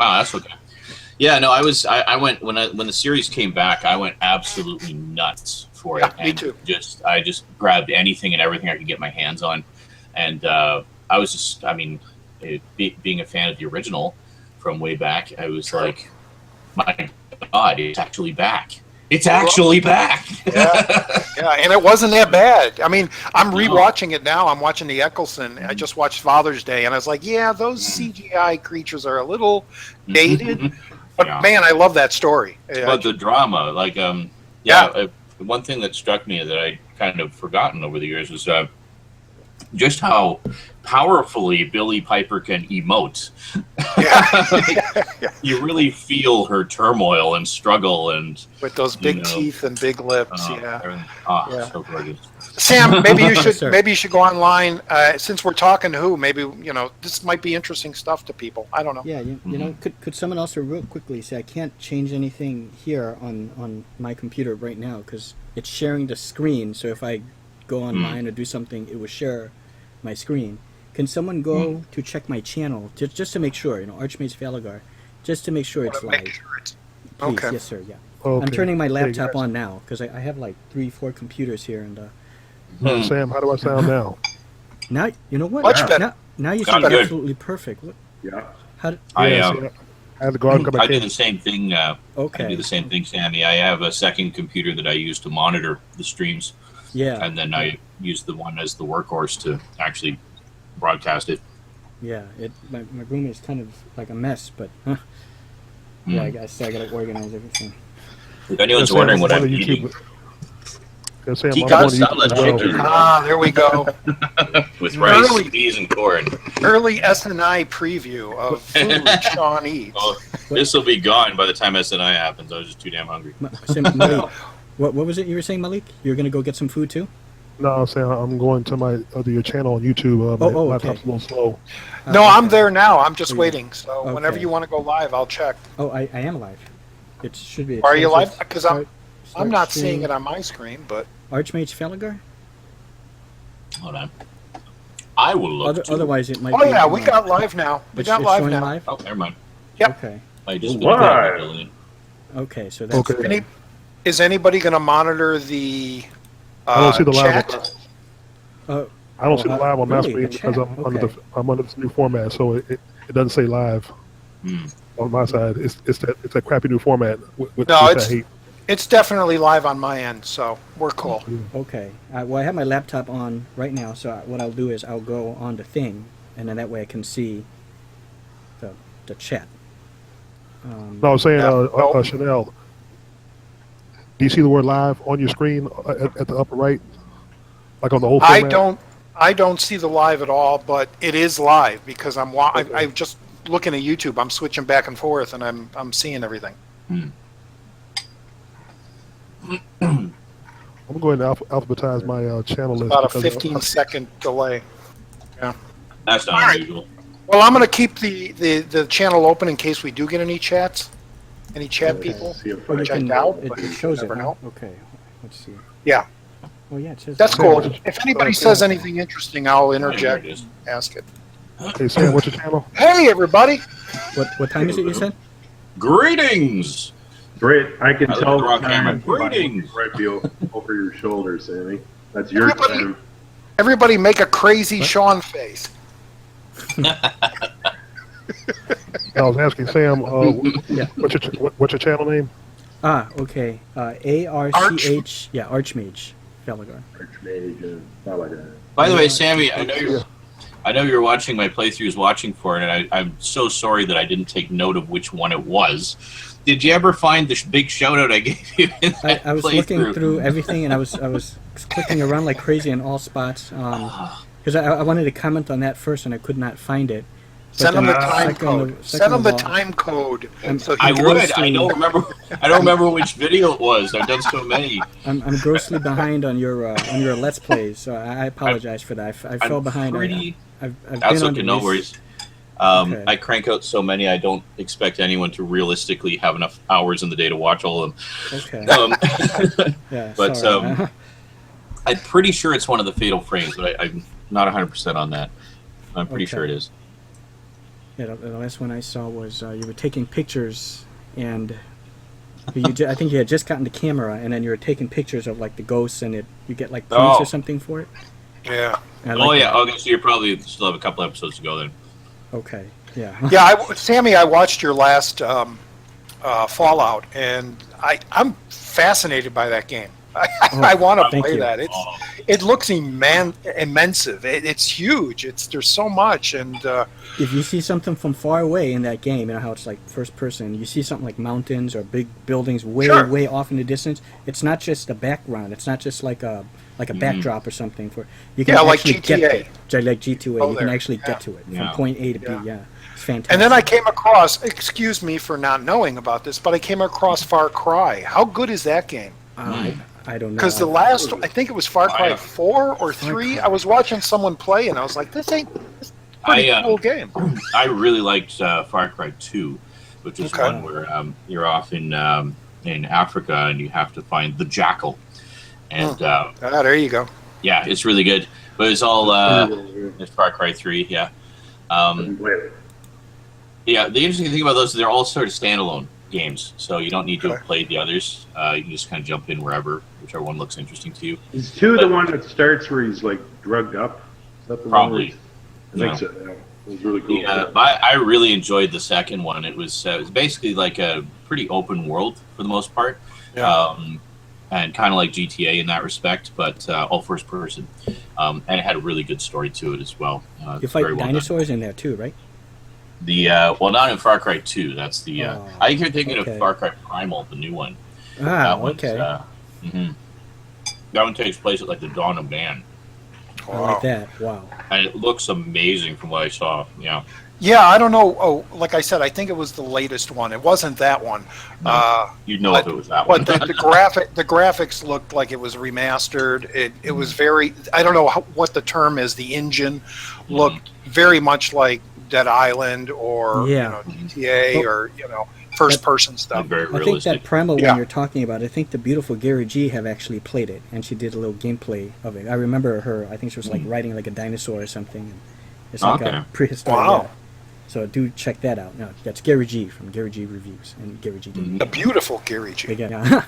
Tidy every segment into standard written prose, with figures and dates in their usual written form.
Oh, that's okay. Yeah, no, I went when the series came back. I went absolutely nuts for it. Me too. I just grabbed anything and everything I could get my hands on, and I was just, I mean, being a fan of the original from way back, I was like, my God, it's actually back. It's actually back. Yeah, and it wasn't that bad. I mean, I'm rewatching it now. I'm watching the Eccleston. I just watched Father's Day, and I was like, yeah, those CGI creatures are a little dated. But man, I love that story. But the drama, like, one thing that struck me that I kind of forgotten over the years was just how powerfully Billie Piper can emote. You really feel her turmoil and struggle, and with those big teeth and big lips. So gorgeous. Sam, maybe you should go online since we're talking Who. Maybe this might be interesting stuff to people. I don't know. Yeah, you know, could someone else real quickly say I can't change anything here on my computer right now because it's sharing the screen. So if I go online or do something, it will share my screen. Can someone go to check my channel just to make sure? Archmage Falagar, just to make sure it's live. Please, okay. Yes, sir. Yeah. Okay. I'm turning my laptop on now because I have like 3-4 computers here and. Sam, how do I sound now? Now you know what? Much better. Now you sound absolutely perfect. What? Yeah. I had to go out and come back. I do the same thing. Okay. I do the same thing, Sammy. I have a second computer that I use to monitor the streams. Yeah. And then I use the one as the workhorse to actually broadcast it. Yeah. My room is kind of like a mess, but yeah, I guess I got to organize everything. If anyone's wondering what I'm eating. Sam, there we go. With rice, peas, and corn. Early SNI preview of food Sean eats. Oh, this will be gone by the time SNI happens. I was just too damn hungry. What was it you were saying, Malik? You're going to go get some food too? No, I'm saying I'm going to my your channel on YouTube. My laptop's a little slow. No, I'm there now. I'm just waiting. So whenever you want to go live, I'll check. Oh, I am live. It should be. Are you live? Because I'm not seeing it on my screen, but. Archmage Falagar? Hold on. I will look. Otherwise, it might. Oh yeah, we got live now. We got live now. Live? Oh, never mind. Yep. Okay. I just Okay, so that's okay. Is anybody going to monitor the? I don't see the chat? live. I don't see the live on my screen because I'm under this new format, so it doesn't say live on my side. It's that crappy new format. It's definitely live on my end, so we're cool. Okay. Well, I have my laptop on right now, so what I'll do is I'll go on the thing, and then that way I can see the chat. No, I'm saying, Chanel, do you see the word live on your screen at the upper right? Like on the whole format? I don't see the live at all, but it is live because I'm just looking at YouTube. I'm switching back and forth, and I'm seeing everything. I'm going to alphabetize my channel list. About a 15-second delay. Yeah. That's not unusual. Well, I'm going to keep the channel open in case we do get any chats. Any chat people? Checked out. It shows it. Know. Okay. Let's see. Yeah. Oh, yeah, it says that's cool. If anybody says anything interesting, I'll interject and ask it. Hey, Sam, what's your channel? Hey, everybody. What time is it, you said? Greetings. Great. I can tell the camera. Greetings. Right over your shoulder, Sammy. That's your time. Everybody make a crazy Sean face. I was asking Sam, what's your channel name? Okay. ARCH. Yeah, Archmage Falagar. Archmage Falagar. By the way, Sammy, I know you're watching my playthroughs, watching for it, and I'm so sorry that I didn't take note of which one it was. Did you ever find the big shout out I gave you? I was looking through everything, and I was clicking around like crazy in all spots because I wanted to comment on that first, and I could not find it. Send them the time code. Send them the time code. I would. I don't remember which video it was. I've done so many. I'm grossly behind on your Let's Plays, so I apologize for that. I fell behind. That's okay. No worries. I crank out so many. I don't expect anyone to realistically have enough hours in the day to watch all of them. Okay. Yeah. But I'm pretty sure it's one of the Fatal Frames, but I'm not 100% on that. I'm pretty sure it is. Yeah, the last one I saw was you were taking pictures, and I think you had just gotten the camera, and then you were taking pictures of like the ghosts, and you get like points or something for it. Yeah. Yeah. Okay, so you probably still have a couple episodes to go then. Okay. Yeah. Yeah, Sammy, I watched your last Fallout, and I'm fascinated by that game. I want to play that. It looks immense. It's huge. There's so much, and if you see something from far away in that game, you know how it's like first person. You see something like mountains or big buildings way off in the distance. It's not just a background. It's not just like a backdrop or something. You can like actually GTA. Like GTA. You can actually get to it from point A to B. Yeah. It's fantastic. And then I came across. Excuse me for not knowing about this, but I came across Far Cry. How good is that game? I don't know. Because the last, I think it was Far Cry 4 or 3. I was watching someone play, and I was like, "This ain't this pretty cool game." I really liked Far Cry 2, which is one where you're off in Africa and you have to find the jackal. And there you go. Yeah, it's really good. But it's all it's Far Cry 3. Yeah. Yeah. The interesting thing about those is they're all sort of standalone games, so you don't need to have played the others. You can just kind of jump in whichever one looks interesting to you. Is 2 the one that starts where he's like drugged up? Is that the probably. One I think so. Yeah. It was really cool. Yeah, I really enjoyed the second one. It was basically like a pretty open world for the most part, and kind of like GTA in that respect, but all first person, and it had a really good story to it as well. You fight dinosaurs in there too, right? Not in Far Cry 2. That's the. I think you're thinking of Far Cry Primal, the new one. Okay. That one takes place at like the dawn of man. I like that. Wow. And it looks amazing from what I saw. Yeah. Yeah, I don't know. Oh, like I said, I think it was the latest one. It wasn't that one. No, you'd know if it was that one. But the graphics looked like it was remastered. It was very. I don't know what the term is. The engine looked very much like Dead Island or GTA or first person stuff. I think that Primal one you're talking about, I think the beautiful Gary G have actually played it, and she did a little gameplay of it. I remember her. I think she was like riding like a dinosaur or something. It's like a prehistoric. Wow. So do check that out. No, that's Gary G from Gary G Reviews and Gary G. The beautiful Gary G. Yes.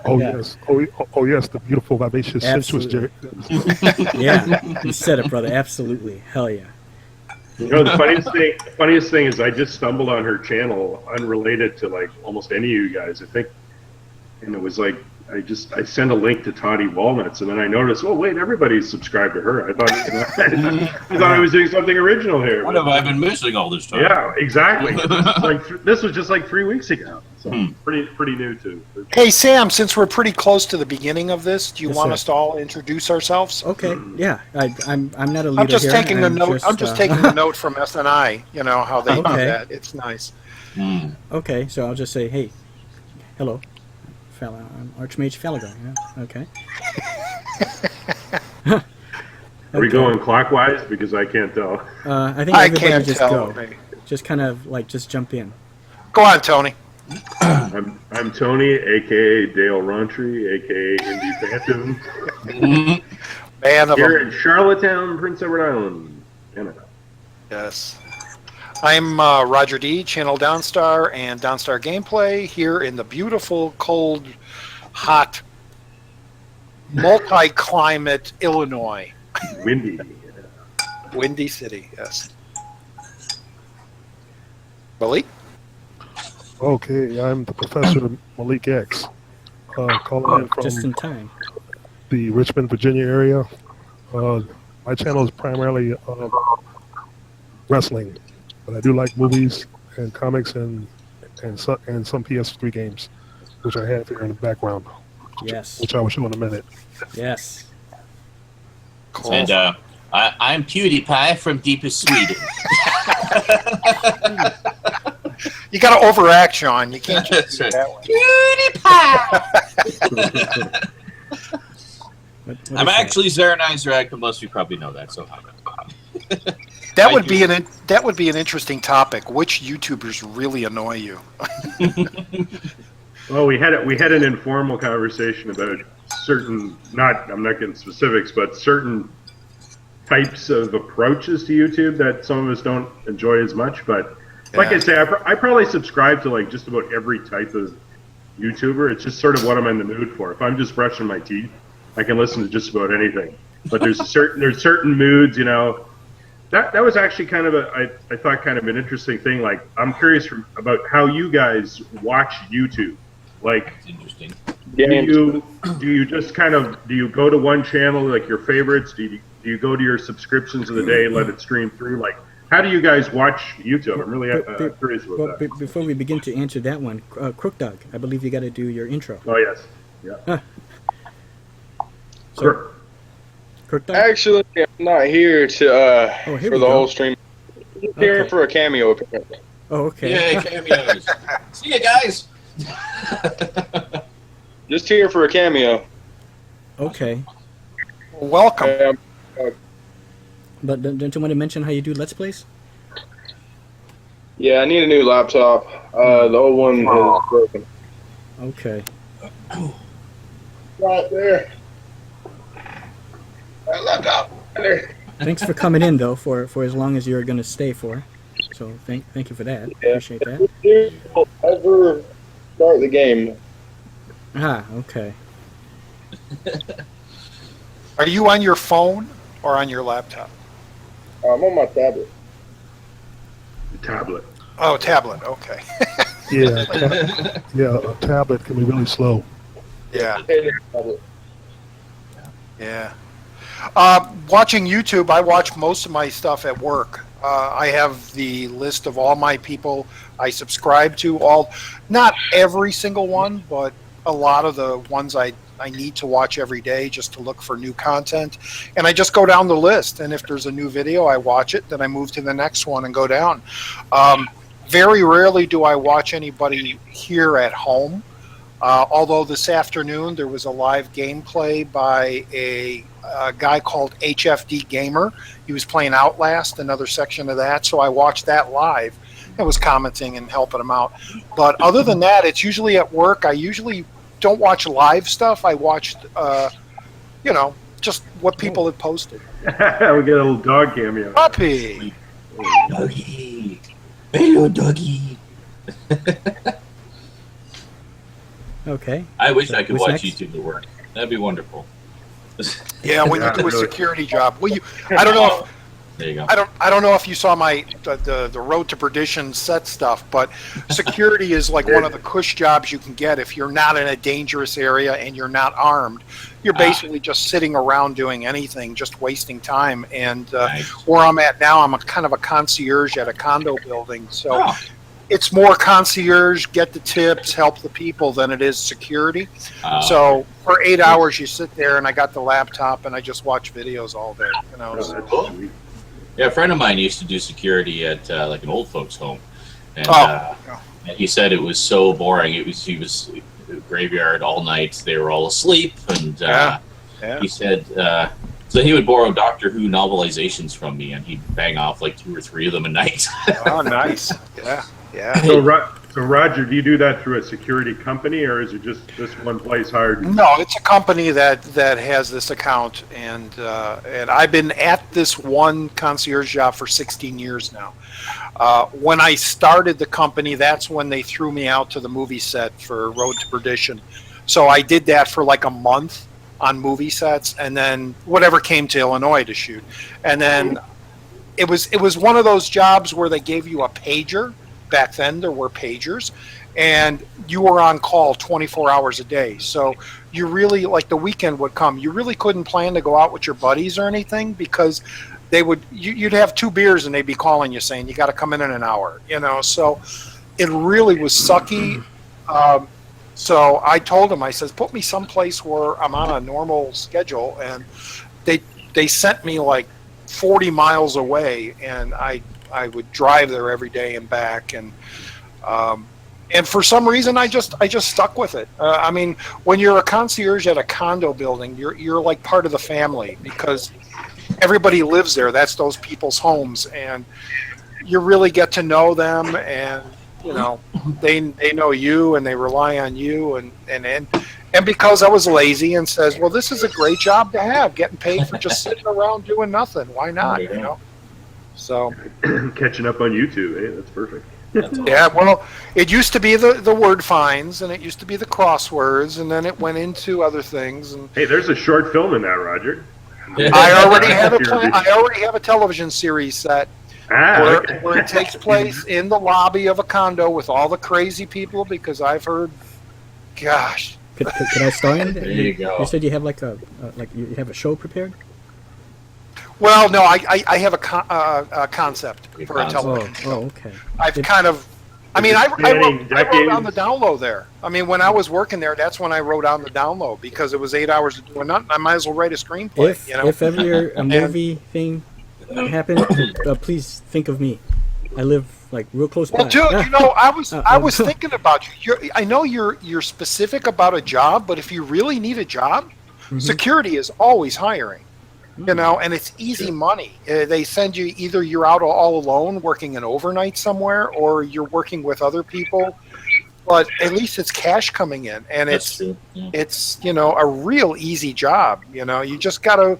Oh yes, the beautiful, vivacious, sensuous Gary. Yeah, you said it, brother. Absolutely. Hell yeah. The funniest thing is I just stumbled on her channel unrelated to like almost any of you guys, I think, and it was like I sent a link to Toddy Walnuts, and then I noticed, oh wait, everybody's subscribed to her. I thought I was doing something original here. What have I been missing all this time? Yeah, exactly. This was just like 3 weeks ago, so pretty new too. Hey Sam, since we're pretty close to the beginning of this, do you want us to all introduce ourselves? Okay, yeah. I'm not a leader. I'm just here. taking the note. I'm just taking the note from SNI. You know how they do that. It's nice. Okay, so I'll just say, hey, hello. I'm Archmage Falagar. Yeah. Okay. Are we going clockwise? Because I can't tell. I think everybody just go. Just kind of like just jump in. Go on, Tony. I'm Tony, aka Dale Rontry, aka Indy Phantom. Here in Charlottetown, Prince Edward Island, Canada. Yes. I'm Roger D, Channel Downstar and Downstar Gameplay here in the beautiful, cold, hot, multi-climate Illinois. Windy City, yes. Malik? Okay, I'm the Professor Malik X, calling in from just in time. The Richmond, Virginia area. My channel is primarily wrestling. But I do like movies and comics and some PS3 games, which I have here in the background. Yes. Which I will show in a minute. Yes. Cool. And I'm PewDiePie from deepest Sweden. You got to overact, Sean. You can't just do it that way. PewDiePie. I'm actually Zaranizer, but most of you probably know that. So. That would be an interesting topic. Which YouTubers really annoy you? Well, we had an informal conversation about certain, I'm not getting specifics, but certain types of approaches to YouTube that some of us don't enjoy as much. But like I say, I probably subscribe to like just about every type of YouTuber. It's just sort of what I'm in the mood for. If I'm just brushing my teeth, I can listen to just about anything. But there's certain moods, you know. That was actually kind of I thought kind of an interesting thing. Like I'm curious about how you guys watch YouTube. Like, It's interesting. do you just kind of do you go to one channel like your favorites? Do you go to your subscriptions of the day, let it stream through? Like, how do you guys watch YouTube? I'm really curious about that. Before we begin to answer that one, Crook Dog, I believe you got to do your intro. Oh yes, yeah. So, Crook Dog? Actually, I'm not here to here for we the go. whole stream. I'm here Okay. for a cameo apparently. Oh, okay. Yay, cameos. See you guys. Just here for a cameo. Okay. Welcome. But don't you want to mention how you do Let's Plays? Yeah, I need a new laptop. The old one is broken. Okay. Right there. That laptop. Right there. Thanks for coming in, though, for as long as you're going to stay for. So thank you for that. Appreciate that. If you ever start the game. Ah, okay. Are you on your phone or on your laptop? I'm on my tablet. Tablet. Oh, tablet. Okay. Yeah, a tablet can be really slow. Yeah. Tablet. Yeah. Watching YouTube, I watch most of my stuff at work. I have the list of all my people I subscribe to. Not every single one, but a lot of the ones I need to watch every day just to look for new content. And I just go down the list. And if there's a new video, I watch it. Then I move to the next one and go down. Very rarely do I watch anybody here at home. Although this afternoon there was a live gameplay by a guy called HFD Gamer. He was playing Outlast, another section of that, so I watched that live and was commenting and helping him out. But other than that, it's usually at work. I usually don't watch live stuff. I watched, just what people have posted. We get a little dog cameo. Puppy! Doggy. Hello, doggy. Okay. I wish I could Who's watch next? YouTube at work. That'd be wonderful. Yeah, when you do a security job. Well, I don't know if There you go. I don't know if you saw the Road to Perdition set stuff, but security is like one of the cush jobs you can get if you're not in a dangerous area and you're not armed. You're basically just sitting around doing anything, just wasting time. And Nice. where I'm at now, I'm kind of a concierge at a condo building, so Oh. it's more concierge, get the tips, help the people than it is security. So for 8 hours, you sit there, and I got the laptop, and I just watch videos all day. Oh, So- that's Cool. sweet. Yeah, a friend of mine used to do security at like an old folks' home, and and he said it was so boring. He was graveyard all night. They were all asleep, and Yeah. he said so he would borrow Doctor Who novelizations from me, and he'd bang off like 2 or 3 of them a night. Oh, nice. Yeah. So, Roger, do you do that through a security company, or is it just this one place hired you? No, it's a company that has this account, and I've been at this one concierge job for 16 years now. When I started the company, that's when they threw me out to the movie set for Road to Perdition. So I did that for like a month on movie sets, and then whatever came to Illinois to shoot. And then it was one of those jobs where they gave you a pager. Back then there were pagers, and you were on call 24 hours a day. So you really, like, the weekend would come, you really couldn't plan to go out with your buddies or anything, because you'd have 2 beers and they'd be calling you saying you got to come in an hour, so it really was sucky. So I told him, I says, put me someplace where I'm on a normal schedule, and they sent me like 40 miles away, and I would drive there every day and back, and for some reason I just stuck with it. I mean, when you're a concierge at a condo building, you're like part of the family, because everybody lives there. That's those people's homes, and you really get to know them, and you know, they know you and they rely on you, and because I was lazy and says, well, this is a great job to have, getting paid for just sitting around doing nothing. Why not? You know. So Catching up on YouTube, that's perfect. yeah, well, it used to be the word finds, and it used to be the crosswords, and then it went into other things. And hey, there's a short film in that, Roger. I already have a television series set where it takes place in the lobby of a condo with all the crazy people, because I've heard, gosh. Could I star in? There you go. You said you have like you have a show prepared. Well, no, I have a concept for a television show. Oh, okay. I've kind of, I mean, I wrote on the down low there. I mean, when I was working there, that's when I wrote on the down low, because it was 8 hours of doing nothing. I might as well write a screenplay. If ever a movie thing happens, please think of me. I live like real close by. Well, dude, you know, I was thinking about you. I know you're specific about a job, but if you really need a job, security is always hiring. You know, and it's easy money. They send you, either you're out all alone working an overnight somewhere, or you're working with other people. But at least it's cash coming in, and it's you know, a real easy job. You know, you just got to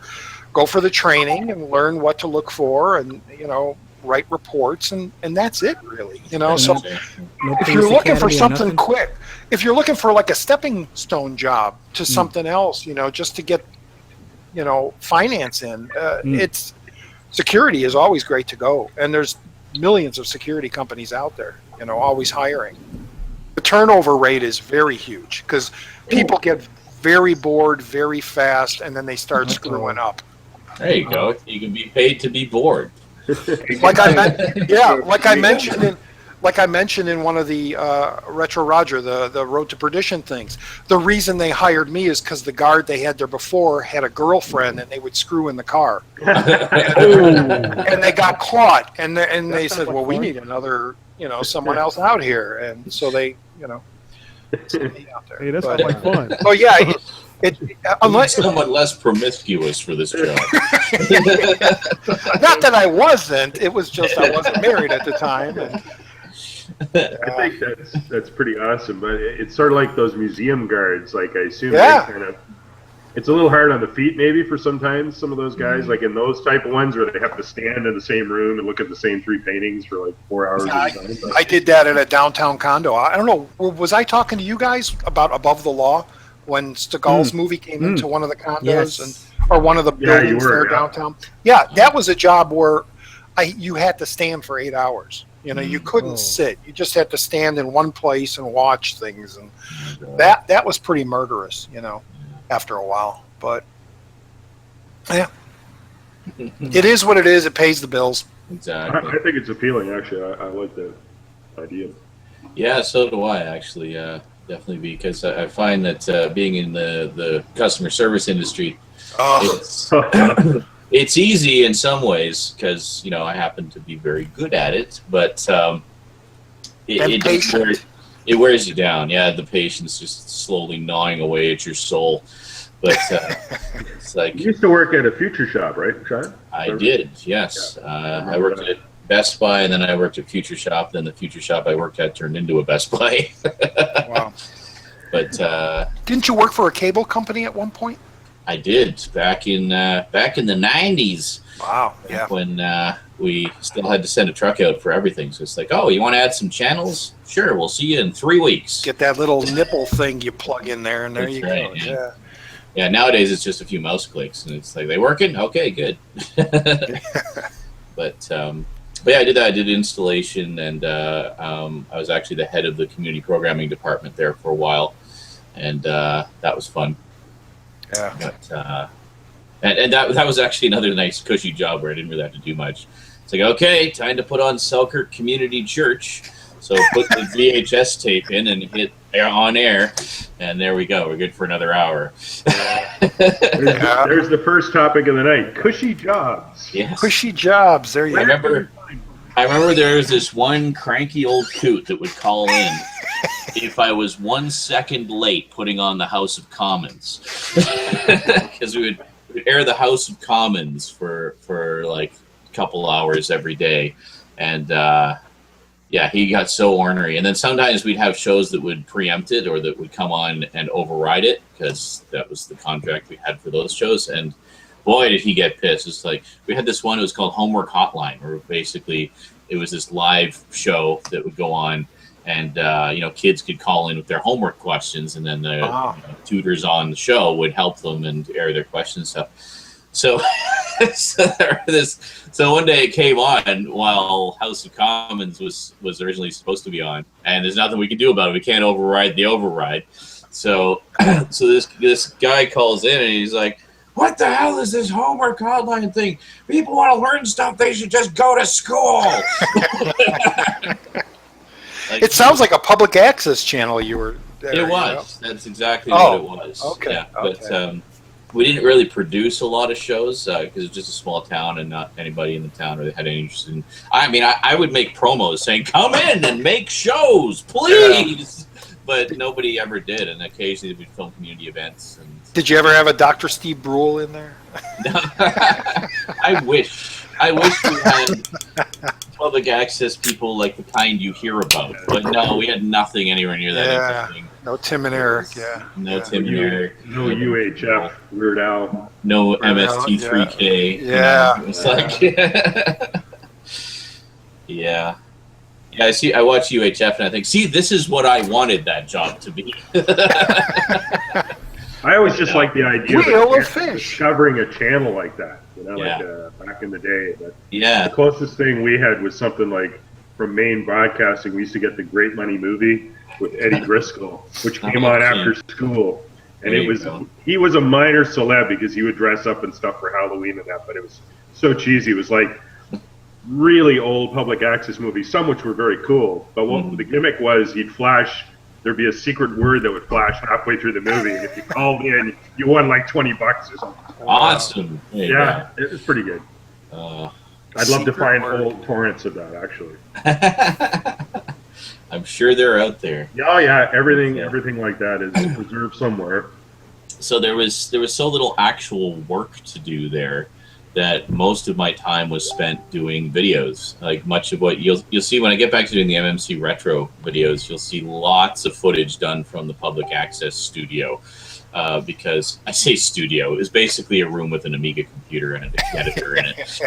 go for the training and learn what to look for, and you know, write reports, and that's it, really. You know, so if you're looking for something quick, if you're looking for like a stepping stone job to something else, you know, just to get, you know, finance in, it's security is always great to go, and there's millions of security companies out there, you know, always hiring. The turnover rate is very huge because people get very bored very fast, and then they start screwing up. There you go. You can be paid to be bored. Like I mentioned in one of the Retro Roger, the Road to Perdition things. The reason they hired me is because the guard they had there before had a girlfriend, and they would screw in the car. And they got caught, and they said, well, we need another, you know, someone else out here, and so they, you know, sent me out there. Hey, that's not like fun. Oh yeah. Unless somewhat less promiscuous for this job. Not that I wasn't. It was just I wasn't married at the time. And, I think that's pretty awesome, but it's sort of like those museum guards. Like I assume they kind of, it's a little hard on the feet maybe for sometimes some of those guys, like in those type of ones where they have to stand in the same room and look at the same 3 paintings for like 4 hours at a time. I did that at a downtown condo. I don't know, was I talking to you guys about Above the Law when Seagal's movie came into one of the condos or one of the buildings there downtown? Yeah, that was a job where you had to stand for 8 hours. You know, you couldn't sit. You just had to stand in one place and watch things, and that was pretty murderous, you know, after a while. But yeah, it is what it is. It pays the bills. Exactly. I think it's appealing, actually. I like that idea. Yeah, so do I, actually. Definitely, because I find that being in the customer service industry, it's easy in some ways because, you know, I happen to be very good at it, but it wears you down. Yeah, the patience just slowly gnawing away at your soul. But it's like, you used to work at a Future Shop, right, Sean? I did, yes. I worked at Best Buy, and then I worked at Future Shop. Then the Future Shop I worked at turned into a Best Buy. Wow. But didn't you work for a cable company at one point? I did back in the 90s. Wow. Yeah. When we still had to send a truck out for everything, so it's like, oh, you want to add some channels? Sure, we'll see you in 3 weeks. Get that little nipple thing you plug in there, and there you go. Yeah. Yeah. Nowadays it's just a few mouse clicks, and it's like, they working? Okay, good. But yeah, I did that. I did installation, and I was actually the head of the community programming department there for a while, and that was fun. Yeah. But, and that was actually another nice cushy job where I didn't really have to do much. It's like, okay, time to put on Selkirk Community Church. So put the VHS tape in and hit on air, and there we go. We're good for another hour. There's the first topic of the night: cushy jobs. Yes. Cushy jobs. There you go. I remember there was this one cranky old coot that would call in if I was 1 second late putting on the House of Commons, because we would air the House of Commons for like a couple hours every day, and yeah, he got so ornery. And then sometimes we'd have shows that would preempt it or that would come on and override it because that was the contract we had for those shows. And boy, did he get pissed. It's like we had this one, it was called Homework Hotline, where basically it was this live show that would go on and, kids could call in with their homework questions and then the tutors on the show would help them and air their questions and stuff. So, so one day it came on while House of Commons was originally supposed to be on, and there's nothing we can do about it. We can't override the override. So, this guy calls in and he's like, "What the hell is this homework hotline thing? People want to learn stuff. They should just go to school." It sounds like a public access channel you were there. It was. That's exactly what it was. Okay. Yeah, but we didn't really produce a lot of shows because it was just a small town and not anybody in the town really had any interest in. I mean, I would make promos saying, "Come in and make shows, please," but nobody ever did. And occasionally we'd film community events. And did you ever have a Dr. Steve Brule in there? I wish we had public access people like the kind you hear about, but no, we had nothing anywhere near that interesting. No Tim and Eric, No Tim and Eric. No UHF, Weird Al. No MST3K. Yeah. It's like, yeah. I see. I watch UHF and I think, see, this is what I wanted that job to be. I always just like the idea of discovering a channel like that. Like back in the day. But the closest thing we had was something like from Maine Broadcasting. We used to get the Great Money Movie with Eddie Driscoll, which came on after school, and he was a minor celeb because he would dress up and stuff for Halloween and that. But it was so cheesy. It was like really old public access movies, some which were very cool. But what the gimmick was, he'd flash. There'd be a secret word that would flash halfway through the movie, and if you called in, you won like $20 or something. Awesome. Yeah, it was pretty good. I'd love to find old torrents of that, actually. I'm sure they're out there. Oh yeah, everything like that is preserved somewhere. So there was so little actual work to do there that most of my time was spent doing videos. Like much of what you'll see when I get back to doing the MMC retro videos, you'll see lots of footage done from the public access studio. Because I say studio, it was basically a room with an Amiga computer and an editor in it.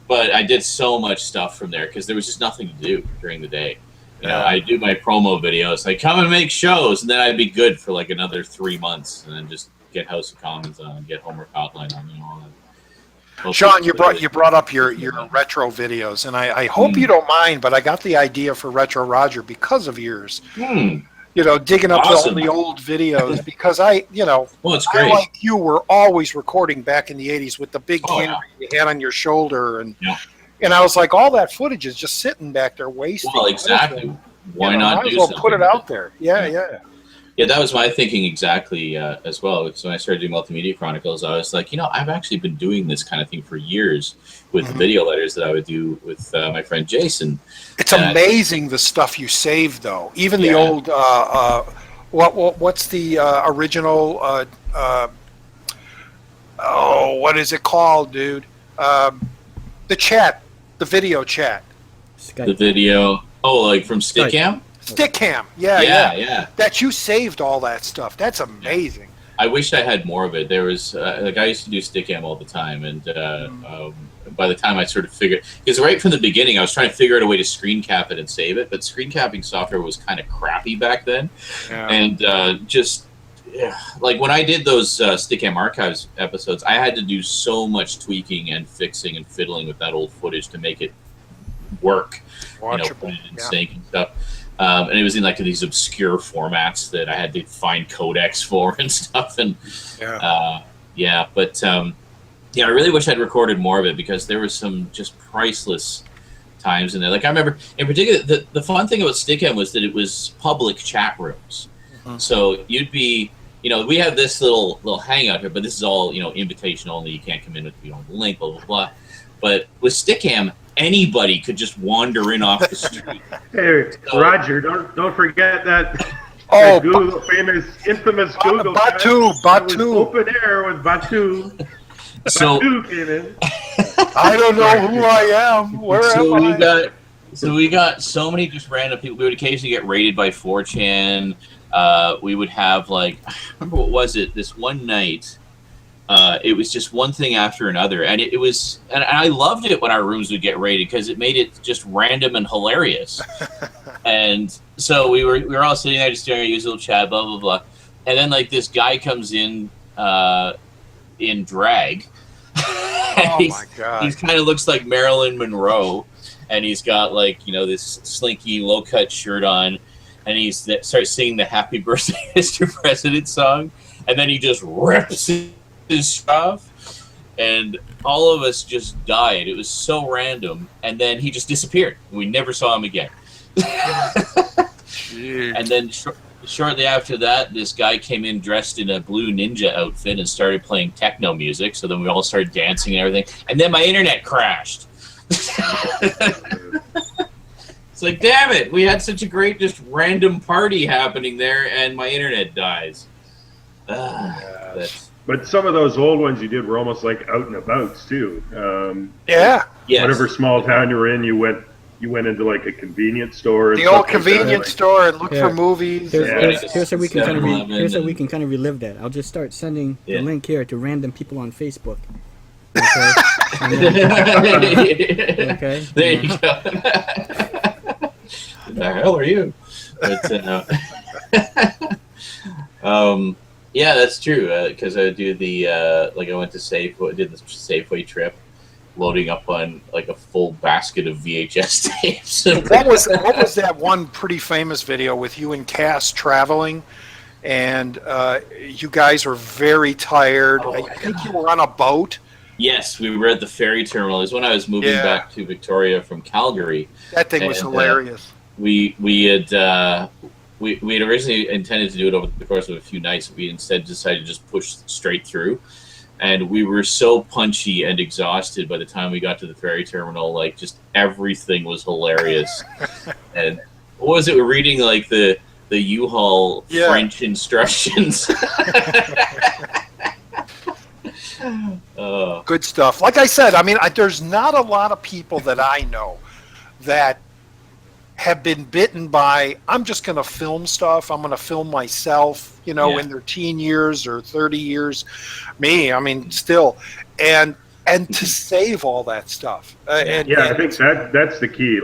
But I did so much stuff from there because there was just nothing to do during the day. I'd do my promo videos, like come and make shows, and then I'd be good for like another 3 months, and then just get House of Commons on, get Homework Hotline on, and all that. Sean, you brought up your retro videos, and I hope you don't mind, but I got the idea for Retro Roger because of yours. Digging up all the old videos because it's great. I, like you, were always recording back in the 80s with the big camera you had on your shoulder, and I was like, all that footage is just sitting back there wasting. Well, exactly. Why not do something? Put it out there. Yeah. Yeah, that was my thinking exactly as well. So when I started doing Multimedia Chronicles, I was like, I've actually been doing this kind of thing for years with video letters that I would do with my friend Jason. It's amazing the stuff you saved, though. Even the old, what's the original, what is it called, dude? The chat, the video chat. Skype. The video, like from Stickam? Stickam, yeah. That you saved all that stuff. That's amazing. I wish I had more of it. There was I used to do Stickam all the time, and by the time I sort of figured, because right from the beginning I was trying to figure out a way to screen cap it and save it, but screen capping software was kind of crappy back then, and like when I did those Stickam Archives episodes, I had to do so much tweaking and fixing and fiddling with that old footage to make it work, put it in sync and stuff. And it was in like these obscure formats that I had to find codecs for and stuff. And I really wish I'd recorded more of it because there was some just priceless times in there. Like I remember, in particular, the fun thing about Stickam was that it was public chat rooms. So you'd be, we have this little hangout here, but this is all, invitation only. You can't come in with the link, blah, blah, blah. But with Stickam, anybody could just wander in off the street. Hey, Roger, don't forget that. Google, infamous Google. Batu. Open air with Batu. So Batu came in. I don't know who I am. Where So am I? we got so many just random people. We would occasionally get raided by 4chan. We would have I remember what was it? This one night, it was just one thing after another, and it was, and I loved it when our rooms would get raided because it made it just random and hilarious. And so we were all sitting there just doing our usual chat, blah blah blah, and then this guy comes in drag. Oh my god! He kind of looks like Marilyn Monroe, and he's got this slinky low cut shirt on, and he starts singing the "Happy Birthday, Mr. President" song, and then he just rips his shirt off, and all of us just died. It was so random, and then he just disappeared. We never saw him again. And then shortly after that, this guy came in dressed in a blue ninja outfit and started playing techno music. So then we all started dancing and everything. And then my internet crashed. It's like, damn it, we had such a great just random party happening there, and my internet dies. But some of those old ones you did were almost like out and abouts too. Yeah. Yes. Whatever small town you were in, you went into a convenience store. The old convenience store and look for movies. Here's how we can kind of relive that. I'll just start sending the link here to random people on Facebook. Okay. Okay. There you go. Who the hell are you? But, yeah, that's true. Because I do the I went to Safeway, did the Safeway trip, loading up on a full basket of VHS tapes. What was that one pretty famous video with you and Cass traveling, and you guys were very tired? I think you were on a boat. Yes, we were at the ferry terminal. It was when I was moving back to Victoria from Calgary. That thing was hilarious. We had originally intended to do it over the course of a few nights. But we instead decided to just push straight through. And we were so punchy and exhausted by the time we got to the ferry terminal. Just everything was hilarious. And what was it? We're reading the U-Haul French instructions. Good stuff. Like I said, there's not a lot of people that I know that have been bitten by, I'm just going to film stuff. I'm going to film myself, in their teen years or 30 years. Me, still. And to save all that stuff. I think that's the key.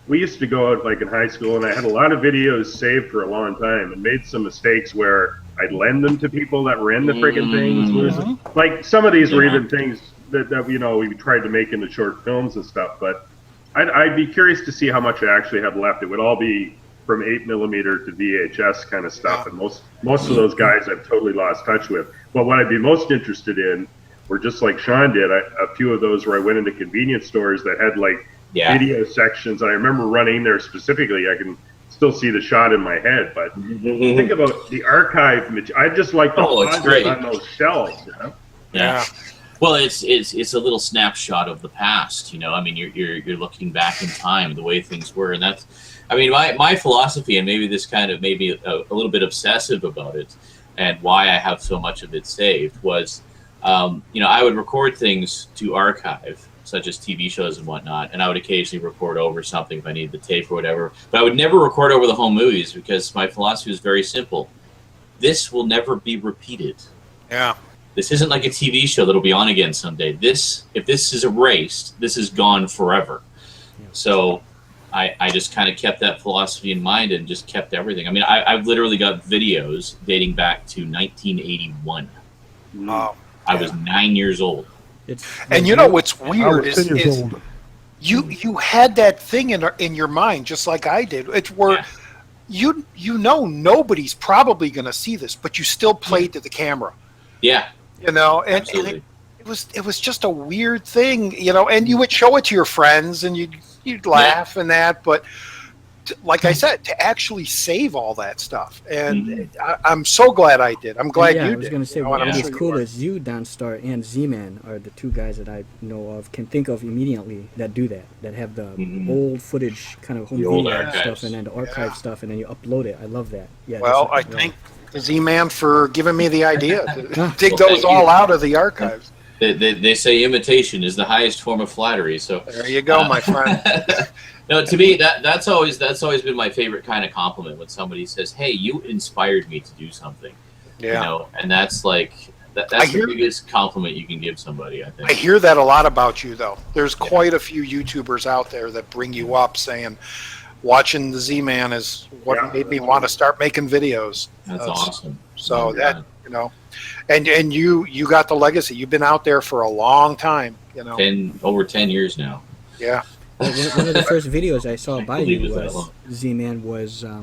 We used to go out in high school, and I had a lot of videos saved for a long time and made some mistakes where I'd lend them to people that were in the friggin' things. Some of these were even things that we tried to make into short films and stuff, but I'd be curious to see how much I actually have left. It would all be from 8mm to VHS kind of stuff, and most of those guys I've totally lost touch with. But what I'd be most interested in were just like Sean did, a few of those where I went into convenience stores that had video sections. And I remember running there specifically. I can still see the shot in my head, but think about the archive material. I just like the on those shelves. Yeah. Well, it's a little snapshot of the past, you're looking back in time, the way things were, and that's, my philosophy, and maybe this kind of maybe a little bit obsessive about it, and why I have so much of it saved was, I would record things to archive, such as TV shows and whatnot, and I would occasionally record over something if I needed the tape or whatever, but I would never record over the whole movies because my philosophy was very simple. This will never be repeated. Yeah. This isn't like a TV show that'll be on again someday. If this is erased, this is gone forever. So I just kind of kept that philosophy in mind and just kept everything. I've literally got videos dating back to 1981. Wow. I was 9 years old. And what's weird is you had that thing in your mind just like I did. It's where nobody's probably going to see this, but you still played to the camera. Yeah. And it was just a weird thing, and you would show it to your friends and you'd laugh and that, but like I said, to actually save all that stuff, and I'm so glad I did. I'm glad you did. I was going to say, what's cool is you, Downstar, and Z-Man are the two guys that I know of, can think of immediately that do that have the old footage, kind of home video stuff, and then the archive stuff, and then you upload it. I love that. Yeah. Well, I thank the Z-Man for giving me the idea to dig those all out of the archives. They say imitation is the highest form of flattery. So there you go, my friend. No, to me that's always been my favorite kind of compliment when somebody says, "Hey, you inspired me to do something." Yeah. You know, and that's like that's the biggest compliment you can give somebody, I think. I hear that a lot about you, though. There's quite a few YouTubers out there that bring you up saying, watching the Z-Man is what made me want to start making videos. That's awesome. So that, you know, and you got the legacy. You've been out there for a long time, you know. Over 10 years now. Yeah. One of the first videos I saw by you was Z-Man was, I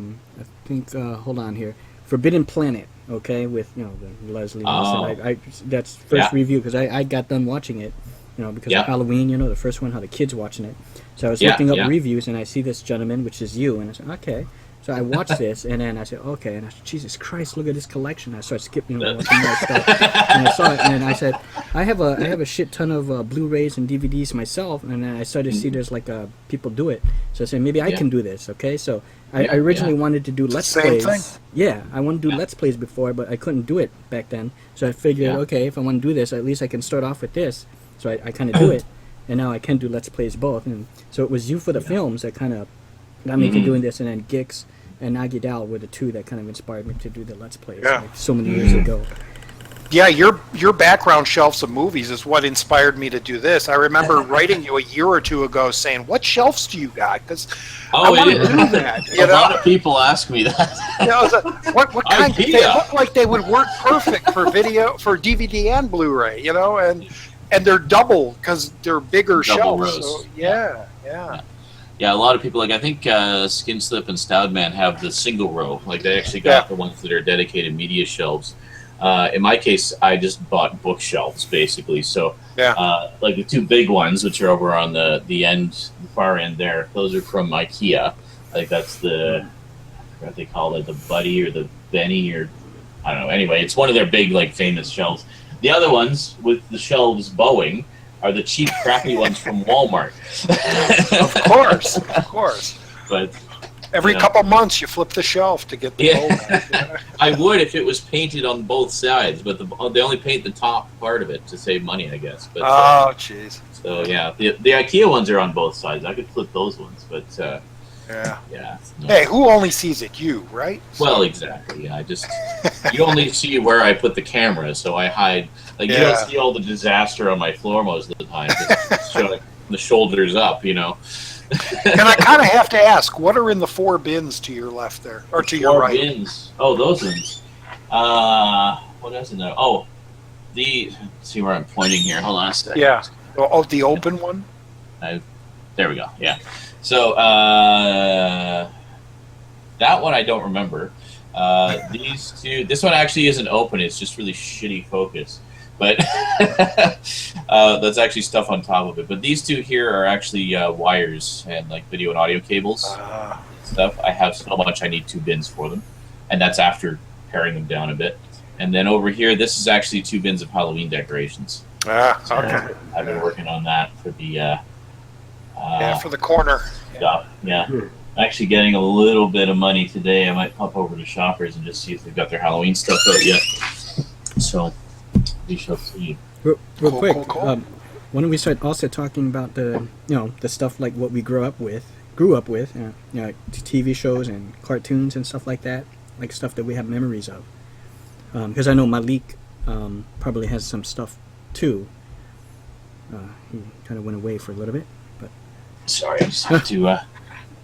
think, hold on here, Forbidden Planet. Okay, with the Leslie. I that's first review because I got done watching it, because of Halloween. The first one, how the kids watching it. So I was looking up reviews and I see this gentleman, which is you, and I said, okay. So I watched this and then I said, okay, and I said, Jesus Christ, look at this collection. I started skipping, watching more stuff, and I saw it, and then I said, I have a shit ton of Blu-rays and DVDs myself, and then I started to see there's like people do it. So I said, maybe I can do this. Okay, so I originally wanted to do Let's Plays. Thing. Yeah, I wanted to do Let's Plays before, but I couldn't do it back then. So I figured, okay, if I want to do this, at least I can start off with this. So I kind of do it, and now I can do Let's Plays both. And so it was you for the films that kind of got me to doing this, and then Gix and Nagi Dal were the two that kind of inspired me to do the Let's Plays like so many years ago. Yeah, your background shelves of movies is what inspired me to do this. I remember writing you a year or two ago saying, "What shelves do you got?" Because I want to do that. A lot of people ask me that. What kind? They look like they would work perfect for video, for DVD and Blu-ray. And they're double because they're bigger Double shelves. rows. So, yeah. Yeah, a lot of people, I think Skin Slip and Stoudman have the single row. Like, they actually got the ones that are dedicated media shelves. In my case, I just bought bookshelves, basically. So, like the two big ones, which are over on the far end there, those are from IKEA. I think that's what they call it, the Buddy or the Benny, or I don't know. Anyway, it's one of their big, like, famous shelves. The other ones with the shelves bowing are the cheap, crappy ones from Walmart. Of course. But every couple months, you flip the shelf to get the bowl back. I would if it was painted on both sides, but they only paint the top part of it to save money, I guess. But, jeez. So yeah, the IKEA ones are on both sides. I could flip those ones, but yeah. No. Hey, who only sees it? You, right? Well, exactly. Yeah, you only see where I put the camera, so I hide. Like you don't see all the disaster on my floor most of the time. Just showing the shoulders up, And I kind of have to ask, what are in the 4 bins to your left there, or to your right? 4 bins. Oh, those ones. What else in there? Oh, let's see where I'm pointing here. Hold on a second. Yeah. Oh, the open one. There we go. Yeah. So that one I don't remember. These two. This one actually isn't open. It's just really shitty focus. But that's actually stuff on top of it. But these two here are actually wires and like video and audio cables stuff. I have so much I need 2 bins for them, and that's after paring them down a bit. And then over here, this is actually 2 bins of Halloween decorations. Okay. I've been working on that for the for the corner stuff. Yeah. Actually getting a little bit of money today. I might pop over to Shoppers and just see if they've got their Halloween stuff out yet. So we shall see. Real quick, Cool. why don't we start also talking about the the stuff like what we grew up with, TV shows and cartoons and stuff like that, like stuff that we have memories of. Because I know Malik probably has some stuff too. He kind of went away for a little bit, but sorry, I just have to.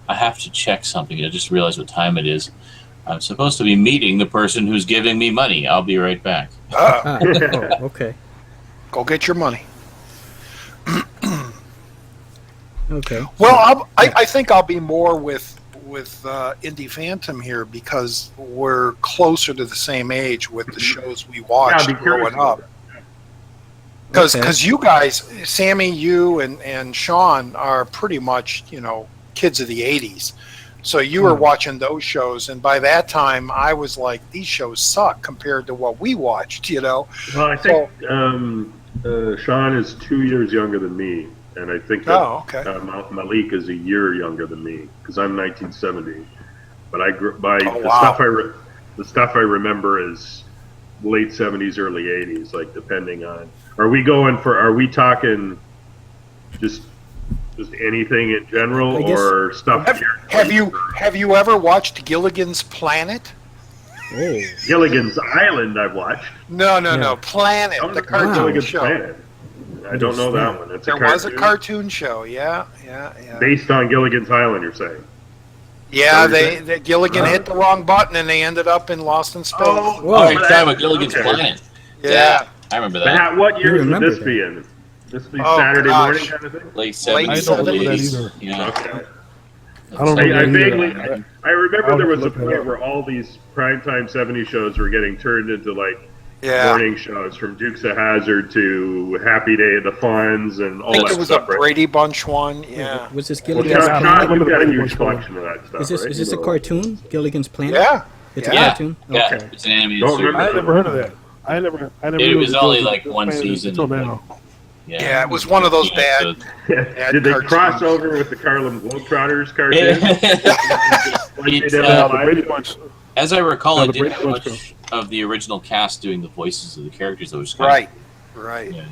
I have to check something. I just realized what time it is. I'm supposed to be meeting the person who's giving me money. I'll be right back. Okay. Go get your money. Okay. Well, I think I'll be more with Indie Phantom here because we're closer to the same age with the shows we watched growing up. Because you guys, Sammy, you and Sean are pretty much, kids of the 80s. So you were watching those shows, and by that time, I was like, these shows suck compared to what we watched, Well, I think Sean is 2 years younger than me, and I think that Malik is a year younger than me, because I'm 1970. But the stuff I remember is late 70s, early 80s, like depending on. Are we talking just anything in general, I guess- or stuff? Have you ever watched Gilligan's Planet? Oh. Gilligan's Island? I've watched. No. Planet, Oh, the cartoon Gilligan's show. Planet. I don't know that one. It's There was a cartoon show. Yeah. based on Gilligan's Island. You're saying? Yeah, Gilligan hit the wrong button and they ended up in Lost in Space. Oh, you're talking about Gilligan's Planet. Yeah. I remember that. What year would remember this that. be in? This be Oh, Saturday gosh. morning kind of thing? Late Late 70s, I don't early remember that 80s. either. Yeah. Okay. I don't know. I that vaguely, either. I remember I'll there was a look that point up. where all these primetime 70s shows were getting turned into like Yeah. morning shows, from Dukes of Hazzard to Happy Day of the Funds and I all think that there was stuff. a Brady Bunch one. Yeah. Was this Well, Gilligan's John, Planet? you've got a Remember huge the Brady Bunch collection of that stuff, Is right? this a cartoon? Gilligan's Planet? Yeah. It's Yeah. a cartoon? Yeah, Okay. it's an animated Don't series. remember. I had never heard of that. I never. It knew was was only Gilligan's like one Planet season. until now. Yeah, it was one of those bad. Did they cartoons. cross over with the Harlem Globetrotters cartoon? Like they did on Now the Live? Brady Bunch. As I recall, Yeah, it the didn't Brady have Bunch much of the original cast doing the voices of the characters. That was kind Right. Yeah.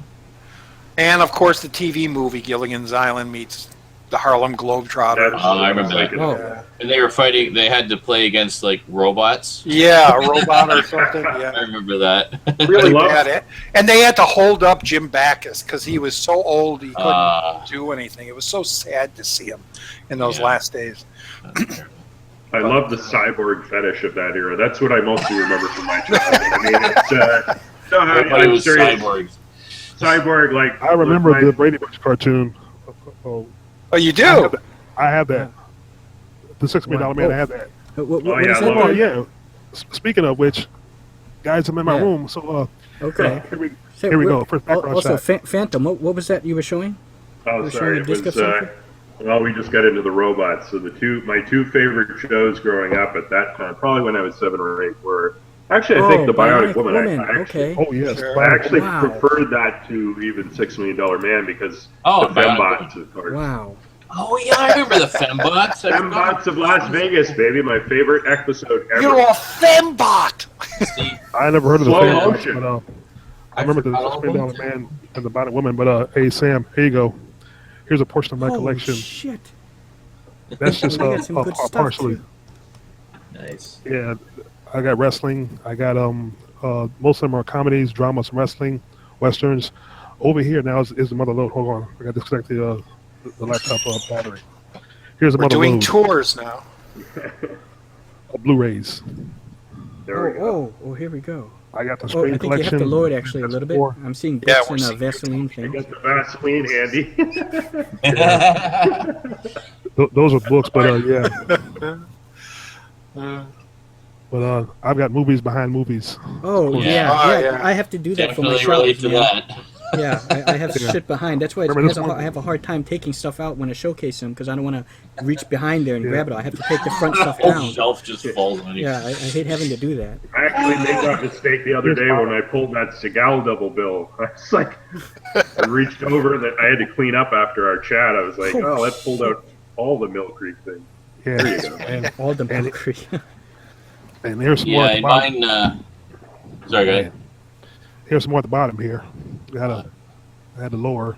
And of course, the TV movie Gilligan's Island meets the Harlem Globetrotters. Oh, I remember that. Yeah. And they were fighting. They had to play against like robots. Yeah, a robot or something. Yeah, I remember that. really I love- bad. And they had to hold up Jim Backus because he was so old he couldn't do anything. It was so sad to see him in those Yeah. last days. I love the cyborg fetish of that era. That's what I mostly remember from my childhood. I mean, it's, no, Everybody I'm was serious. cyborgs. Cyborg, like I remember my- the Brady Bunch cartoon. Oh, Oh, you do? I have that. The $6 Million Man. I have that. What yeah, is I that? love Oh it. yeah. Speaking of which, guys, I'm in my Yeah. room. So Okay. here we go. First background Also, shot. Phantom, what was that you were showing? Oh, You're sorry. showing a It disc was. of something? Well, we just got into the robots. So my two favorite shows growing up at that time, probably when I was 7 or 8, were actually I think the Bionic Woman. I actually, Okay. Oh yes. Sure. I actually Wow. preferred that to even $6 Million Man because Oh, the Bionic fembots, of course. Wow. Oh yeah, I remember the fembots. I Fembots of Las Vegas, baby, my favorite episode ever. You're a fembot. See, I never heard of the Slow thing, motion. but I remember the forgot all $6 Million about Man and the Bionic Woman. But hey Sam, here you go. Here's a portion of my Holy collection. shit. That's just You got some good stuff, partially. too. Nice. Yeah, I got wrestling. I got most of them are comedies, dramas, wrestling, westerns. Over here now is the mother load. Hold on, I got to disconnect the laptop battery. Here's the We're mother doing load. tours now. Blu-rays. There we go. Oh, here we go. I got the Oh, screen I think you have collection. to lower it actually a That's little bit. 4. I'm seeing Yeah, bits we're and a seeing Vaseline I thing. got the Vaseline handy. Those are books, but yeah. But I've got movies behind movies. Oh, Yeah. yeah. Oh, Yeah, yeah. I have to do that for my Definitely relate shelves, to man. that. Yeah, I have Yeah. shit behind. That's why Remember this one? I have a hard time taking stuff out when I showcase them because I don't want to reach behind there and Yeah. grab it. I have to take the front stuff Whole down. shelf just falls on you. Yeah, I hate having to do that. I actually made that mistake the other day when I pulled that Seagal double bill. I was like, I reached over that I had to clean up after our chat. I was like, oh, that pulled out all the Mill Creek things. Yeah, There you go. and, All the and- concrete. and there's some more Yeah, at the and bottom. mine. Sorry, go ahead. Here's some more at the bottom here. I had to lower.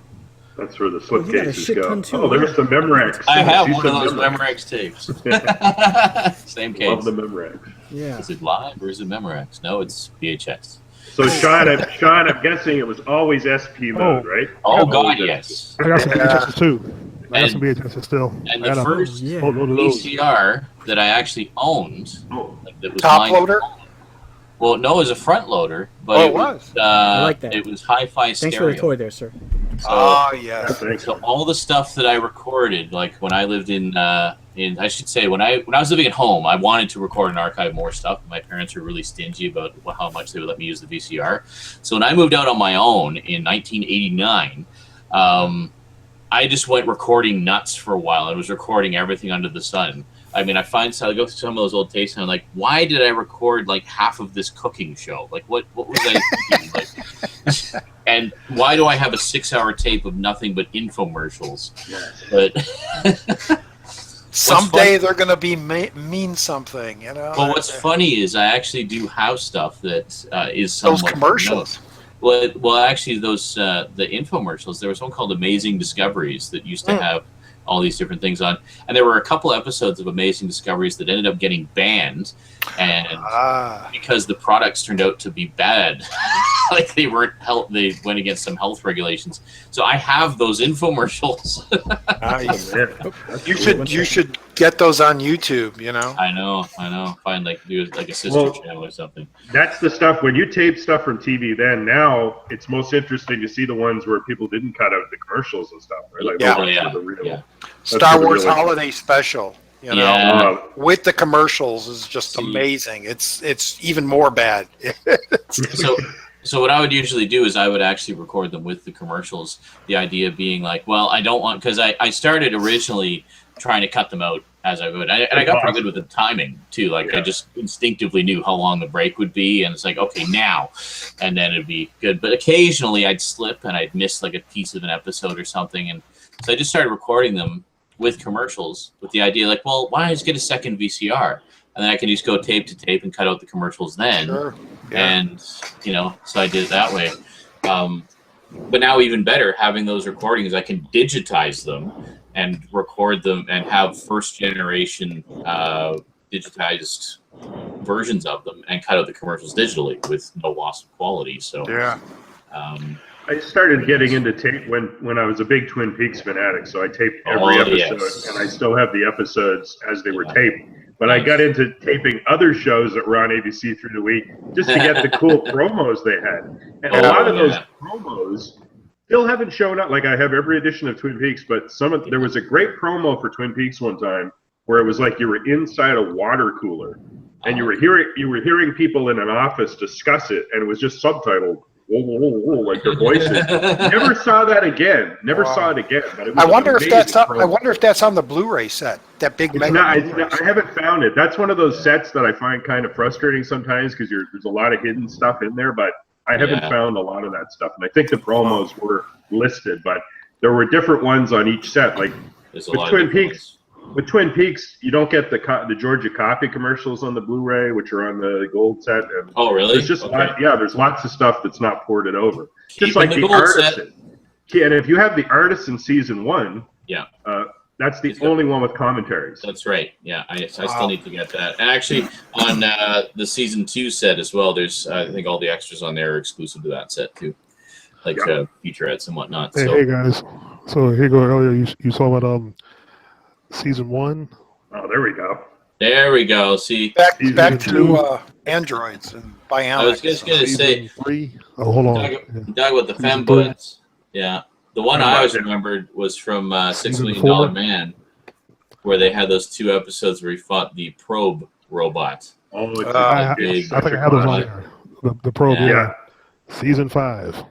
That's where the you got a slipcases shit go. ton, too. Oh, there's the Memorex. I have See one of some those Memorex. Memorex tapes. Same case. Love the Memorex. Yeah. Is it live or is it Memorex? No, it's VHS. So, Sean, I'm guessing it was always SP mode, right? Oh God, Always yes. I got some Yeah. VHSs too. I got some VHSs still. And I the got first Yeah. load of those. VCR that I actually owned, Oh, like, that was Top mine- loader? Well, no, it was a front loader, but Oh, it was? I like that. It was hi-fi Thanks for the stereo. toy there, sir. So, Oh, yes. thanks. so all the stuff that I recorded, like when I lived in I should say when I was living at home, I wanted to record and archive more stuff. My parents were really stingy about how much they would let me use the VCR. So when I moved out on my own in 1989, I just went recording nuts for a while. I was recording everything under the sun. I mean, I go through some of those old tapes and I'm like, why did I record like half of this cooking show? Like, what was I thinking? Like, and why do I have a 6-hour tape of nothing but infomercials? Yes. But someday they're going to be mean something, you know. Well, what's funny is I actually do have stuff that is those somewhat commercials. Well, actually, those the infomercials. There was one called Amazing Discoveries that used to have all these different things on, and there were a couple episodes of Amazing Discoveries that ended up getting banned, and because the products turned out to be bad, like they went against some health regulations. So I have those infomercials. You should get those on YouTube. You know. I know. Find do a sister channel or something. That's the stuff when you tape stuff from TV. Then now it's most interesting to see the ones where people didn't cut out the commercials and stuff. Right? Like the real. Star Wars Holiday Special, you know, with the commercials is just amazing. It's even more bad. So what I would usually do is I would actually record them with the commercials. The idea being like, well, I don't want, because I started originally trying to cut them out as I would, and I got pretty good with the timing too. Like I just instinctively knew how long the break would be, and it's like, okay, now, and then it'd be good. But occasionally I'd slip and I'd miss like a piece of an episode or something, and so I just started recording them with commercials, with the idea like, well, why don't I just get a second VCR, and then I can just go tape to tape and cut out the commercials then. Sure. Yeah. And so I did it that way. But now even better, having those recordings, I can digitize them and record them and have first generation digitized versions of them and cut out the commercials digitally with no loss of quality. So I started getting into tape when I was a big Twin Peaks fanatic, so I taped every episode, and I still have the episodes as they were taped. But I got into taping other shows that were on ABC through the week just to get the cool promos they had. And a lot of those promos still haven't shown up. Like I have every edition of Twin Peaks, but there was a great promo for Twin Peaks one time where it was like you were inside a water cooler and you were hearing people in an office discuss it, and it was just subtitled. Whoa, whoa, whoa, like their voices. Never saw that again. Saw it again. But it was I wonder if that's on the Blu-ray set. That big. I haven't found it. That's one of those sets that I find kind of frustrating sometimes because there's a lot of hidden stuff in there, but I haven't found a lot of that stuff. And I think the promos were listed, but there were different ones on each set. Like with Twin Peaks. With Twin Peaks, you don't get the Georgia Coffee commercials on the Blu-ray, which are on the gold set. And really? There's just there's lots of stuff that's not ported over. Just like the Artisan. Yeah, and if you have the Artisan season 1, that's the only one with commentaries. That's right. Yeah, I still need to get that. And actually, on the season 2 set as well, there's I think all the extras on there are exclusive to that set too, like featurettes and whatnot. Hey guys, so here you go. Earlier you saw what season 1. Oh, there we go. There we go. See, back to androids and bionics. I was just gonna say 3. Oh, hold on. Talk about the femboys. Yeah, the one I always remembered was from $6 Million Man, where they had those 2 episodes where he fought the probe robot. Oh, it's I think I have those on there. The probe. Yeah. Season 5.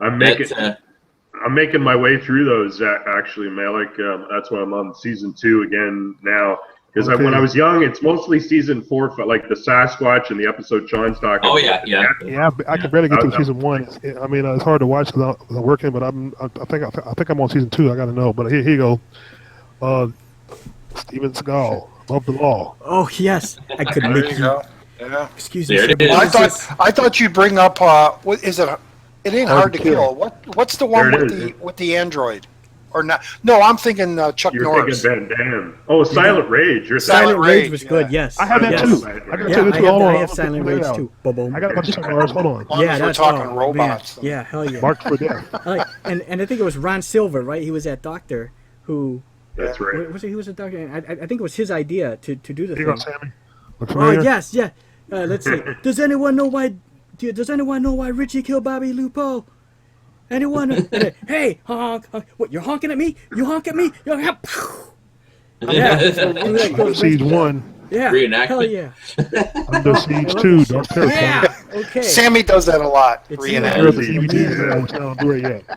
I'm making my way through those actually, Malik. That's why I'm on season 2 again now. Because when I was young, it's mostly season 4, like the Sasquatch and the episode Sean's talking. Oh yeah. I can barely get through season 1. I mean, it's hard to watch because I'm working, but I think I'm on season 2. I got to know. But here you go. Steven Seagal, Above the Law. Oh yes, I could make you. Go. Yeah. Excuse me. I thought you'd bring up. What is it? It ain't hard to kill. What's the one with the android? Or not? No, I'm thinking Chuck Norris. You're thinking Van Damme. Oh, Silent Rage. Silent Rage was good. Yes. I have that too. I have Silent Rage too. I got a bunch of Chuck Norris. Hold on. Yeah, we're talking robots. Man. Yeah, hell yeah. Marked for death. And I think it was Ron Silver, right? He was that doctor who. That's right. He was a doctor, and I think it was his idea to do the thing. Here goes Sammy. Oh yes, yeah. Let's see. Does anyone know why Richie killed Bobby Lupo? Anyone? Hey, honk, honk! What? You're honking at me? You honk at me? You're Under Siege 1. Yeah. Reenactment. Hell yeah. Under Siege 2. Dark Territory. Yeah. Okay. Sammy does that a lot. Reenactment.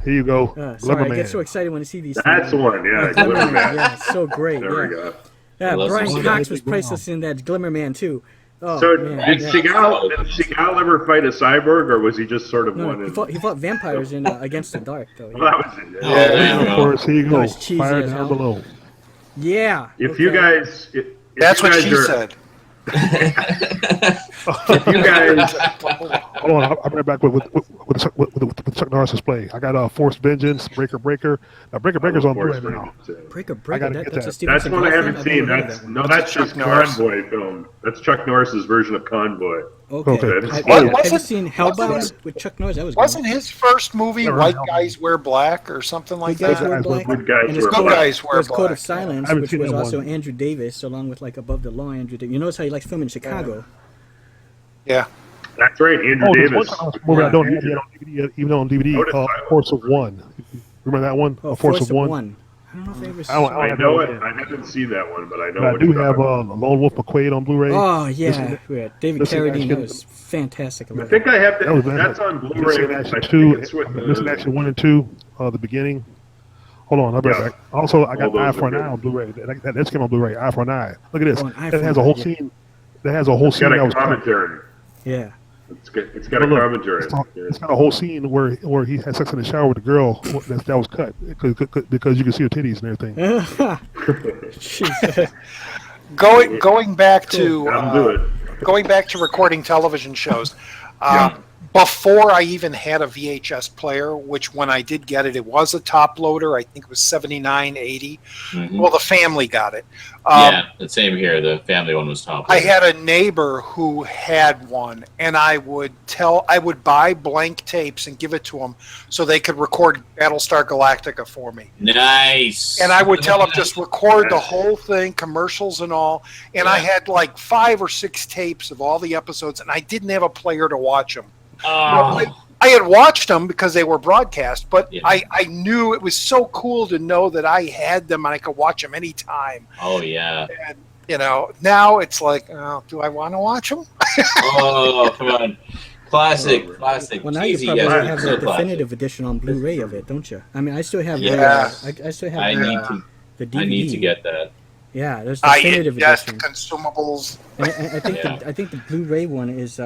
Here you go. Sorry, I get so excited when I see these. That's the one. Yeah. Glimmer Man. Yeah, so great. There we go. Yeah, Brian Cox was priceless in that Glimmer Man too. Oh, so did Seagal ever fight a cyborg, or was he just sort of one? He fought vampires in Against the Dark, though. Yeah. Well, that was it. And of course, here you go. Fire down below. Yeah. If you guys, if That's you what guys she are, said. If you guys, Hold on, I'll be right back with Chuck Norris's play. I got Force Vengeance, Breaker. Now Breaker's on Force Blu-ray now. Vengeance, Breaker. I gotta That, get that's a that. Steven That's one I Seagal haven't film? seen. I've never heard of That's that one. no, That's that's a his Chuck Norris. Convoy film. That's Chuck Norris's version of Convoy. Okay. Okay. Have What- you wasn't- seen Hellbound with Chuck Norris? That was Wasn't his first movie Yeah, right. White Guys Wear Black or something like Good Guys that? Wear Guys Wear Black. Black. Good Guys And his Wear Good code, Black. Guys Wear his Code Black. of Silence, I haven't which seen was that also one. Andrew Davis, along with like Above the Law, Andrew Davis. You notice how he likes filming in Chicago. Yeah. That's right, Andrew Oh, there's one Davis. movie I Yeah. don't have yet on DVD, even on DVD, Notice I- Force of One. Remember that one? Oh, A Force of One. I don't know if I ever I saw don't- I have know that it. one. I haven't seen that one, but I know But I what do you're have talking Lone Wolf McQuade on Blu-ray. Oh yeah, This- yeah. David this is Carradine. actually- That was fantastic. about. I think I have That was that. That's on Missing Blu-ray. I Action think 2, it's with Missing Action 1 and 2, the beginning. Hold on, I'll be right Yeah. back. Also, I All got those Eye are for an good. Eye on Blu-ray. That just came on Blu-ray. Eye for an Eye. Look at this. Oh, an Eye That for has an a whole Eye, yeah. scene. That has a whole It's scene got that a was cut. commentary. Yeah. It's got a Look, commentary. it's got a whole scene where he had sex in the shower with the girl that was cut because you can see her titties and everything. Jeez. Going back to I'll do it. going back to recording television shows. Yeah. Before I even had a VHS player, which when I did get it, it was a top loader. I think it was 7980. Mhm. Well, the family got it. Yeah, the same here. The family one was top. I had a neighbor who had one, and I would buy blank tapes and give it to them so they could record Battlestar Galactica for me. Nice. And I would tell them just record the whole thing, commercials and all. And I had like 5 or 6 tapes of all the episodes, and I didn't have a player to watch them. Oh, I had watched them because they were broadcast, but Yeah. I knew it was so cool to know that I had them and I could watch them anytime. oh yeah. And, you know, now it's like, oh, do I want to watch them? Oh, come on. Classic. Well, now you Cheesy, probably yes, have so the classic. definitive edition on Blu-ray of it, don't you? I mean, I still have. Yeah. I still have. I the, need to. the DVD. I need to get that. Yeah, there's the I definitive ingest edition. consumables. And I think Yeah. I think the Blu-ray one is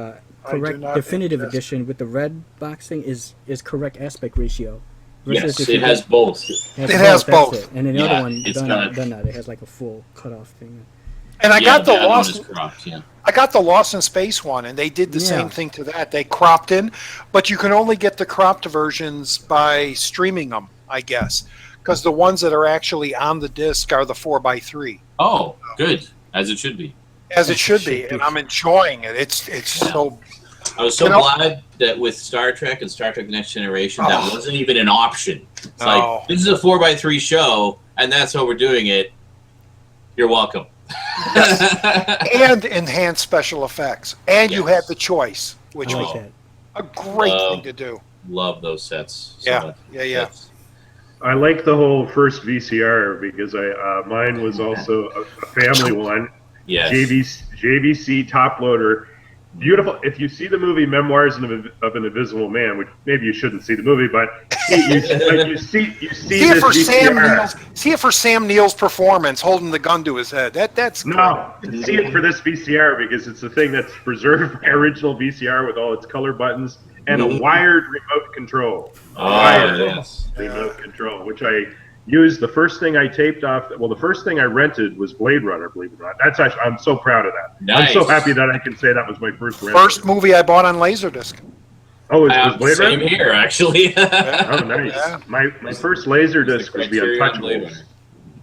correct. not Definitive ingest. edition with the red box thing is correct aspect ratio. Yes, if it you has get- both. It has that's both. it. And then the Yeah, other one it's done got- that. It has like a full cutoff thing. And I Yeah, got the other one Lost. is cropped, yeah. I got the Lost in Space one, and they did the Yeah. same thing to that. They cropped in, but you can only get the cropped versions by streaming them, I guess, because the ones that are actually on the disc are the 4x3, Oh, good. As it should be. as it should be, and I'm enjoying it. It's so. I was so You know- glad that with Star Trek and Star Trek Next Generation, that Oh. wasn't even an option. It's No. like, this is a 4x3 show, and that's how we're doing it. You're welcome. And enhanced special effects, and you Yes. had the choice, which I was like that. a great Love- thing to do. Love those sets. So Yeah, much. yeah, yeah. That's- I like the whole first VCR because mine was also a family one. Yes. JVC top loader. Beautiful. If you see the movie Memoirs of an Invisible Man, which maybe you shouldn't see the movie, but you see See it this for Sam VCR. Neill's. See it for Sam Neill's performance, holding the gun to his head. That's No, see it for this VCR because it's the thing that's preserved my original VCR with all its color buttons and a wired remote control. Oh, Wired yes. remote control, which I used. The first thing I taped off, well, the first thing I rented was Blade Runner, believe it or not. That's actually, I'm so proud of that. I'm so Nice. happy that I can say that was my first rental. First movie I bought on Laserdisc. Oh, it was Blade Same Runner? here, actually. Oh, nice. Yeah. My first Laserdisc was the Criterion Blade Untouchables.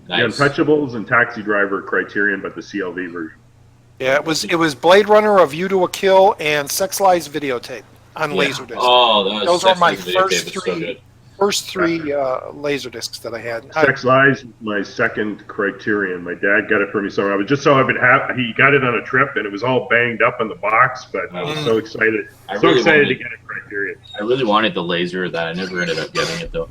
Runner. Nice. The Untouchables and Taxi Driver Criterion, but the CLV version. Yeah, it was Blade Runner, A View to a Kill, and Sex Lies videotape on Yeah. Laserdisc. Oh, that was Those are my Sex Lies first videotape. It's so three. good. First 3 Laserdiscs that I had. Sex Lies, my second Criterion. My dad got it for me somewhere. I was just so he got it on a trip, and it was all banged up in the box. But I was so excited, I so really excited to wanted- get a Criterion. I really wanted the laser that I never ended up getting it though.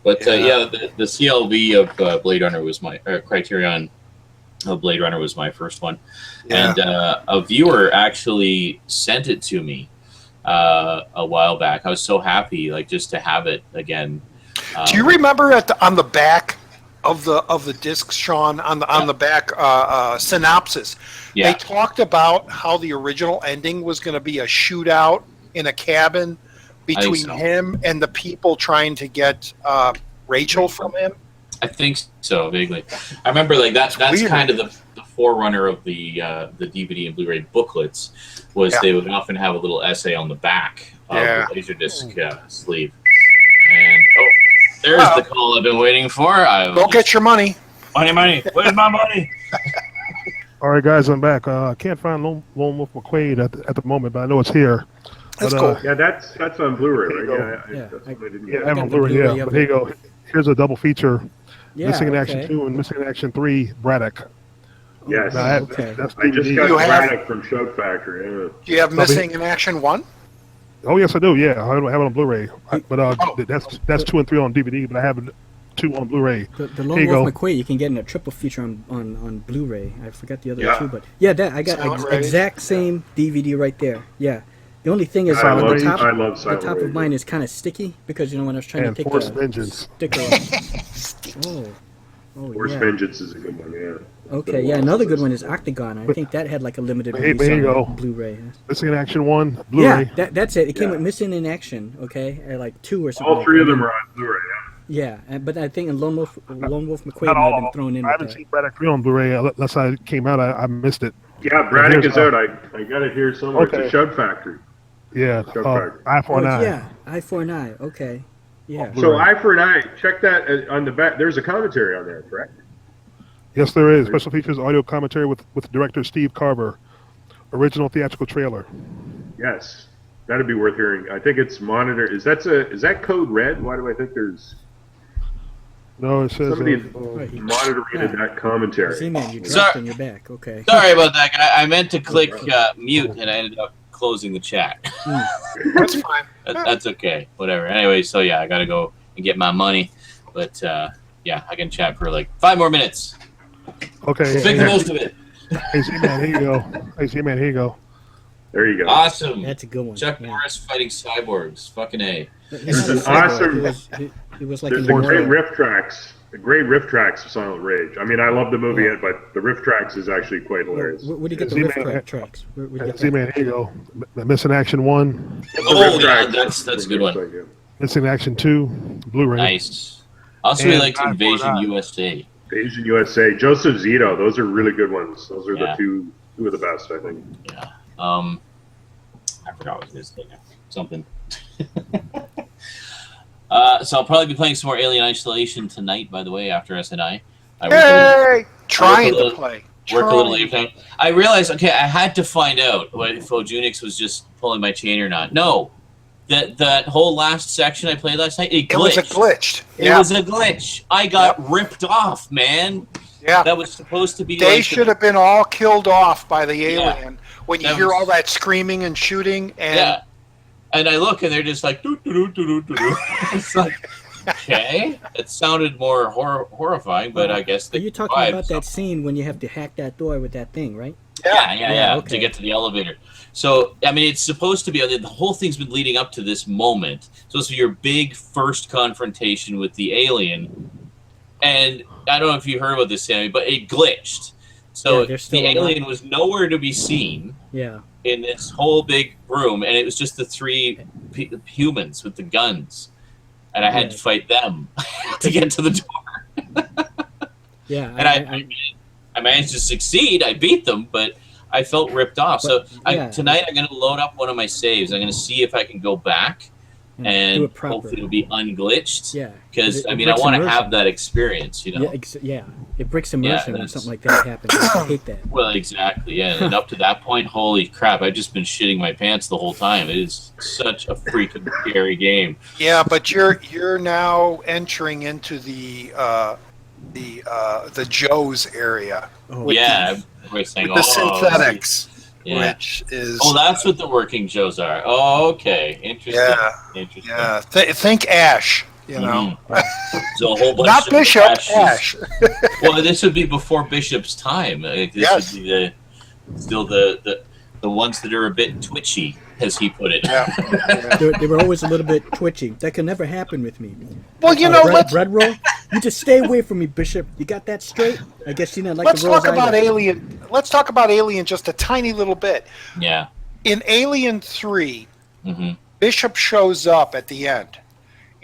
But the CLV of Blade Runner was my Criterion of Blade Runner was my first one, Yeah. and a viewer actually sent it to me a while back. I was so happy, like just to have it again. Do you remember on the back of the discs, Sean, on the back synopsis? Yeah. They talked about how the original ending was going to be a shootout in a cabin between so. him and the people trying to get Rachel from him. I think so, vaguely. I remember like that's weird. kind of the forerunner of the DVD and Blu-ray booklets. Was Yeah. they would often have a little essay on the back of Yeah. the Laserdisc sleeve. And there's the call I've been waiting for. Go get your money. Money. Where's my money? All right, guys, I'm back. I can't find Lone Wolf McQuade at the moment, but I know it's here. That's But, cool. Yeah, that's on Blu-ray, right? Yeah, That's I- what I didn't Yeah, get. I have got on the Blu-ray, Blu-ray yeah. of But here you go. Here's a double feature. Yeah, Missing in okay. Action 2 and Missing in Action 3, Braddock. Yes. Now, that- Okay. That's I just DVD. got You have- Braddock from Shout Factory. Yeah. Do you have Missing in Action 1? Oh, yes, I do. Yeah, I don't have it on Blu-ray. But that's 2 and 3 on DVD, but I have 2 on Blu-ray. The Here Lone you Wolf go. McQuade you can get in a triple feature on Blu-ray. I forgot the other Yeah. two, but yeah, that I got Silent Rage. exact same DVD right there. Yeah. The only thing is I on love- the top, I love the Silent top Rage. of mine is kind of sticky because when I was trying And to take Force the Vengeance. sticker. Oh, Force yeah. Vengeance is a good one, yeah. Okay, yeah. Another good one is Octagon. I think that had like a limited Hey, release there you on go. Blu-ray. Missing in Action 1, Blu-ray. Yeah, that's it. It came Yeah. with Missing in Action. Okay, or like 2 or something. All like three that. of them are on Blu-ray, yeah. Yeah, but I think Lone Wolf McQuade Not might all have of been thrown in I with haven't that. seen Braddock 3 on Blu-ray unless I came out. I missed it. Yeah, Braddock here's is out. I got it here somewhere. It's Okay. a Shout Factory. Yeah, Shout Factory. Eye for Oh, an Eye. yeah, Eye for an Eye. Okay, yeah. Blu-ray. So Eye for an Eye, check that on the back. There's a commentary on there, correct? Yes, there is. Special features audio commentary with director Steve Carver. Original theatrical trailer. Yes. That'd be worth hearing. I think it's monitor. Is that code red? Why do I think there's No, it says. somebody Right. monitoring that commentary? Z-Man, you dropped Sorry. on your back. Okay. Sorry about that, guy. I meant to click mute, and I ended up closing the chat. That's fine. That's okay. Whatever. Anyway, so yeah, I gotta go and get my money. But yeah, I can chat for like 5 more minutes. Okay. Make the most of it. Hey, Z-Man, here you go. Hey, Z-Man, here you go. There you go. Awesome. That's a good one. Chuck yeah. Norris fighting cyborgs. Fucking A. He's an not a cyborg. awesome- He was like There's an a great immortal. riff tracks. The great riff tracks of Silent Rage. I mean, I love the movie, but the riff tracks is actually quite hilarious. Where do you get the Z-Man, riff tracks? Where do you get that? Z-Man, here you go. Missing Action 1, Oh, yeah, that's a good one. Missing Action 2, Blu-ray. Nice. Also, we And liked Eye for Invasion an Eye. USA. Asian USA, Joseph Zito. Those are really good ones. Those are Yeah. the two of the best, I think. Yeah. I forgot what his name. Something. So I'll probably be playing some more Alien Isolation tonight. By the way, after SNI, I Hey! Trying to little- play. work a little Trying. later tonight. I realized, okay, I had to find out if Ojunix was just pulling my chain or not. No, that whole last section I played last night, it It was a glitched. glitch. It Yeah. was a glitch. I got ripped off, man. Yeah. That was supposed to be. They like should have been all killed off by the Yeah. alien when you That hear was- all that screaming and shooting and Yeah. And I look, and they're just like, doo, doo, doo, doo, doo, doo. It's like, okay. It sounded more horrifying, but I guess Are they you talking tried, about so- that scene when you have to hack that door with that thing, right? Yeah, okay. to get to the elevator. So, I mean, it's supposed to be, the whole thing's been leading up to this moment. It's supposed to be your big first confrontation with the alien. And I don't know if you heard about this, Sammy, but it glitched. So Yeah, they're still the alive. alien was nowhere to be seen Yeah. in this whole big room, and it was just the 3 humans with the guns. And I had to fight them to get to the door. Yeah. And I managed to succeed. I beat them, but I felt ripped off. But, So yeah. tonight I'm going to load up one of my saves. I'm going to see if I can go back do and it proper. hopefully it'll be unglitched. Yeah. Because, It I mean, I breaks want to immersion. have that experience, you know? Yeah, it breaks immersion when that's- something like that happens. I hate that. Well, exactly, yeah. And up to that point, holy crap, I've just been shitting my pants the whole time. It is such a freaking scary game. yeah, but you're now entering into the Joe's area. Oh, Yeah, everybody's saying, With the synthetics, Yeah. which is Oh, that's what the working Joes are. Oh, okay. Interesting. Yeah. Interesting. yeah. Think Ash, you know, So a whole bunch not of Bishop, ashes. Ash. Well, this would be before Bishop's time. Like, this Yes. would be still the ones that are a bit twitchy, as he put it. Yeah. They were always a little bit twitchy. That can never happen with me. Well, you know, bread roll. You just stay away from me, Bishop. You got that straight? I guess you didn't like let's the rolls talk about either. Alien. Let's talk about Alien just a tiny little bit. Yeah. In Alien 3, hmm Bishop shows up at the end,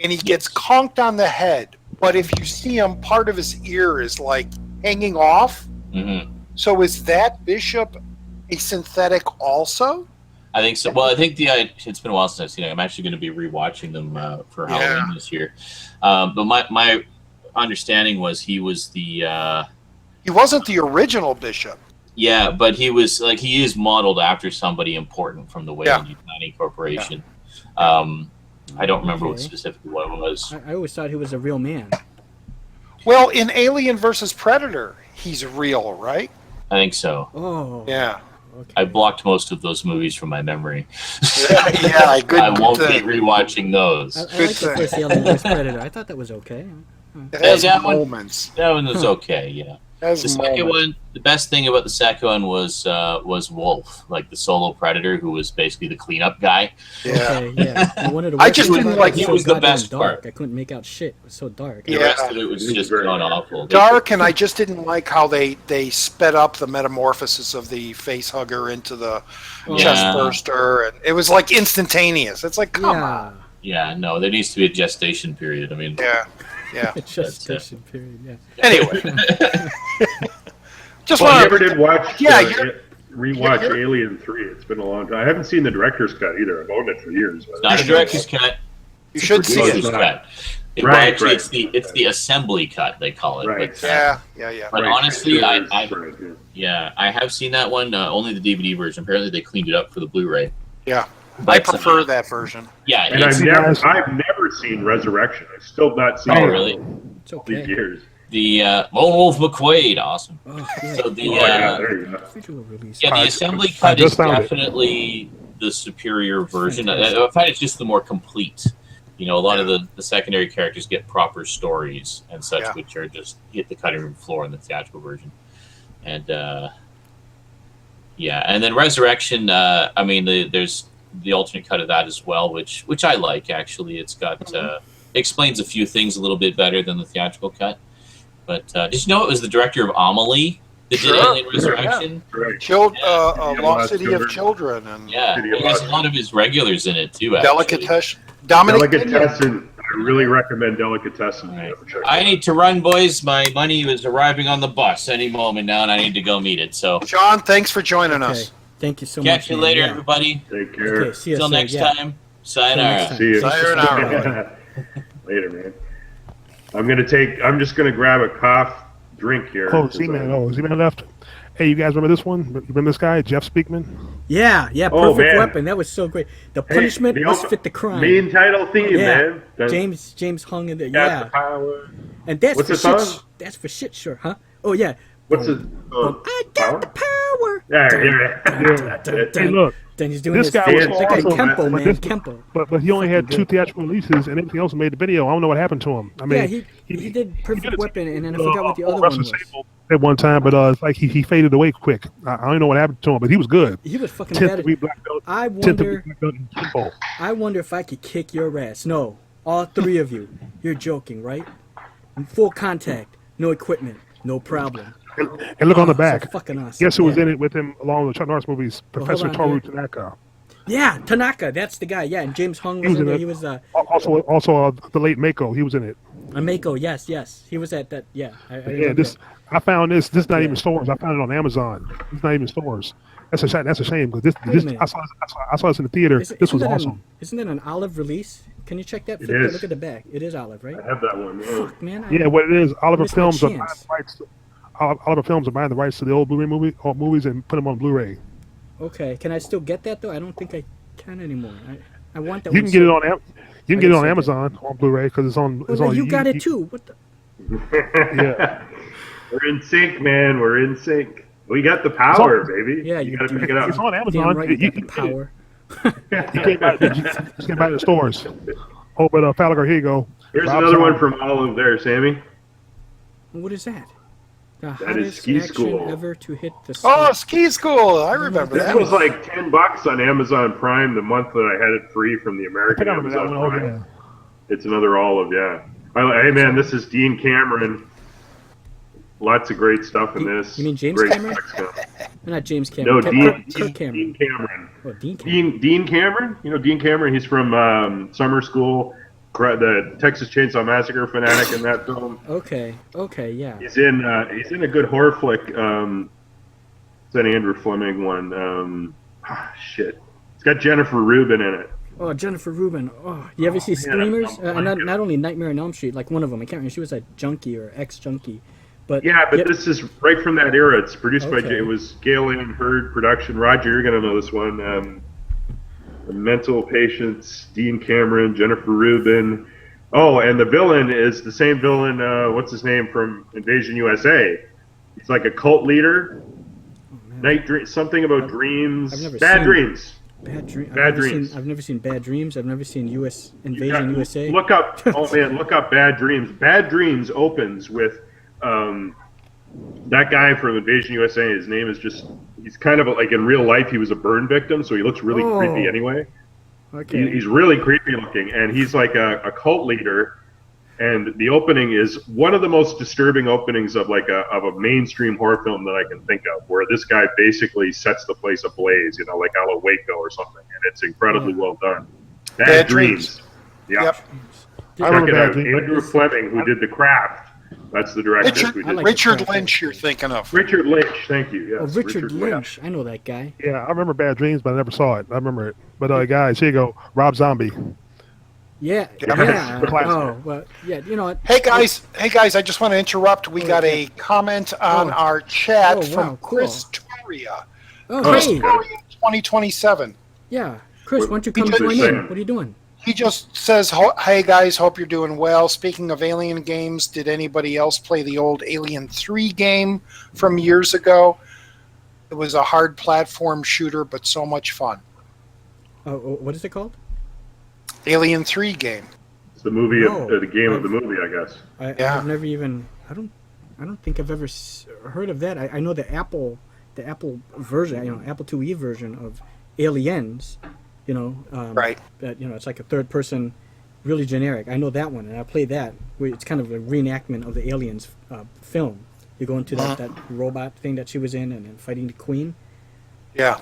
and he gets conked on the head but if you see him, part of his ear is like hanging off. Mm-hmm. So is that Bishop a synthetic also? I think so. Well, I think it's been a while since I've seen it. I'm actually going to be rewatching them for Halloween this year. But my understanding was he was the. He wasn't the original Bishop. Yeah, but he was he is modeled after somebody important from the Wayland Planning Corporation. Yeah. I don't remember what specifically what it was. I always thought he was a real man. Well, in Alien versus Predator, he's real, right? I think so. Oh. Yeah. Okay. I blocked most of those movies from my memory. Yeah, good. I won't be rewatching those. I like the first Alien vs. Predator. I thought that was okay. It has that moments. That one was okay, yeah. The second one, the best thing about the second one was Wolf, like the solo predator, who was basically the cleanup guy. Yeah. Okay, yeah. I just didn't like. He was the best dark. part. I couldn't make out shit. It was so dark. The rest of it was just gone awful. Dark, and I just didn't like how they sped up the metamorphosis of the face hugger into the chest burster, and it was like instantaneous. It's like, come on. Yeah, no, there needs to be a gestation period. I mean, yeah. Gestation period. Yeah. Anyway, just I never did watch. Rewatch you're, Alien 3. It's been a long time. I haven't seen the director's cut either. I've owned it for years. It's not a director's cut. You should see it. Cut. Right. It's the assembly cut, they call it. Right. But, yeah. But honestly, I have seen that one. Only the DVD version. Apparently, they cleaned it up for the Blu-ray. Yeah. But, I prefer that version. Yeah, and I've never seen Resurrection. I've still not seen it. Oh, really? It's okay. These years. The Lone Wolf McQuade, awesome. Oh, yeah. So the there you go. the assembly cut is definitely the superior version. I find it's just the more complete. You know, a lot of the secondary characters get proper stories and such, which are just hit the cutting room floor in the theatrical version. And and then Resurrection. I mean, there's the alternate cut of that as well, which I like actually. It's got explains a few things a little bit better than the theatrical cut. But did you know it was the director of Amelie that did Alien Resurrection? Yeah. Lost City of Children, and he has a lot of his regulars in it too. Delicatessen. Delicatessen. I really recommend Delicatessen. Right. I need to run, boys. My money is arriving on the bus any moment now, and I need to go meet it. So, John, thanks for joining us. Thank you so much. Catch you later, everybody. Take care. Okay, see you Till next time. Sayonara. See you. Sayonara. Later, man. I'm just gonna grab a cough drink here. Z-Man left. Hey, you guys remember this one? Remember this guy, Jeff Speakman? Yeah, Perfect Weapon. That was so great. The punishment must fit the crime. Main title theme, man. James hung in there. The power. And that's What's for the shit. song? That's for shit, sure, huh? Oh yeah. What's the I got the power. Hey, look. Then he's doing This guy was that guy awesome, Kempo, man. This- Kempo. But he only had 2 theatrical releases, and everything else made the video. I don't know what happened to him. I mean, he did Perfect did Weapon, and then I forgot what the other one was. At one time, but it's like he faded away quick. I don't know what happened to him, but he was good. He was fucking 10th bad. degree black belt. I 10th degree black belt in Kempo. I wonder if I could kick your ass. No, all 3 of you. You're joking, right? Full contact, no equipment, no problem. And look on the back. So fucking awesome. Guess who was in it with him along with Chuck Norris movies? Professor hold on, Toru Tanaka. Yeah, Tanaka, that's the guy. Yeah, and James Hung was in there. He was Also the late Mako. He was in it. Mako. Yes. He was at that. Yeah. I found this. This is not even stores. I found it on Amazon. It's not even stores. That's a shame because I saw this in the theater. This was awesome. Isn't that an Olive release? Can you check that? It is. Look at the back. It is Olive, right? I have that one. Yeah. Fuck, man. What it is, Oliver missed my Films are buying chance. the rights. Oliver Films are buying the rights to the old Blu-ray movies and put them on Blu-ray. Okay. Can I still get that though? I don't think I can anymore. I want that. You one can get it so- on. You can get it on Amazon on Blu-ray because it's on. Oh, no, you got it too. What the? Yeah. We're in sync, man. We're in sync. We got the power, baby. Yeah, you you gotta do. pick it up. It's on Damn Amazon. right, you You got the can power. You can't buy it. You just can't buy it in the stores. Oh, but Falliger, here you go. Here's Rob's another on. one from Olive there, Sammy. What is that? The That is hottest Ski action School. ever to hit the. Oh, slot. Ski School! I remember This that. was like $10 on Amazon Prime the month that I had it free from the I American think I remember that Amazon one. Oh, Prime. yeah. It's another Olive, yeah. Hey man, this is Dean Cameron. Lots of great stuff in this. You mean James Great Cameron? stuff. Not James Cameron. No, Kirk Dean Cameron. Cameron. Oh, Dean Cameron. Dean Cameron. You know Dean Cameron. He's from Summer School. the Texas Chainsaw Massacre fanatic in that film. Okay, yeah. He's in a good horror flick. It's an Andrew Fleming one. Shit. It's got Jennifer Rubin in it. Oh, Jennifer Rubin. Oh, you ever see Screamers? Not only Nightmare on Elm Street, like one of them. I can't remember. She was a junkie or ex-junkie. But this is right from that era. It's produced by it was Gail Ann Hurd production. Roger, you're gonna know this one. The Mental Patients, Dean Cameron, Jennifer Rubin. Oh, and the villain is the same villain. What's his name from Invasion USA? He's like a cult leader. Something about dreams. Bad Dreams. Bad Dreams. Bad Dreams. I've never seen Bad Dreams. I've never seen Invasion USA. Look up. Oh man, look up Bad Dreams. Bad Dreams opens with that guy from Invasion USA. His name is he's kind of like in real life. He was a burn victim, so he looks really creepy anyway. Okay. He's really creepy looking, and he's like a cult leader. And the opening is one of the most disturbing openings of a mainstream horror film that I can think of, where this guy basically sets the place ablaze, like a la Waco or something, and it's incredibly well done. Bad Dreams. Yep. I remember Bad Dreams. Andrew Fleming, who did The Craft. That's the director. Richard Lynch, you're thinking of. Richard Lynch, thank you. Yes, Richard Lynch. I know that guy. Yeah, I remember Bad Dreams, but I never saw it. I remember it. But guys, here you go. Rob Zombie. Yeah. Oh, well, yeah. You know what? Hey guys, I just want to interrupt. We got a comment on our chat from Chris Toria. Chris Toria 2027. Yeah, Chris, why don't you come join in? What are you doing? He just says, "Hey guys, hope you're doing well. Speaking of Alien games, did anybody else play the old Alien 3 game from years ago? It was a hard platform shooter, but so much fun." What is it called? Alien 3 game. It's the movie the game of the movie, I guess. I've never even. I don't think I've ever heard of that. I know the Apple version, Apple IIe version of Aliens. Right. That it's like a third person, really generic. I know that one, and I played that. It's kind of a reenactment of the Aliens film. You go into that robot thing that she was in, and then fighting the Queen. Yeah.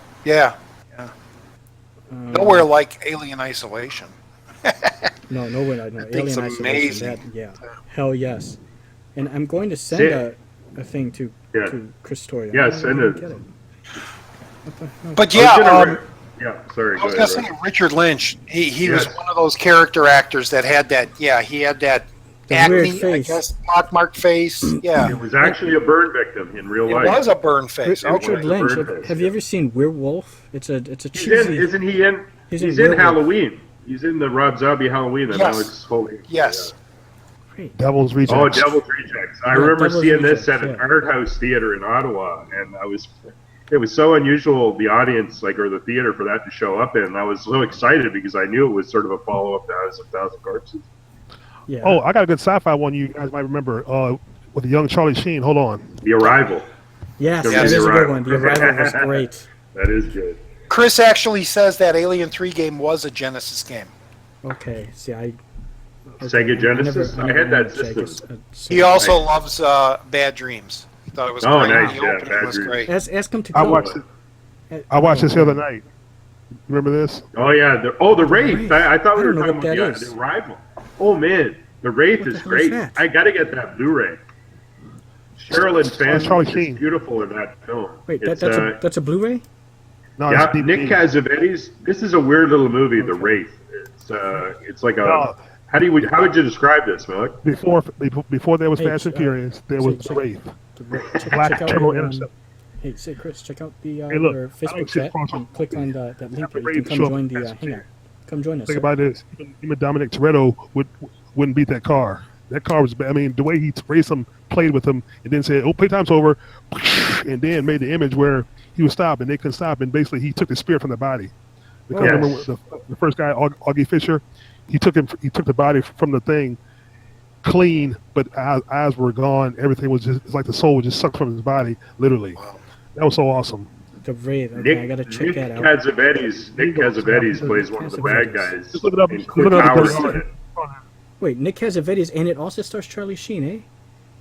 Nowhere like Alien Isolation. No, nowhere like Alien Isolation. Amazing. Hell yes. And I'm going to send a thing to Chris Toria. Yeah, send it. Get it. But sorry. I was going to say Richard Lynch. He was one of those character actors that had that. Yeah, he had that acne, I guess, pockmarked face. Yeah, it was actually a burn victim in real life. It was a burn face. Richard Lynch. Have you ever seen Werewolf? It's a cheesy. Isn't he in? He's in Halloween. He's in the Rob Zombie Halloween that now it's holy. Yes. Great. Devil's Rejects. Oh, Devil's Rejects. I remember seeing this at an art house theater in Ottawa, and it was so unusual, the audience, or the theater, for that to show up in. I was so excited because I knew it was sort of a follow-up to House of Thousand Corpses. Yeah. Oh, I got a good sci-fi one you guys might remember with the young Charlie Sheen. Hold on. The Arrival. Yes, that is a good one. The Arrival was great. That is good. Chris actually says that Alien 3 game was a Genesis game. Okay. See, Sega Genesis? I had that system. He also loves Bad Dreams. He thought it was great. Nice. The opening was great. Ask him to I come. watched this the other night. Remember this? Oh, yeah. The Wraith. I thought we were talking about the Arrival. Oh, man. The Wraith is great. I got to get that Blu-ray. Sherilyn Fenn is beautiful in that film. Wait, that's a Blu-ray? No, yeah, Nick Cassavetes. This is a weird little movie, The Wraith. It's like a. How would you describe this, Malik? Before there was Fast and Furious, there was The Wraith. Black Turtle Intercept. Hey, say Chris, check out the look, Facebook chat and click on that link there. You can come join the hangout. Come join us. Think about this. Even Dominic Toretto wouldn't beat that car. That car was bad. I mean, the way he raced him, played with him, and then said, "Oh, playtime's over," and then made the image where he would stop, and they couldn't stop, and basically he took the spirit from the body. Because remember the first guy, Augie Fisher, he took the body from the thing, clean, but eyes were gone. Everything was just, it's like the soul was just sucked from his body, literally. Wow. That was so awesome. The Wraith. Okay, I gotta check that out. Nick Cassavetes plays one of the bad guys. Just look it up. Look it up. Wait, Nick Cassavetes, and it also stars Charlie Sheen, eh?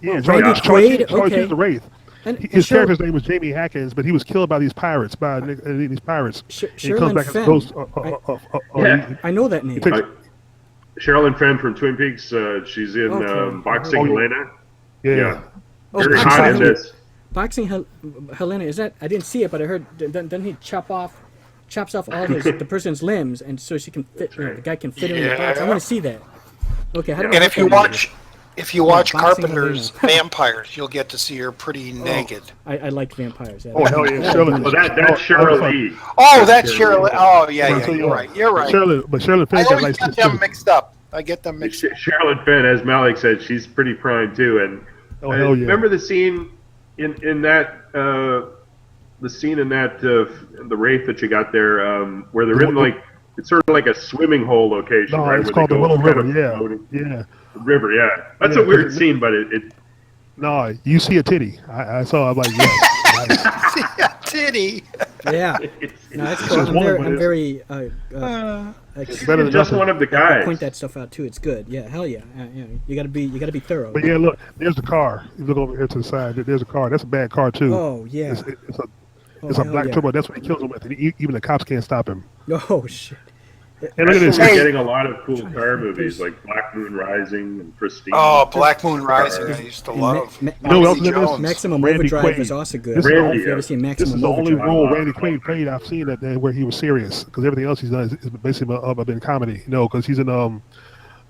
Yeah, Charlie Sheen's the Wraith. And his character's name was Jamie Hackins, but he was killed by these pirates. He comes back as a ghost. I know that name. Sherilyn Fenn from Twin Peaks. She's in Okay. Boxing Oh, Helena. Yeah. Oh, Very Boxing hot in Helena. this. Boxing Helena, is that? I didn't see it, but I heard. Then he chops off all the person's limbs, and so she can fit. The guy can fit her in the box. I Yeah. want to see that. Okay, how do I And watch if you that movie? watch Boxing Carpenter's Helena. Vampires, you'll get to see her pretty naked. I like vampires. Oh, hell yeah. Shirley. Oh, that's Cheryl Lee. Oh, that's Shirley. Oh, yeah, Well, yeah. so, You're right. You're right. But Shirley I Fenn got always nice get tits, them too. mixed up. I get them mixed up. Sherilyn Fenn, as Malik said, she's pretty prime too. And Oh, hell yeah. remember the scene in that the scene in that the Wraith that you got there, where they're in like it's sort of like a swimming hole location, No, right? it's where called they the go Willow kind River. of floating. Yeah. River, yeah. That's Yeah, a weird 'cause scene, but it No, you see a titty. I saw. I'm like, yes. Nice. Yeah, titty. Yeah. it's No, that's It's cool. just I'm one, very, but I'm it's- very It's better than just nothing. one of the I guys. point that stuff out too. It's good. Yeah, hell yeah. You gotta be thorough. But yeah, look, there's the car. You look over here to the side. There's a car. That's a bad car too. Oh yeah. It's a hell black yeah. turbo. That's what he kills him with. And even the cops can't stop him. Oh shit. And look at this. We're Hey. getting a lot of cool car movies like Black Moon Rising and Pristine. Oh, Black Moon Rising. I used to And love. Ma- You know what else Tommy is in this? Jones. Maximum Randy Overdrive Quaid. is also good. This is Randy, If you ever yeah. seen This Maximum is the only Overdrive. role Randy Quaid played I've seen that where he was serious. Because everything else he's done is basically been comedy. You know, because he's in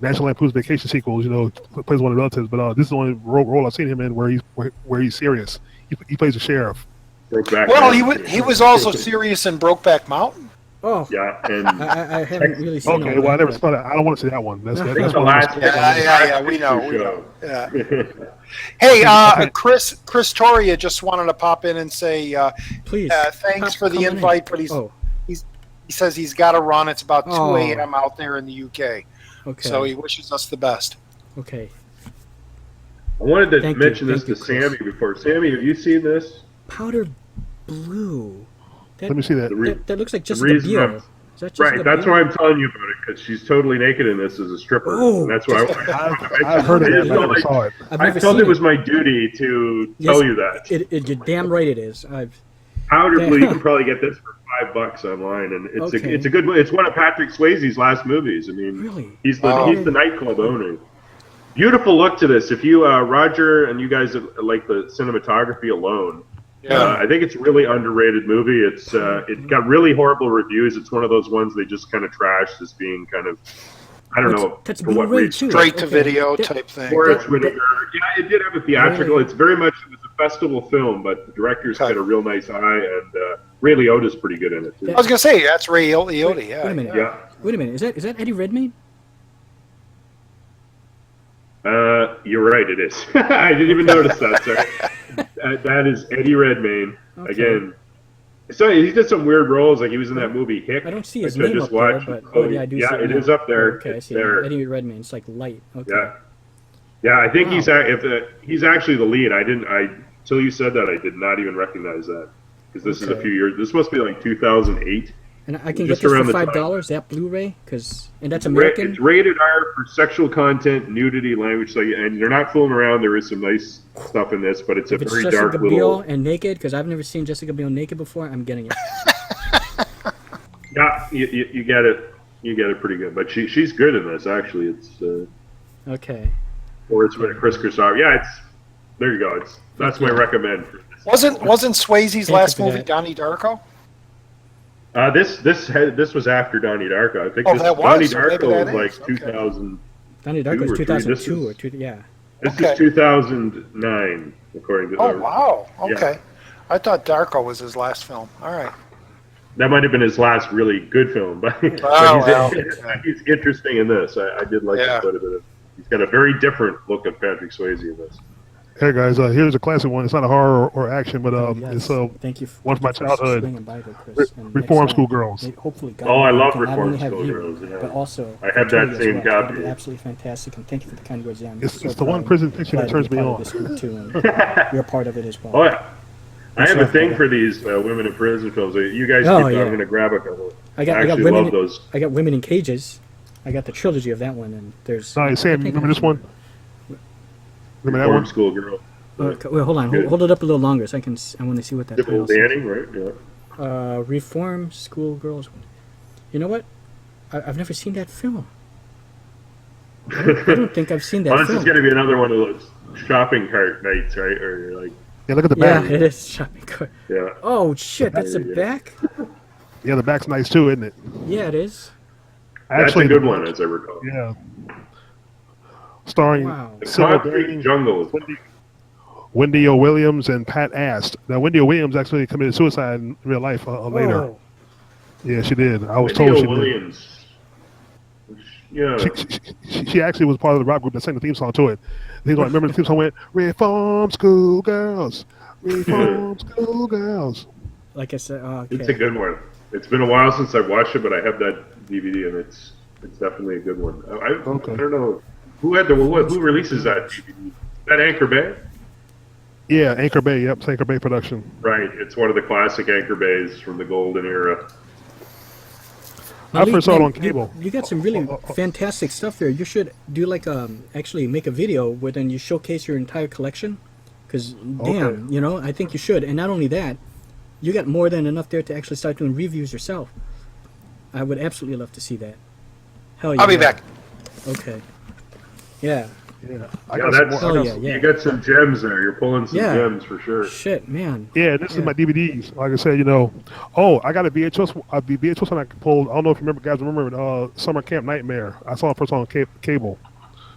National Lampoon's Vacation sequels. You know, plays one of the relatives. But this is the only role I've seen him in where he's serious. He plays a sheriff. Brokeback Well, Mountain. he was also serious in Brokeback Mountain. Oh, Yeah, and I haven't really seen Okay, all well I that, never but- saw that. I don't want to see that one. That's No. I think that's the one of last. those- Yeah, we know. show. Yeah. Hey, Chris Toria just wanted to pop in and say Please. thanks pop- for the come on in. invite, but he says he's got to run. It's about 2 Oh. a.m. out there in the UK, Okay. so he wishes us the best. Okay. I wanted to Thank you, mention this thank to you, Chris. Sammy before. Sammy, have you seen this? Powder blue. Let me see that. The re- That looks like the Jessica reason Biel. I'm- Is that Jessica Right, that's Biel? why I'm telling you about it, because she's totally naked in this as a stripper. Oh. And that's why I've heard of that, but I never saw it. I've I never felt seen it was my duty to Yes, tell you that. You're damn right it is. Powder Yeah. blue, you can probably get this for $5 online, and it's Okay. it's a good. It's one of Patrick Swayze's last movies. I mean, Really? he's the Wow. he's the nightclub owner. Beautiful look to this. If you Roger and you guys like the cinematography alone, I think it's a really underrated movie. It's it got really horrible reviews. It's one of those ones they just kind of trashed as being kind of I don't know That's for what Blu-ray reason. too. Straight to Okay. video That- type thing. Or it's vinegar. Yeah, it did have a theatrical. Really? It's very much it was a festival film, but the director's Okay. got a real nice eye, and Ray Liotta's pretty good in it too. I was gonna say that's Ray Liotta. Wait Yeah. a minute. Yeah. Wait a minute. Is that Eddie Redmayne? You're right. It is. I didn't even notice that. Sorry. That is Eddie Redmayne Okay. again. So he did some weird roles, like he was in that movie Hick. I don't see his which I name just up there, watched. but Oh, yeah, I do see yeah, it. it now. is up there. Okay, I It's see it. there. Eddie Redmayne. It's like light. Okay. Yeah. Yeah, I think Wow. he's actually the lead. Till you said that, I did not even recognize that because this is a Okay. few years. This must be like 2008. And I can get Just this around for the time. $5. That Blu-ray, and that's American. It's rated R for sexual content, nudity, language, and they're not fooling around. There is some nice stuff in this, but it's If a it's very Jessica dark Biel little. and naked, because I've never seen Jessica Biel naked before, I'm getting it. Yeah, you get it. You get it pretty good, but she's good in this. Actually, it's Okay. or it's with Chris Christopher. Yeah, it's there. You go. That's my recommend. Wasn't Swayze's Thank you last for movie that. Donnie Darko? This was after Donnie Darko. I think Oh, this that was? Donnie So maybe Darko that was like is. Okay. 2000. Donnie Darko Two was or three. 2002 This or is- two. Yeah. This Okay. is 2009, according to. Oh wow. Yeah. Okay. I thought Darko was his last film. All right. That might have been his last really good film, but, well. he's interesting in this. I did like Yeah. quite a bit of. He's got a very different look of Patrick Swayze in this. Hey guys, here's a classic one. It's not a horror or action, but Yes. it's Thank you. one from my thank you for childhood. swinging by there, Chris. And Reform next School time, Girls. Hopefully, God Oh, I willing, love we can not Reform only have School you, Girls, yeah. but also I have that Victoria as same well. That'd copy. be absolutely fantastic, and thank you for the kind words. Yeah, I'm It's so the one proud- prison picture that glad to turns be me part of on. this group too, and you're part of it as well. Oh yeah, I have a That's thing right. for these women in prison films. You guys, Oh, keep, yeah. I'm going to grab a couple. I got actually women. love those. I got Women in Cages. I got the trilogy of that one, and there's. Sam, you remember this one? Remember that Reform one? School Girl. Wait, hold on. Good. Hold it up a little longer so I can. I want to see what that title Dibble says. Danny, right? Yeah. Reform School Girls. You know what? I've never seen that film. I don't think I've seen that Well, this is film. going to be another one of those shopping cart nights, right? Or you're like, Yeah, look at the Yeah, back. it is shopping cart. yeah. Oh shit, that's the Yeah. back. Yeah, the back's nice too, isn't it? Yeah, it is. That's a good one, as I recall. Yeah. Starring Wow. The Sybil Concrete Dane, Jungle. Wendy O. Williams, and Pat Ast. Now, Wendy O. Williams actually committed suicide in real life later. Oh, Yeah, she did. I was Wendy told O. she Williams. Yeah. did. She actually was part of the rock group that sang the theme song to it. They like, remember the theme song went, Reform School Girls, Reform School Girls. like I said. Oh, It's a okay. good one. It's been a while since I've watched it, but I have that DVD, and it's definitely a good one. I don't know who releases that DVD. Is that Anchor Bay? Yeah, Anchor Bay. Yep, it's Anchor Bay production. Right. It's one of the classic Anchor Bays from the golden era. I first saw it Man, on cable. You got some really fantastic stuff there. You should do like actually make a video where then you showcase your entire collection. Because damn, you know, I think you should. And not only that, you got more than enough there to actually start doing reviews yourself. I would absolutely love to see that. Hell yeah. I'll be back. Okay. Yeah. Yeah, You got some gems there. You're pulling some gems for sure. Shit, man. Yeah, this is my DVDs. Like I said, you know, I got a VHS one I can pull. I don't know if you remember Summer Camp Nightmare. I saw it first on cable.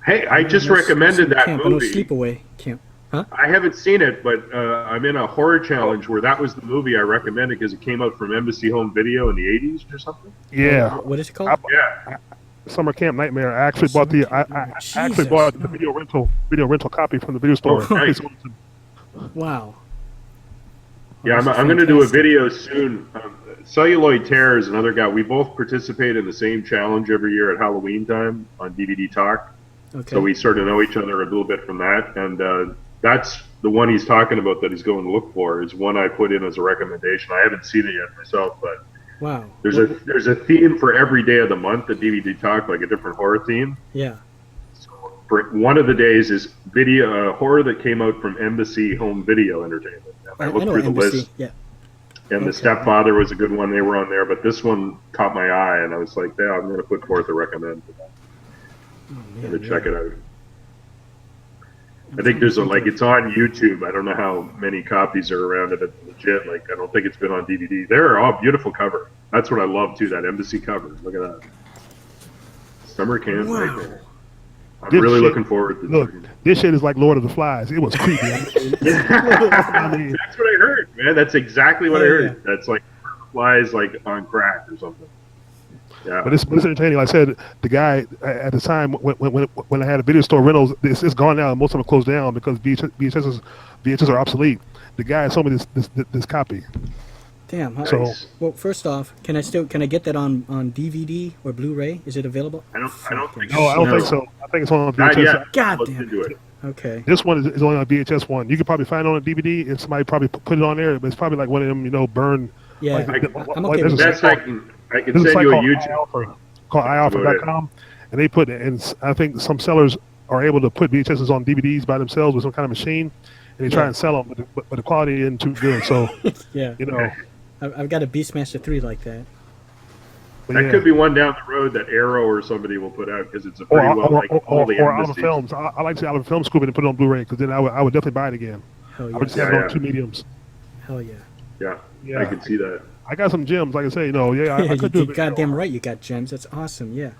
Hey, I just recommended that Camp, I know movie. Sleepaway Camp. Huh? I haven't seen it, but I'm in a horror challenge where that was the movie I recommended because it came out from Embassy Home Video in the 80s or something. Yeah, What is it called? Yeah. Summer Camp Nightmare. I actually bought I actually Jesus. bought the video rental copy from the video store. Oh, nice. Wow. Yeah, That's I'm going to do a fantastic. video soon. Celluloid Terror is another guy. We both participate in the same challenge every year at Halloween time on DVD Talk. Okay. So we sort of know each other a little bit from that. And that's the one he's talking about that he's going to look for is one I put in as a recommendation. I haven't seen it yet myself, but Wow. there's a theme for every day of the month at DVD Talk, like a different horror theme. Yeah. For one of the days is video horror that came out from Embassy Home Video Entertainment. And I looked know through the Embassy. list. Yeah. And The Stepfather was a good one. They were on there, but this one caught my eye, and I was like, "Yeah, I'm going to put forth a recommend for that. Yeah, To check it out." I think there's it's on YouTube. I don't know how many copies are around of it legit. Like, I don't think it's been on DVD. They're all beautiful cover. That's what I love too. That Embassy cover. Look at that. Summer Camp Wow. Nightmare. I'm This really shit- looking forward to Look, this shit is like Lord of the Flies. It was creepy. I mean, That's what I heard, man. That's exactly what I Yeah, heard. That's like flies like on crack or something. Yeah. but it's entertaining. Like I said, the guy at the time when I had a video store rentals, it's gone now. Most of them closed down because VHS are obsolete. The guy sold me this copy. Damn. How, So well, first off, can I get that on DVD or Blu-ray? Is it available? I don't think no, I don't think so. I think it's on Not VHS. yet. God Looked damn into it. Okay. This one is only on VHS one. You could probably find it on a DVD, and somebody probably put it on there. But it's probably like one of them, burn. Yeah. Like, I'm okay there's with a Best site I can There's a send site you a called YouTube. ioffer.com, and they put and I think some sellers are able to put VHSs on DVDs by themselves with some kind of machine, and they try Yeah. and sell them, but the quality isn't too good. So Yeah. I've got a Beastmaster 3 like that. but That yeah. could be one down the road that Arrow or somebody will put out because it's a or pretty well like all the Alpha embassies. Films. I like to see Alpha Film Scoop it and put it on Blu-ray because then I would definitely buy it again. Hell I yeah. would just have it on two mediums. Hell yeah. Yeah, Yeah. I can see that. I got some gems, like I say, I you could do a did video. goddamn right. You got gems. That's awesome. Yeah.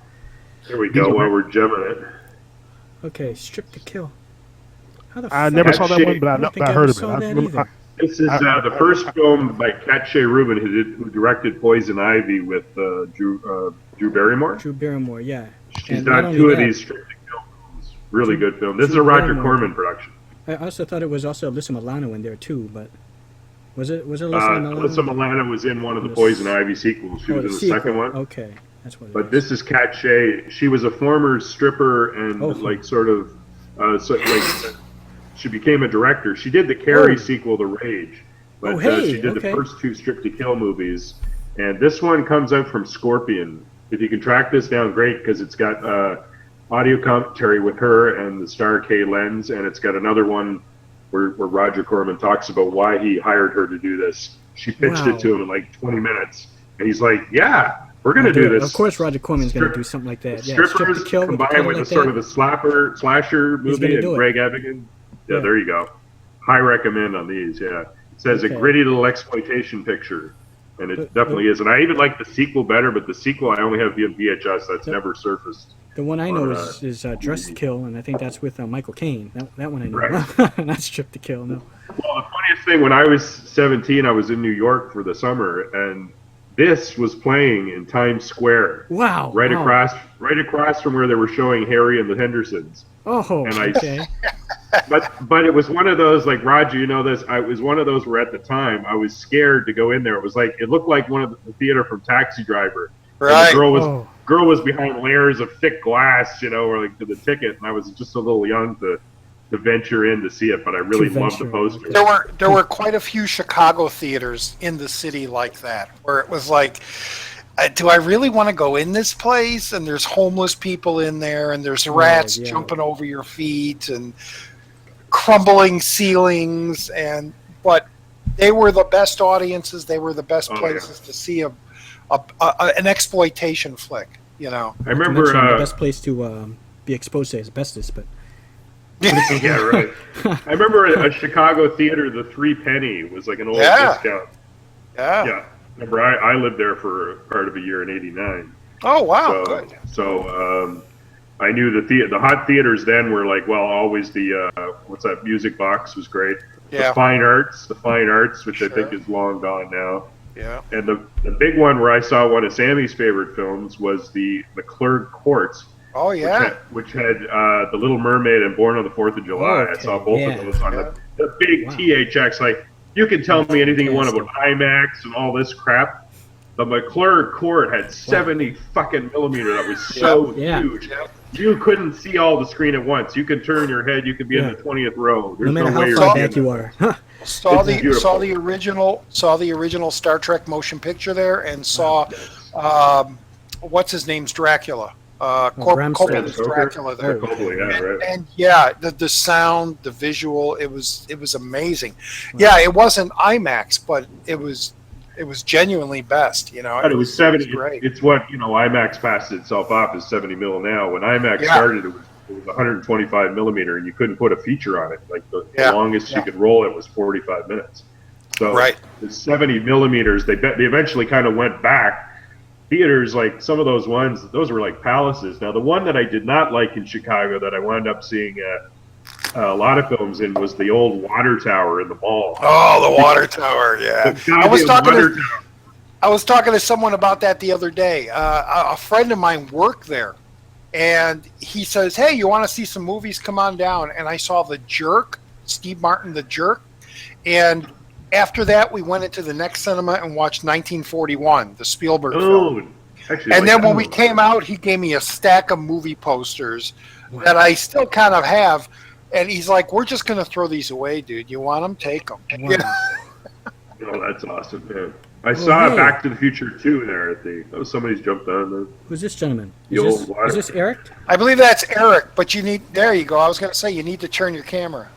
There we go. While we're gemming it. Okay. Strip to Kill. How the I fuck? never That saw that shit- one, but I don't think I I heard ever of it. saw I that remember- either. This is the first film by Cat Shea Rubin who directed Poison Ivy with Drew Barrymore. Drew Barrymore. Yeah. She's And not done only two of that, these strict kill films. Really good film. This is Drew a Roger Barrymore. Corman production. I also thought it was also Alyssa Milano in there too, but was it Alyssa Milano? Alyssa Milano was in one of the Yes. Poison Ivy sequels. She Oh, was in the sequel. second one. Okay, that's what it But is. this is Cat Shea. She was a former stripper and Oh. she became a director. She did the Carrie Oh. sequel, The Rage, but Oh, hey, she did okay. the first two Strip to Kill movies. And this one comes out from Scorpion. If you can track this down, great, because it's got audio commentary with her and the star Kay Lenz, and it's got another one where Roger Corman talks about why he hired her to do this. She pitched Wow. it to him in like 20 minutes, and he's like, "Yeah, We're going to do this. Of course, Roger Corman's going to do something like that. Yeah, Strippers Strip to Kill combined with like the sort of a slasher movie and do it. Greg Evigan. Yeah, there you go. High recommend on these. Yeah, it says a gritty little exploitation picture, and it definitely is. And I even like the sequel better, but the sequel I only have via VHS. That's never surfaced. The one I know is Dress to Kill, and I think that's with Michael Caine. That one I know. Right. Not Strip to Kill, no. Well, the funniest thing, when I was 17, I was in New York for the summer, and this was playing in Times Square. Wow. Right across from where they were showing Harry and the Hendersons. Oh, and okay. But it was one of those, like, Roger, you know this, it was one of those where at the time I was scared to go in there. It was like, it looked like one of the theater from Taxi Driver. Right. And the girl was behind layers of thick glass, you know, or like to the ticket, and I was just a little young to venture in to see it, but I really loved the poster. There were quite a few Chicago theaters in the city like that, where it was like, do I really want to go in this place? And there's homeless people in there, and there's rats jumping over your feet, and crumbling ceilings, but they were the best audiences. They were the best places to see an exploitation flick. You know, I remember the best place to be exposed to asbestos, but. Yeah, right. I remember a Chicago theater, the Three Penny, was like an old discount. Yeah. Remember, I lived there for part of a year in '89. Oh wow, good. So I knew the hot theaters then were like, well, always the what's that, Music Box was great. Yeah. The Fine Arts, which I think is long gone now. Yeah. And the big one where I saw one of Sammy's favorite films was the McClurg Court. Oh yeah, which had The Little Mermaid and Born on the 4th of July. Okay. I saw both of those on the big THX. Like, you can tell me anything you want about IMAX and all this crap. The McClurg Court had 70 fucking millimeter. That was so huge. Yep. You couldn't see all the screen at once. You could turn your head. You could be in the 20th row. There's no matter way how far back you are. Saw the original Star Trek motion picture there, and saw what's his name's Dracula. Coppola's Dracula there. And the sound, the visual, it was amazing. Yeah, it wasn't IMAX, but it was genuinely best, you know. But it was 70. Great. It's what, you know, IMAX passed itself off as 70 mil now. When IMAX started, it was 125 millimeter, and you couldn't put a feature on it. Like the longest you could roll it was 45 minutes. So the 70 millimeters, they eventually kind of went back. Theaters, like some of those ones, those were like palaces. Now, the one that I did not like in Chicago that I wound up seeing a lot of films in was the old water tower in the mall. Oh, the water tower, yeah. I was talking to someone about that the other day. A friend of mine worked there, and he says, "Hey, you want to see some movies? Come on down." And I saw The Jerk, Steve Martin, The Jerk, and after that, we went into the next cinema and watched 1941, the Spielberg film. And then when we came out, he gave me a stack of movie posters that I still kind of have. And he's like, "We're just going to throw these away, dude. You want them? Take them." Wow. You know? Oh, that's awesome, man. I saw Back to the Future 2 there at somebody's jumped on. Who's this gentleman? Is this Eric? I believe that's Eric, but there you go. I was going to say, you need to turn your camera.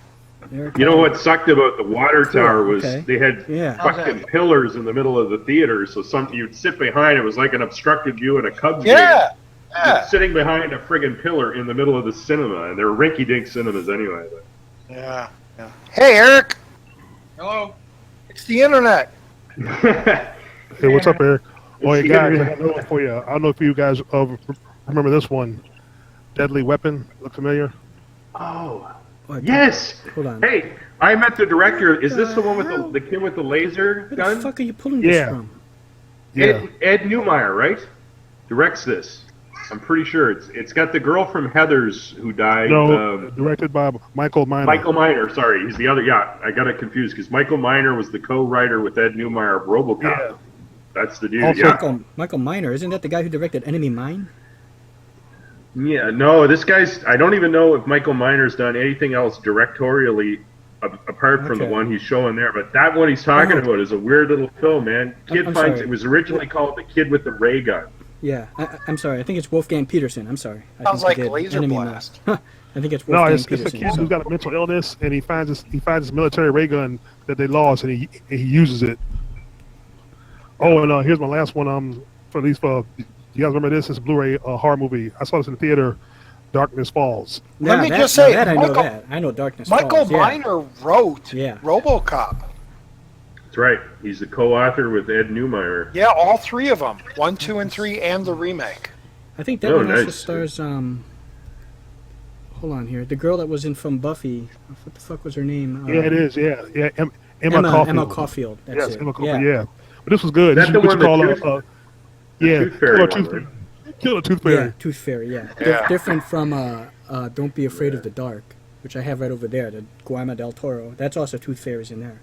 You know what sucked about the water tower was they had fucking pillars in the middle of the theater, so you'd sit behind. It was like an obstructed view at a Cubs game. Yeah. Sitting behind a friggin' pillar in the middle of the cinema, and they're rinky-dink cinemas anyway. But. Yeah. Hey, Eric. Hello. It's the internet. Hey, what's up, Eric? Oh, hey, guys, I got another one for you. I don't know if you guys remember this one. Deadly Weapon. Look familiar? Oh. Yes. Hold on. Hey, I met the director. Is this the one with the kid with the laser gun? Where the fuck are you pulling this from? Ed Neumeier, right? Directs this. I'm pretty sure it's got the girl from Heathers who died. No, directed by Michael Miner. Michael Miner, sorry, he's the other. Yeah, I got it confused because Michael Miner was the co-writer with Ed Neumeier of RoboCop. Yeah. That's the dude. Also, Michael Miner, isn't that the guy who directed Enemy Mine? Yeah, no, this guy's. I don't even know if Michael Miner's done anything else directorially apart from the one he's showing there. But that one he's talking about is a weird little film, man. It was originally called The Kid with the Ray Gun. Yeah, I'm sorry. I think it's Wolfgang Peterson. I'm sorry. Sounds like Laser Blast. I think it's Wolfgang Peterson. It's a kid who's got a mental illness, and he finds this military ray gun that they lost, and he uses it. Oh, and here's my last one. for at least for you guys remember this? It's a Blu-ray horror movie. I saw this in the theater. Darkness Falls. Let me just say, that I know Michael- that. I know Darkness Michael Falls. Yeah. Miner wrote Yeah. RoboCop. That's right. He's the co-author with Ed Neumeyer. Yeah, all three of them. 1, 2, and 3, and the remake. I think that Oh, one also nice. stars. Hold on here. The girl that was in from Buffy. What the fuck was her name? Yeah, it is. Yeah. Emma Caulfield. Emma Caulfield. That's Yes, it. Emma Caulfield. Yeah. But this was good. Is that This the is what one you that call Tooth- yeah, Tooth Fairy Killer one, Tooth right? Fairy. Killer Tooth Fairy. Yeah, Tooth Fairy. Yeah. Yeah. Different from Don't Be Afraid of the Dark, which I have right over there. The Guillermo del Toro. That's also Tooth Fairies in there.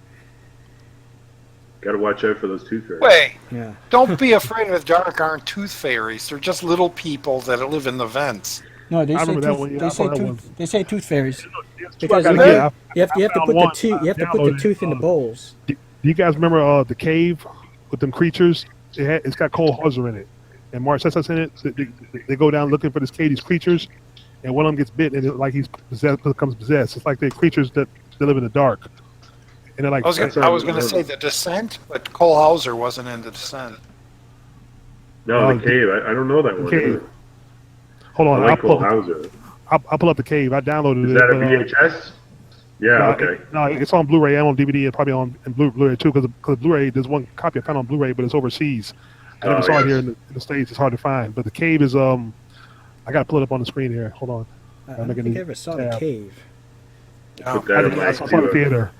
Got to watch out for those tooth fairies. Wait, Yeah. Don't Be Afraid of the Dark aren't tooth fairies. They're just little people that live in the vents. No, they I say remember that tooth. one, yeah, They I say saw that tooth. They say Tooth Fairies Because because I you, gotta have, get- you have to I put found the one. tooth. You have to put the Downloaded, tooth in the bowls. Do you guys remember the cave with them creatures? It's got Cole Hauser in it, and Mark Sess's in it. They go down looking for this cave, these creatures, and one of them gets bit, and he's possessed, becomes possessed. It's like they're creatures that live in the dark, and they're like. I was going to say The Descent, but Cole Hauser wasn't in The Descent. No, the cave. I don't know that one. Cave. either. Hold I on, like Cole Hauser. I'll pull up the cave. I downloaded Is it. that a but, VHS? Yeah, no, okay. No, it's on Blu-ray and on DVD and probably on Blu-ray too. Because Blu-ray, there's one copy I found on Blu-ray, but it's overseas. I never Oh, saw it yes. here in the States. It's hard to find. But the cave is I gotta pull it up on the screen here. Hold on. I don't think I ever saw the cave. Put that in I my saw it in the theater.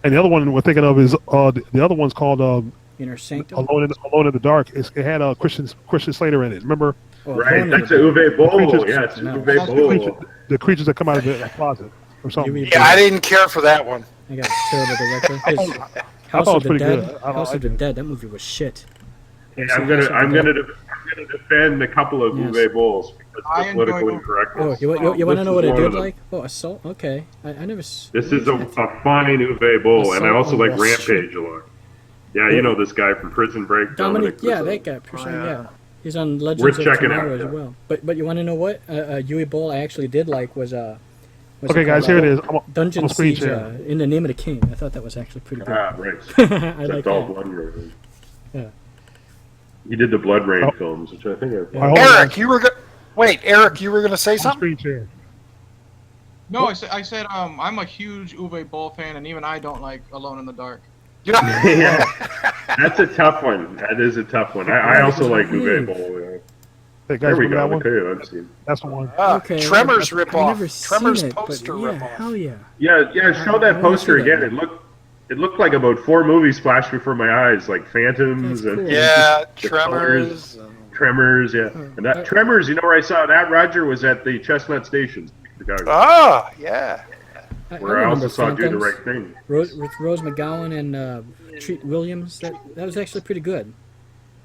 And the other one we're thinking of is the other one's called Inner Sanctum. Alone in the Dark. It had Christian Slater in it. Remember Oh, Right, Alone in that's the a Dark. Uwe Boll. creatures- Yeah, it's No. Uwe Boll. the creatures that come out of the closet or something? Uwe Yeah, I didn't care for that one. I got a terrible director. His thought House it of was the pretty Dead. good. I House of the liked it. Dead. That movie was shit. Yeah, I'm gonna defend a couple of Yes. Uwe Bolls because I of political enjoyed- Oh, incorrectness. you want to This know is what I one did of them. like? Oh, Assault. Okay, I never. This is a fine Uwe Boll, and I also Assault like on Wall Street. Rampage a lot. Yeah, you know this guy from Prison Break. Dominic, yeah, Grissom. that guy. Oh, yeah. Yeah, he's on Legends Worth of checking Tomorrow out, as yeah. well. But you want to know what? Uwe Boll I actually did like was what's Okay, it guys, called? here it is. I'm Dungeon on screen Siege. share. In the Name of the King. I thought that was actually pretty good. Ah, right. I That's like Dolph that. Lundgren. Yeah. He did the Blood Rain Oh. films, which I think I. Yeah. Hold on, Eric, you were Eric, you were going to say on something? screen share. No, I said I'm a huge Uwe Boll fan, and even I don't like Alone in the Dark. Yeah. Yeah, that's a tough one. That is a tough one. I also like Uwe Boll. Yeah. Hey guys, There we remember go. that one? Okay, I've seen. That's the one. Okay. Tremors I've never ripoff. seen Tremors it, poster but yeah, ripoff. hell yeah. Yeah. Show that I wanna poster see that again. one. It looked like about 4 movies flashed before my eyes, like Phantoms That's and cool. Yeah, The Tremors. Tremors. Yeah, and that Tremors. You know where I saw that? Roger was at the Chestnut Station, Chicago, Oh, yeah. where I remember also saw Do the Phantoms. Right Thing. With Rose McGowan and Treat Williams. That was actually pretty good.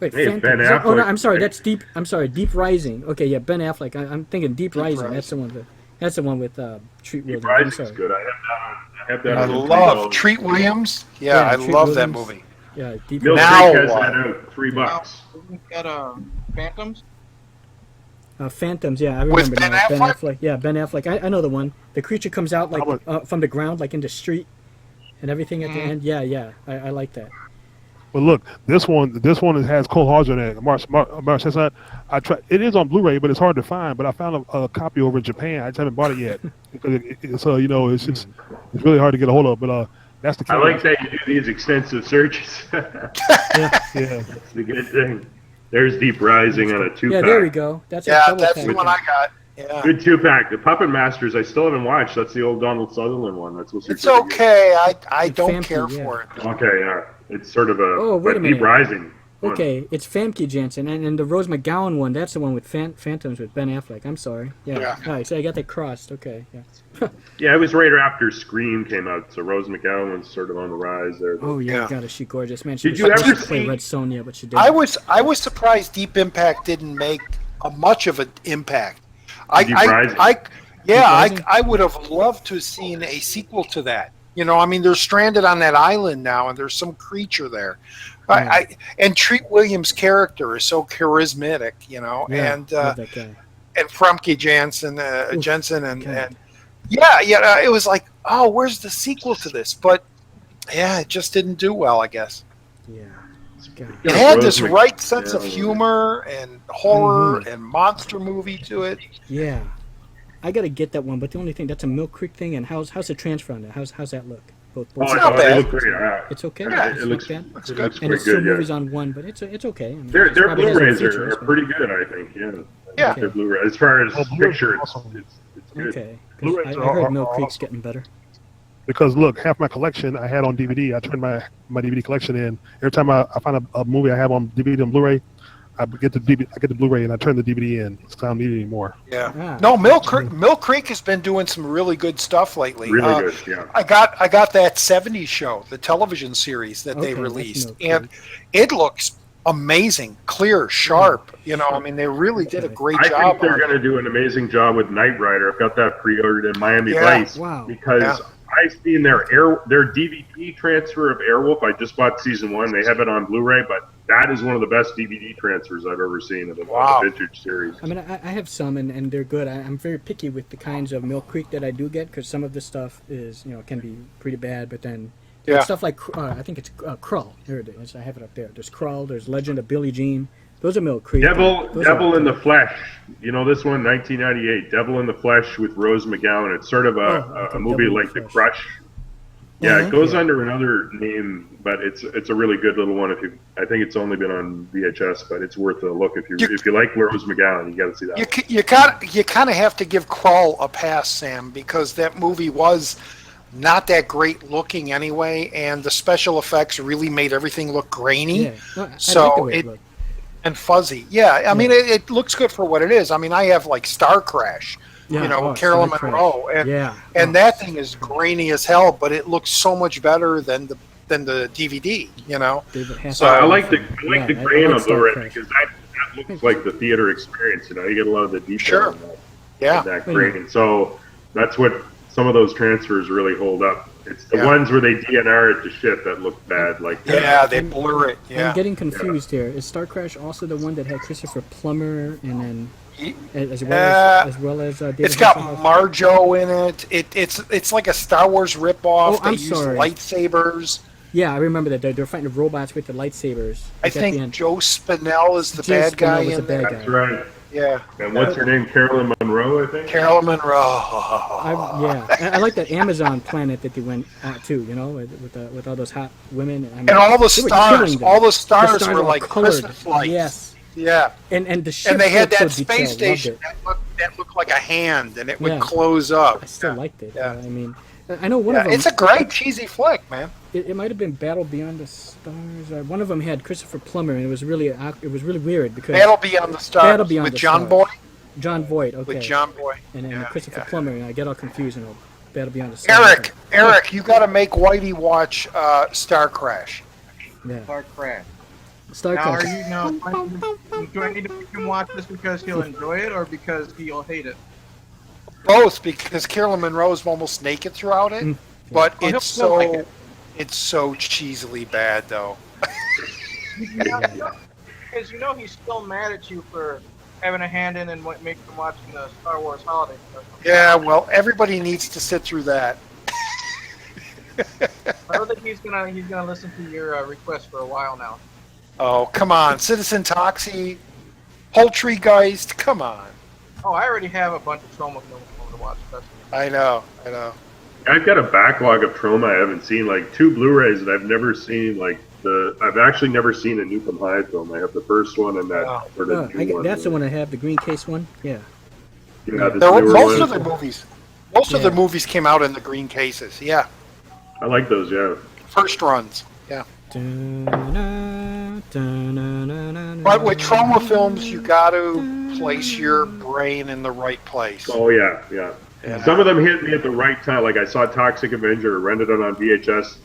Wait, Hey, Phantoms. Ben Oh no, Affleck. I'm sorry. That's Deep. I'm sorry, Deep Rising. Okay, yeah, Ben Affleck. I'm thinking Deep Rising. That's the one. That's the one with Treat Williams. Deep I'm Rising's sorry. good. I have that. I on the love table. Treat Williams. Yeah, Yeah, I Treat love that Williams. movie. Yeah, Deep. Mill Now Creek has what? that out. $3. Isn't that Phantoms? Phantoms. Yeah, I With remember Ben now. Ben Affleck? Affleck. Yeah, Ben Affleck. I know the one. The creature comes out like How about- from the ground, like in the street, and everything at the Mm. end. Yeah. I like that. But look, this one has Cole Hauser in it. Mark says that I try. It is on Blu-ray, but it's hard to find. But I found a copy over in Japan. I just haven't bought it yet because it's it's really hard to get a hold of. But that's the. I like that you do these extensive searches. Yeah. Yeah. That's the good thing. There's Deep Rising on a 2-pack. Yeah, there we go. That's a Yeah, double that's pack. the one I got. Yeah. Good 2-pack. The Puppet Masters I still haven't watched. That's the old Donald Sutherland one. That's what's It's okay. I It's don't Famke, care yeah. for it. Okay, yeah. It's sort of a Oh, wait a Deep minute. Rising. one. Okay, it's Famke Janssen, and the Rose McGowan one, that's the one with Phantoms with Ben Affleck. I'm sorry. Yeah. Yeah. All right, so I got that crossed. Okay, yeah. Yeah, it was right after Scream came out, so Rose McGowan was sort of on the rise there. Oh, yeah, Yeah. God, is she gorgeous. Man, she Did was you supposed ever to play see- Red Sonja, but she didn't. I was surprised Deep Impact didn't make much of an impact. Deep Rising. Rising? I would have loved to have seen a sequel to that. You know, I mean, they're stranded on that island now, and there's some creature there. And Treat Williams' character is so charismatic, you know, Yeah, and love that guy. Famke Janssen, Jensen, Okay. and yeah, it was like, oh, where's the sequel to this? But yeah, it just didn't do well, I guess. Yeah. God. It had this Rose right sense of McGowan. humor and horror and monster movie to it. Yeah, I gotta get that one. But the only thing, that's a Mill Creek thing. And how's the transfer on that? How's that look? Both Oh, It's not bad. They look great. It's okay. Yeah, It's it looks, not bad. Looks it good. looks And quite it's two good. movies Yeah. on one, but it's okay. I mean, Their it probably has no Blu-rays features, are but- pretty good, I think. Yeah. Yeah. Their Blu-ray, as far as Oh, Blu-rays picture, are awesome. it's good. Okay. 'Cause Blu-rays I are heard Mill Creek's awesome. getting better. Because look, half my collection I had on DVD. I turned my DVD collection in. Every time I find a movie I have on DVD and Blu-ray, I get the Blu-ray and I turn the DVD in. So I don't need it anymore. Yeah. Ah. No, Mill Creek has been doing some really good stuff lately. Really good, yeah. I got that '70s show, the television series that they Okay, that's released, Mill and it looks amazing, clear, sharp. You know, I mean, they really did a great I job. think they're on going to do an amazing job with Knight Rider. I've got that pre-ordered in Miami Yeah. Vice Wow. because Yeah. I've seen their DVD transfer of Airwolf. I just bought season 1. They have it on Blu-ray, but that is one of the best DVD transfers I've ever seen of the Wow. vintage series. I mean, I have some, and they're good. I'm very picky with the kinds of Mill Creek that I do get, because some of the stuff is, can be pretty bad, but then Yeah. stuff like, I think it's Krull. There it is. I have it up there. There's Krull. There's Legend of Billie Jean. Those are Mill Creek. Devil Those are- in the Flesh. You know this one, 1998. Devil in the Flesh with Rose McGowan. It's sort of okay, a movie Devil in like the The Flesh. Crush. Yeah, Mhm. it goes under another name, but it's a really good little one. I think it's only been on VHS, but it's worth a look if you like Rose McGowan. You got to see that. You kind of have to give Krull a pass, Sam, because that movie was not that great looking anyway, and the special effects really made everything look grainy Yeah. No, I So like the way it- it looked. and fuzzy. Yeah, I mean, it looks good for what it is. I mean, I have like Star Crash, Yeah, with Carolyn Star Trek. Monroe, and Yeah. that thing is grainy as hell, but it looks so much better than the DVD. David Hasselhoff. So I like the Yeah, grain like on Star Blu-ray Crash. because that looks like the theater experience. You get a lot of the detail Sure. in that, Yeah, that grain. So that's what some of those transfers really hold up. It's the Yeah. ones where they DNR it to shit that look bad, like yeah, they blur it. I'm Yeah, getting confused here. Is Star Crash also the one that had Christopher Plummer and then as well as David it's got Hasselhoff? Marjo in it. It's like a Star Wars ripoff. Oh, They I'm use sorry. lightsabers. Yeah, I remember that. They're fighting the robots with the lightsabers. I It's at the think end. Joe Spinell is the Joe bad guy Spinell was in the bad there. guy. That's right. Yeah, And what's her name? Carolyn Monroe, I think. Carolyn Monroe. I like that Amazon planet that they went to. With all those hot women. I mean, And all the they were stars, killing them. all the stars were all like colored. Christmas lights. Yes, Yeah, and the ship and they had looked so that space detailed. station Loved it. that looked like a hand, and it would Yeah. close up. I still liked it. Yeah. I mean, I know one of Yeah, them. it's a great cheesy flick, man. It might have been Battle Beyond the Stars. One of them had Christopher Plummer, and it was really weird because Battle Beyond the Stars Battle Beyond with the John Stars. Boy. John Voight. Okay. With John Boy. And then Yeah, Christopher yeah. Plummer, and I get all confused. Battle Beyond the Stars. Eric, you got to make Whitey watch Star Crash. Yeah. Star Crash. Star Now, Crash. do I need to make him watch this because he'll enjoy it or because he'll hate it? Both, because Carolyn Monroe's almost naked throughout it, but Oh, he'll it's still like so it. it's so cheesily bad though. Because he's still mad at you for having a hand in and making him watching the Star Wars holiday special. Yeah, well, everybody needs to sit through that. I don't think he's gonna listen to your request for a while now. Oh, come on, Citizen Toxie, Poultrygeist, come on. Oh, I already have a bunch of Troma films I want to watch. I know. I've got a backlog of Troma I haven't seen, like 2 Blu-rays that I've never seen. I've actually never seen a Nukem High film. I have the first one and that Oh. sort of new one. That's the one I have, the green case one. Yeah. Yeah, this There were, newer most one. of their movies, most of Yeah. their movies came out in the green cases. Yeah, I like those. Yeah. first runs. Yeah, Da-na, da-na-na-na-na. but with trauma films, you got to place your brain in the right place. Oh yeah. Some of them hit me at the right time. Like I saw Toxic Avenger, rented it on VHS.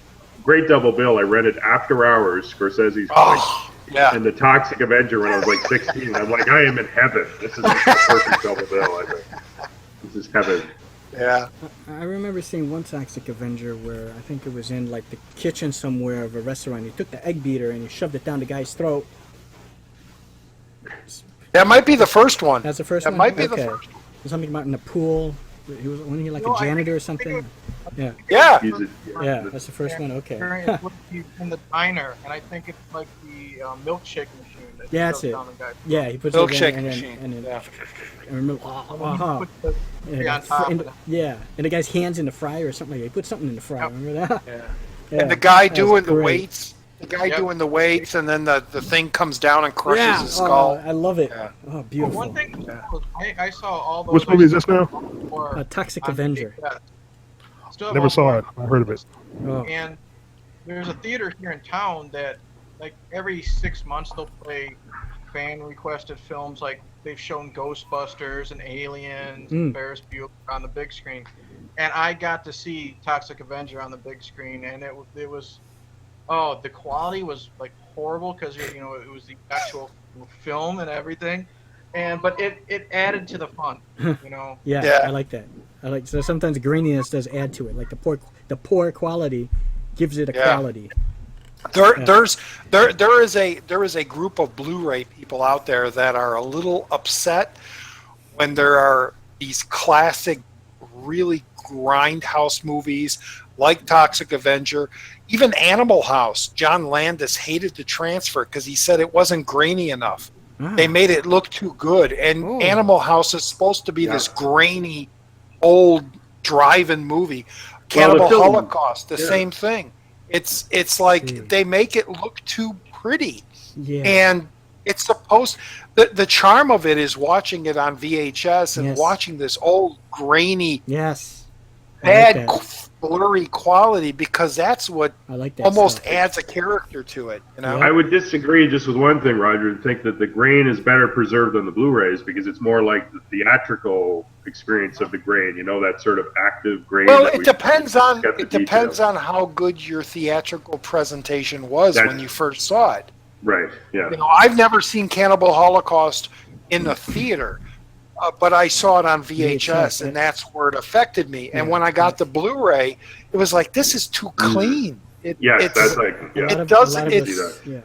Great double bill. I rented After Hours, Scorsese's. Oh, yeah. And the Toxic Avenger when I was like 16. I'm like, I am in heaven. This is like the perfect double bill. I think this is heaven. Yeah. I remember seeing one Toxic Avenger where I think it was in like the kitchen somewhere of a restaurant. He took the egg beater and he shoved it down the guy's throat. That might be the first one. That's the first That one. might be Okay. the first one. Something about in the pool. Wasn't he like No, a I janitor or think- something? Yeah. Yeah. Use it. Yeah, that's the first one. Okay. He's in the diner, and I think it's like the milkshake machine. That Yeah, he that's shoves it. down the guy's Yeah, he puts Milkshake it in machine. and then Yeah. I remember. throat. He puts the three on top of it. Yeah, and the guy's hands in the fryer or something like that. He put something in the fryer. Yep. Remember that? Yeah. Yeah, And the guy that was doing the great. weights. The guy Yep. doing the weights, and then the thing comes down and crushes Yeah, his skull. I love it. Yeah. Oh, Well, beautiful. one thing was I saw all those. Which movie is this now? before Toxic on Avenger. VHS. Still have Never all saw four. it. I heard of it. Oh, And there's a theater here in town that, like, every 6 months they'll play fan requested films. Like, they've shown Ghostbusters and Aliens and Ferris Bueller on the big screen. And I got to see Toxic Avenger on the big screen, and it was the quality was like horrible because it was the actual film and everything. But it added to the fun, yeah, Yeah. I like that. So sometimes graininess does add to it. Like the poor quality gives it a Yeah. quality. There is a group of Blu-ray people out there that are a little upset when there are these classic, really grindhouse movies like Toxic Avenger, even Animal House. John Landis hated the transfer because he said it wasn't grainy enough. Ah. They made it look too good, and Oh. Animal House is supposed to be this grainy, old drive-in movie. Cannibal film- Holocaust, the same thing. It's like they make it look too pretty, Yeah. and it's supposed. The charm of it is watching it on VHS and Yes. watching this old grainy, Yes. I like bad, that. blurry quality, because that's what I like that. almost stuff. adds a character to it. You know. Yeah. I would disagree just with one thing, Roger, and think that the grain is better preserved on the Blu-rays because it's more like the theatrical experience of the grain. You know, that sort of active grain. Well, that it we depends on get the depends details. on how good your theatrical presentation was That's- when you first saw it. Right. Yeah. You know, I've never seen Cannibal Holocaust in the theater, but I saw it on VHS, and that's where it affected me. And when I got the Blu-ray, it was like, this is too clean. Yes, it's, that's like it doesn't. A lot of It's, us, yeah.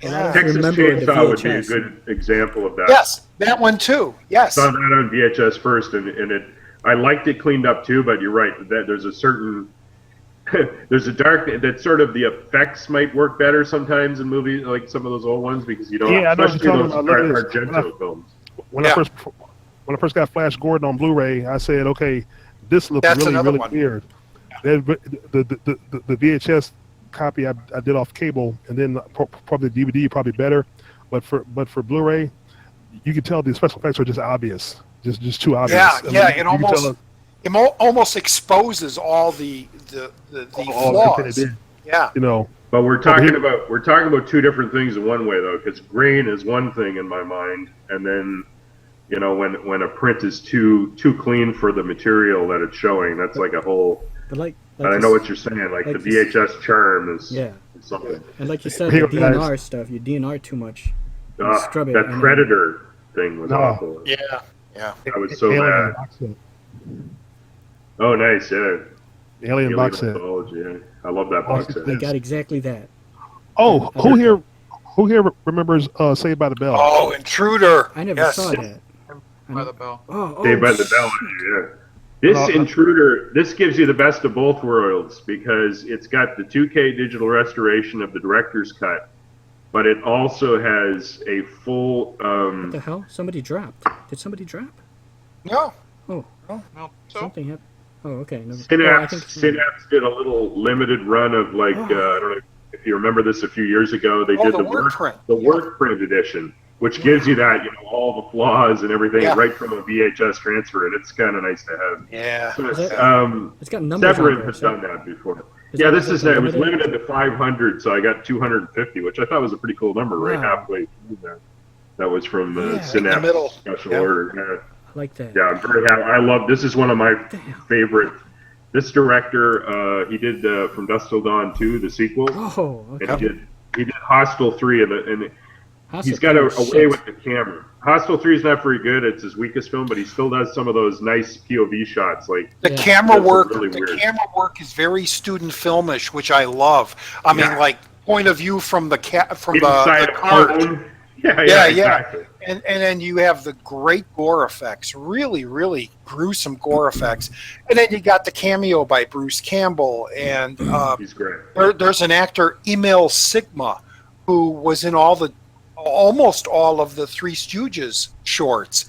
yeah. Texas remember the Chainsaw would be a VHS. good example of that. Yes, that one too. Yes. Saw that on VHS first, and I liked it cleaned up too. But you're right that there's a certain there's a dark that sort of the effects might work better sometimes in movies like some of those old ones because you don't. Yeah, I know what especially you're those talking about. Look at this. Argento films. When Yeah. I first got Flash Gordon on Blu-ray, I said, okay, this looks That's really another really one. weird. The VHS copy I did off cable, and then probably the DVD probably better, but for Blu-ray, you can tell the special effects are just obvious, just too obvious. Yeah, I mean, yeah. you It can tell almost exposes all the all everything they flaws. did, Yeah. you know. But we're talking about two different things in one way though, because grain is one thing in my mind, and then when a print is too clean for the material that it's showing, that's like a whole. But But I know what you're saying. Like the VHS charm is something. And like you said, Here, the guys. DNR stuff, you DNR too much. You Ah, scrub it. that and then- Predator thing was No. awful. Yeah. Yeah. That was so Alien bad. box set. Oh, nice, yeah. The Alien box set. Mythology, yeah. I love that box set. They got exactly that. Oh, who here remembers Saved by the Bell? Oh, Intruder. I never Yes. saw that. By the bell. Oh, Saved by the Bell, yeah. This Intruder, this gives you the best of both worlds because it's got the 2K digital restoration of the director's cut, but it also has a full. What the hell? Somebody dropped. Did somebody drop? No. Oh, No, so something happened. Oh, okay. No, Synapse did a little limited run of like I don't know if you remember this a few years ago. They did the work print. the work print edition, which gives you that all the flaws and everything right from a VHS transfer, and it's kind of nice to have. Yeah. So, it's got numbers on Severin there, has so- done that before. Is Yeah, that- this is is that it was limited? limited to 500, so I got 250, which I thought was a pretty cool number right Wow. halfway through there. That was from in the Synapse middle. special Yeah. order. I like that. Yeah, I'm very happy. I love this. Is one of my favorite. This director, he did From Dusk Till Dawn 2, the sequel, Oh, okay. and he did Hostel 3, and House he's of got a Cards, way shit. with the camera. Hostel 3 is not very good. It's his weakest film, but he still does some of those nice POV shots. Like The Yeah. camera That's work, really the weird. camera work is very student filmish, which I love. I mean, Yeah. like point of view from the inside the a cart. carton. Yeah, Yeah, exactly. And then you have the great gore effects, really, really gruesome gore effects. And then you got the cameo by Bruce Campbell. And He's great. there's an actor, Emil Sigma, who was in almost all of the Three Stooges shorts.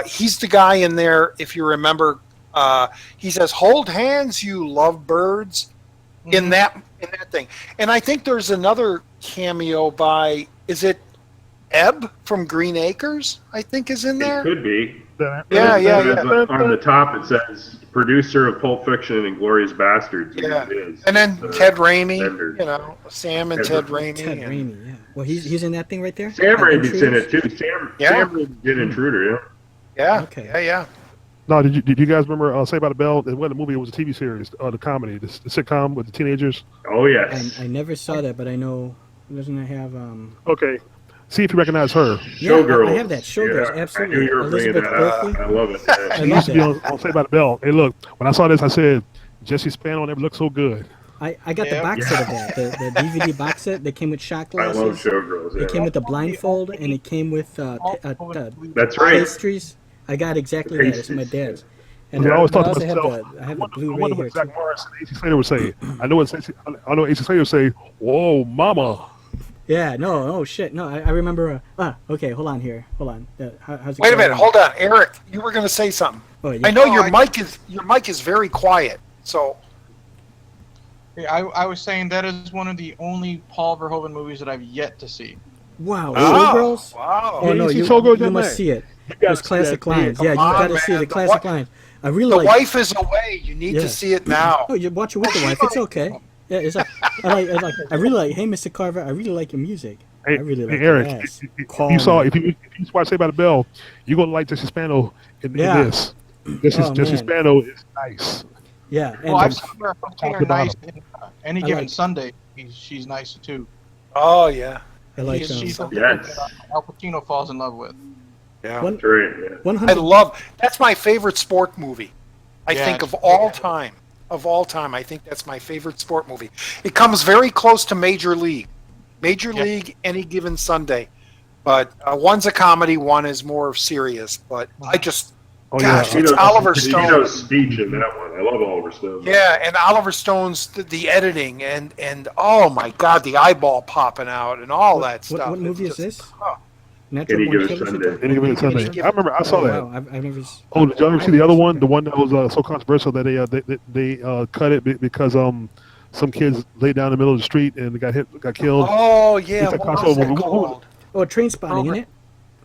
He's the guy in there, if you remember, he says, "Hold hands, you lovebirds," in that thing. And I think there's another cameo by, is it Ebb from Green Acres, I think is in there? It could be. Yeah. On the top it says producer of Pulp Fiction and Glorious Bastards. Yeah. It is. And then Ted Raimi, Bender. Sam and Ted Raimi. Ted and- Raimi, yeah. Well, he's in that thing right there. Sam Raimi's in Intruders? it too. Sam Raimi did Intruder, Yeah. Okay. Yeah. No, did you guys remember Saved by the Bell? It wasn't a movie; it was a TV series, the comedy, the sitcom with the teenagers. Oh yes. I never saw that, but I know. Doesn't it have Okay, see if you recognize her. Showgirls. I have that. Showgirls, Yeah, absolutely. I knew you were bringing Elizabeth that up. Berkley. I love it. I She love used to be that. on Saved by the Bell. Hey, look, when I saw this, I said Jesse Spano never looked so good. I got the Yeah. box set of that. The DVD box set that came with shot I love glasses. Showgirls. It Yeah. came with the blindfold, and it came with That's right. pastries. I got exactly that. It's my dad's. And I always I thought to also have myself, I have I the Blu-ray wonder here what Zach too. Morris and AC Slater would say. I know AC Slater would say, "Whoa, mama." Yeah, no, oh shit, no, I remember. Okay, hold on here, hold on. How's it Wait a going? minute, hold on, Eric. You were going to say something. Oh, yeah. I know Oh, your mic is very quiet. So Yeah, I was saying that is one of the only Paul Verhoeven movies that I've yet to see. Wow, Showgirls. Wow. Oh no, you see you Showgirls you yet, must Matt? see it. gotta Those see classic that, man. lines. Yeah, you Come on, got to see man. the The classic wi- lines. I really The like. wife is away. You need Yeah. to see it now. Oh, you watch it with the wife. It's okay. Yeah, it's like I really like. Hey, Mr. Carver, I really like your music. Hey, I really like Eric, your ass. if Call you saw me. if you watch Saved by the Bell, you're gonna like Jesse Spano in Yeah. this. Jesse man. Spano is nice. Yeah, and Well, I've seen her top to nice. bottom. Any I given like- Sunday, she's nice too. Oh yeah. I like She's something Yes. that Al Pacino falls in love with. Yeah. one That's right. Yeah. 100. That's my favorite sport movie. I Yeah, think it's- of all time. Of all time, I think that's my favorite sport movie. It comes very close to Major League. Major Yeah. League, Any Given Sunday. But one's a comedy, one is more serious. But I just, Oh gosh, yeah, it's Oliver Stone. Pacino's speech in that one. I love Oliver Stone. Yeah, and Oliver Stone's the editing and oh my God, the eyeball popping out and all that stuff. What movie It's is just- this? oh. Natural Any Born Given Killers? Sunday. Any given Sunday. I remember I saw that. Wow, I've never. Oh, did y'all ever see the other one? The one that was so controversial that they cut it because some kids laid down in the middle of the street and got killed. Oh yeah, It's a what was crossover that movie. called? Oh, Train Spotting, in it?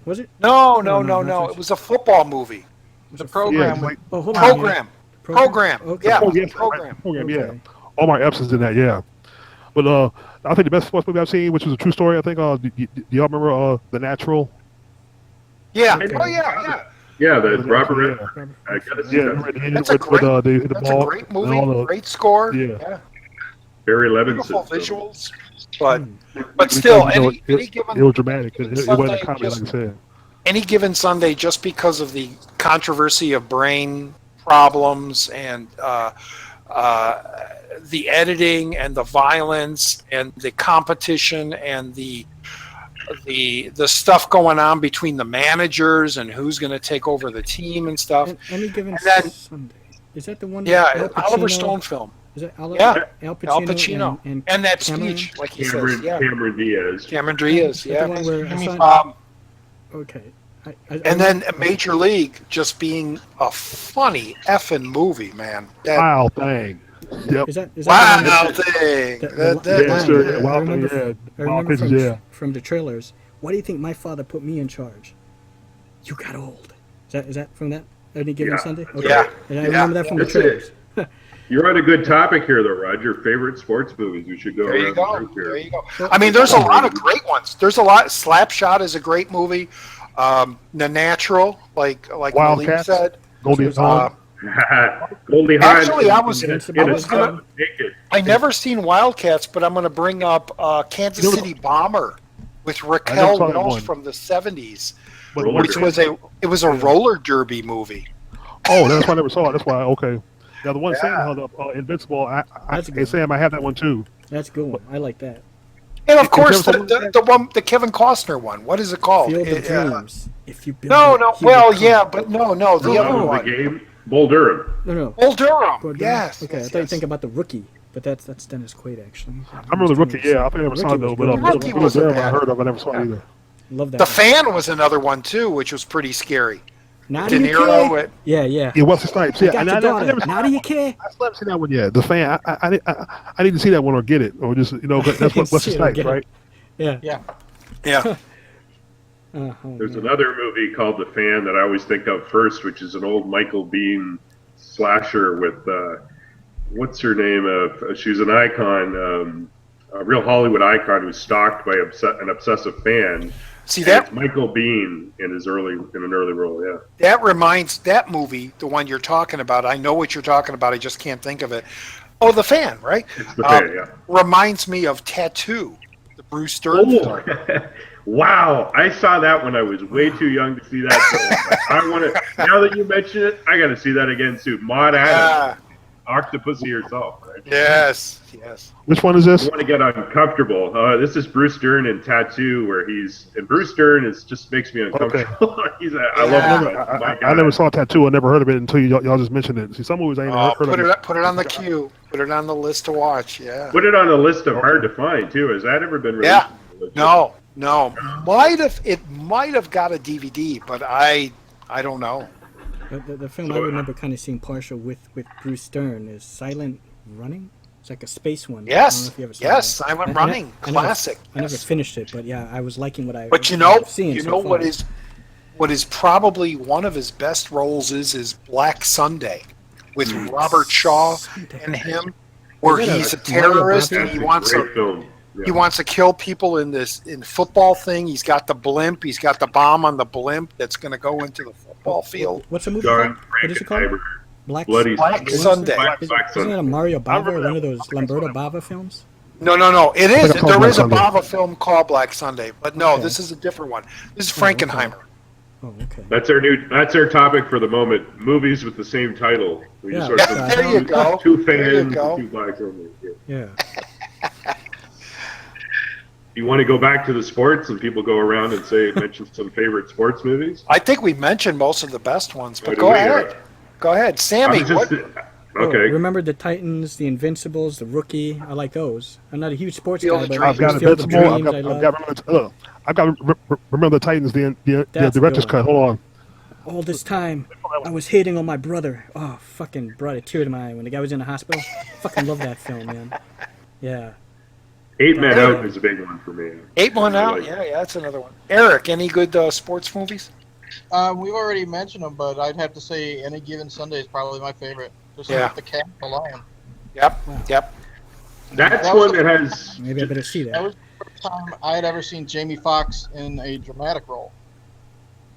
Was it? No, No, that's It was a football movie. The program. Yeah, like, Oh, hold on. Program. Program. Okay. Yeah. oh, yes, Program. program, yeah. Okay. Omar Epps is in that, yeah. But I think the best sports movie I've seen, which was a true story, I think. Do y'all remember The Natural? Yeah. Okay. Oh yeah. Yeah, the Robert. Yeah. I gotta see Yeah, that. remember at the end That's a with, great. they hit the That's a ball great and all movie. the- Great score. Yeah. Barry Beautiful Levinson. visuals. But because, still, you know, any it given was dramatic. It wasn't Sunday, a comedy, just- like I said. Any Given Sunday, just because of the controversy of brain problems and the editing and the violence and the competition and the stuff going on between the managers and who's going to take over the team and stuff. Any Given And then- Sunday. Is that the one? Yeah, Al Oliver Pacino- Stone film. Is it Al Yeah. Al Pacino? Al Pacino. And that Cameron? speech, like he Cameron, says. Yeah. Cameron Diaz. Cameron Diaz, Is that yeah. the one where Jimmy Hassan- Fox. Okay. I And then Major League just being a funny effing movie, man. That Wow thing. Yep. Is that the wow one thing. the That- Yeah, line sure. that Yeah, I Wild remember thing, yeah. I Wild remember Things, yeah. from the trailers. Why do you think my father put me in charge? You got old. Is that from that Any Given Yeah. Sunday? Okay. Yeah. And I remember that from the That's it. trailers. You're on a good topic here, though, Roger. Favorite sports movies. We should go There you around go. the group here. There you go. I mean, there's a lot of great ones. There's a lot. Slapshot is a great movie. The Natural, like Malik Wildcats. said. Goldie Uh, Hawn. Goldie Hawn. Actually, I was Invincible. gonna- naked. I never seen Wildcats, but I'm going to bring up Kansas You know- City Bomber with I never Raquel saw that Welch one. from the '70s, But Roller which derby. was a roller derby movie. Oh, that's why I never saw it. That's why. Okay. Now the one Sam Yeah. held up, Invincible. That's a Hey good Sam, I have that one too. That's a good one. I like that. And of course, the Kevin Costner one. What is it called? Field of Dreams. If you build No, it, no. he will Well, come. yeah, but no, the That other was one. the game. Bull Durham. No. Bull Durham. Gordon. Yes. Okay, yes, I thought you yes. think about the Rookie, but that's Dennis Quaid actually. I remember the Rookie. Yeah, I think I never saw it though. But Rookie Little wasn't Durham, I bad. heard of. I never saw it either. Love that. The one. Fan was another one too, which was pretty scary. Naughty De you Niro. care? Yeah. Yeah, Wesley Snipes. I Yeah, got and your I daughter. never Naughty you care? I still haven't seen that one yet. The Fan. I need to see that one or get it or just that's what Wesley See it or Snipes, get it. right? Yeah. Yeah. There's another movie called The Fan that I always think of first, which is an old Michael Biehn slasher with what's her name? She's an icon, a real Hollywood icon who's stalked by an obsessive fan. See And that it's Michael Biehn in an early role. Yeah. that reminds that movie, the one you're talking about. I know what you're talking about. I just can't think of it. Oh, The Fan, right? It's The Fan. Yeah. Reminds me of Tattoo, the Bruce Stern film. Wow, I saw that when I was way too young to see that. I want to. Now that you mention it, I got to see that again soon. Maud Adams, Octopussy herself. Right? Yes. Which one is this? You want to get uncomfortable. This is Bruce Dern in Tattoo, where Bruce Dern just makes me uncomfortable. I love him. I never saw Tattoo. I never heard of it until y'all just mentioned it. See, some movies I ain't never heard of. Put it on the queue. Put it on the list to watch. Yeah. Put it on the list of hard to find too. Has that ever been released? Yeah. No. It might have got a DVD, but I don't know. The film I remember kind of seeing partial with Bruce Stern is Silent Running. It's like a space one. I don't know Yes. if you ever saw Yes. that. Silent Running, classic. I never finished it, but yeah, I was liking what I. But you what know, I've seen you so know far. what is probably one of his best roles is Black Sunday with Robert Shaw and him, where Is that he's a Mario terrorist Bava? and he wants Great to film. Yeah. he wants to kill people in football thing. He's got the blimp. He's got the bomb on the blimp that's going to go into the football field. What's the movie Starring called? What is it called? Frankenheimer. Black Bloody Black Sunday. Isn't it a Mario Bava or one of those Lamberto Bava films? No. It is. Like a There is a Black Sunday. Bava film called Black Sunday, but no, Okay. this is a different one. This is okay. Frankenheimer. Oh, okay. That's our topic for the moment. Movies with the same title. We just Yeah. sort of Yeah, there you go. Two There you fans, go. two black movies. Yeah. Yeah. You want to go back to the sports and people go around and mention some favorite sports movies? I think we mentioned most of the best ones, but What do go we ahead. got? Go ahead, I Sammy. was just- What? Oh, okay. remember the Titans, the Invincibles, the Rookie? I like those. I'm not a huge sports Field guy, of but Dreams. I've got Field of Invincible. Dreams, I love. Remember the Titans, the That's a good director's one. cut. Hold on. All this time, I was hating on my brother. Oh, fucking brought a tear to my eye when the guy was in the hospital. Fucking love that film, man. Yeah. 8 Men Out is a big one for me. 8 1 out. Like- Yeah, that's another one. Eric, any good sports movies? We've already mentioned them, but I'd have to say Any Given Sunday is probably my favorite. Just Yeah. like the cat and the lion. Yep. That's That was one that has. Maybe I better see That that. was the first time I had ever seen Jamie Foxx in a dramatic role.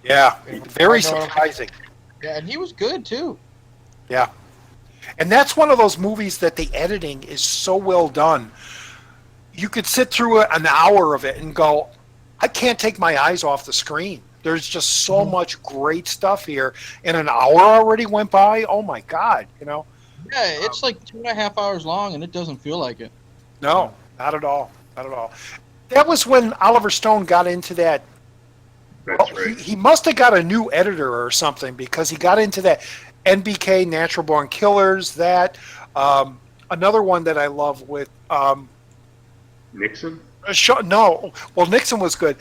Yeah. Very I know. surprising. Yeah, and he was good too. Yeah. And that's one of those movies that the editing is so well done. You could sit through an hour of it and go, I can't take my eyes off the screen. There's just so much great stuff here. And an hour already went by. Oh my God. Yeah, it's like 2.5 hours long, and it doesn't feel like it. No, not at all. Not at all. That was when Oliver Stone got into that. That's Oh, right. he must have got a new editor or something because he got into that NBK, Natural Born Killers, that. Another one that I love with Nixon? Nixon was good.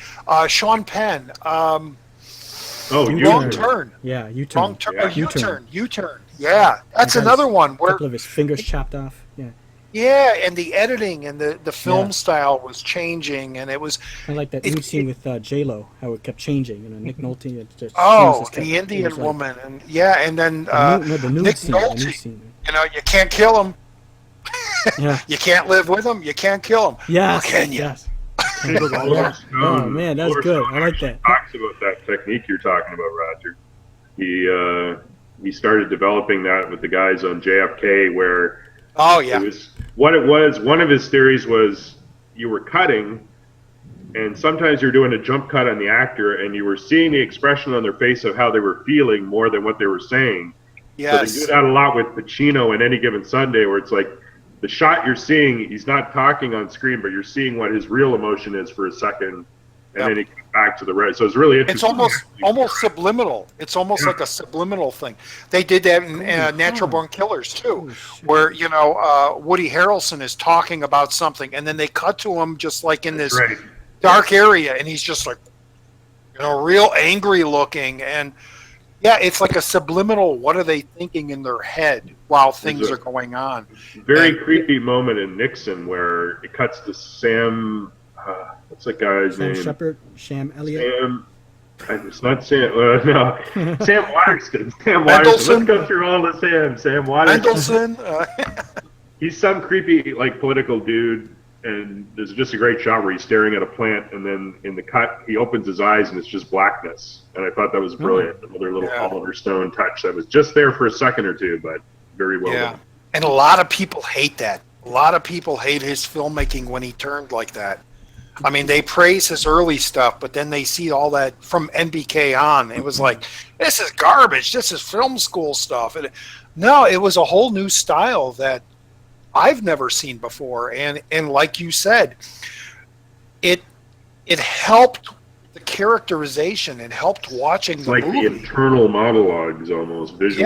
Sean Penn. Oh, U-Turn. Wrong U-Turn. Turn. Yeah, U-Turn. Wrong turn. Yeah. U-turn. U-turn. Yeah, that's He got another his- one A where. couple of his fingers chopped off. Yeah. Yeah, and the editing and the film Yeah. style was changing, and it was. I like that It- nude scene with J-Lo, how it kept changing. Nick Nolte. It just, Oh, scenes just kept- the it Indian was like- woman, and and then The nude Nick scene. The nude Nolte. scene. You can't kill him. Yeah. You can't live with him. You can't kill him. Yes. Can you? Yes. Oliver Stone- Oh man, that's Oliver good. Stone I like that. Talks about that technique you're talking about, Roger. He started developing that with the guys on JFK, where Oh yeah. it was what it was. One of his theories was you were cutting, and sometimes you're doing a jump cut on the actor, and you were seeing the expression on their face of how they were feeling more than what they were saying. So Yes. they do that a lot with Pacino in Any Given Sunday, where it's like the shot you're seeing, he's not talking on screen, but you're seeing what his real emotion is for a second, and then he comes back to the red. So it's really interesting. It's almost subliminal. It's almost like a subliminal thing. They did that in Natural Born Killers too, where Woody Harrelson is talking about something, and then they cut to him just like in this dark area, and he's just like, real angry looking, and yeah, it's like a subliminal. What are they thinking in their head while things are going on? Very creepy moment in Nixon where it cuts to Sam. What's that guy's name? Sam Shepard, Sam Elliott. It's not Sam. No, Sam Waterston. Sam Waterston. Let's go through all the Sam Waterston. He's some creepy political dude. And there's just a great shot where he's staring at a plant, and then in the cut, he opens his eyes, and it's just blackness. And I thought that was brilliant. Another little Oliver Stone touch that was just there for a second or two, but very well done. And a lot of people hate that. A lot of people hate his filmmaking when he turned like that. I mean, they praise his early stuff, but then they see all that from NBK on. It was like, this is garbage. This is film school stuff. No, it was a whole new style that I've never seen before, and like you said, it helped the characterization. It helped watching the movie. The internal monologues almost visually.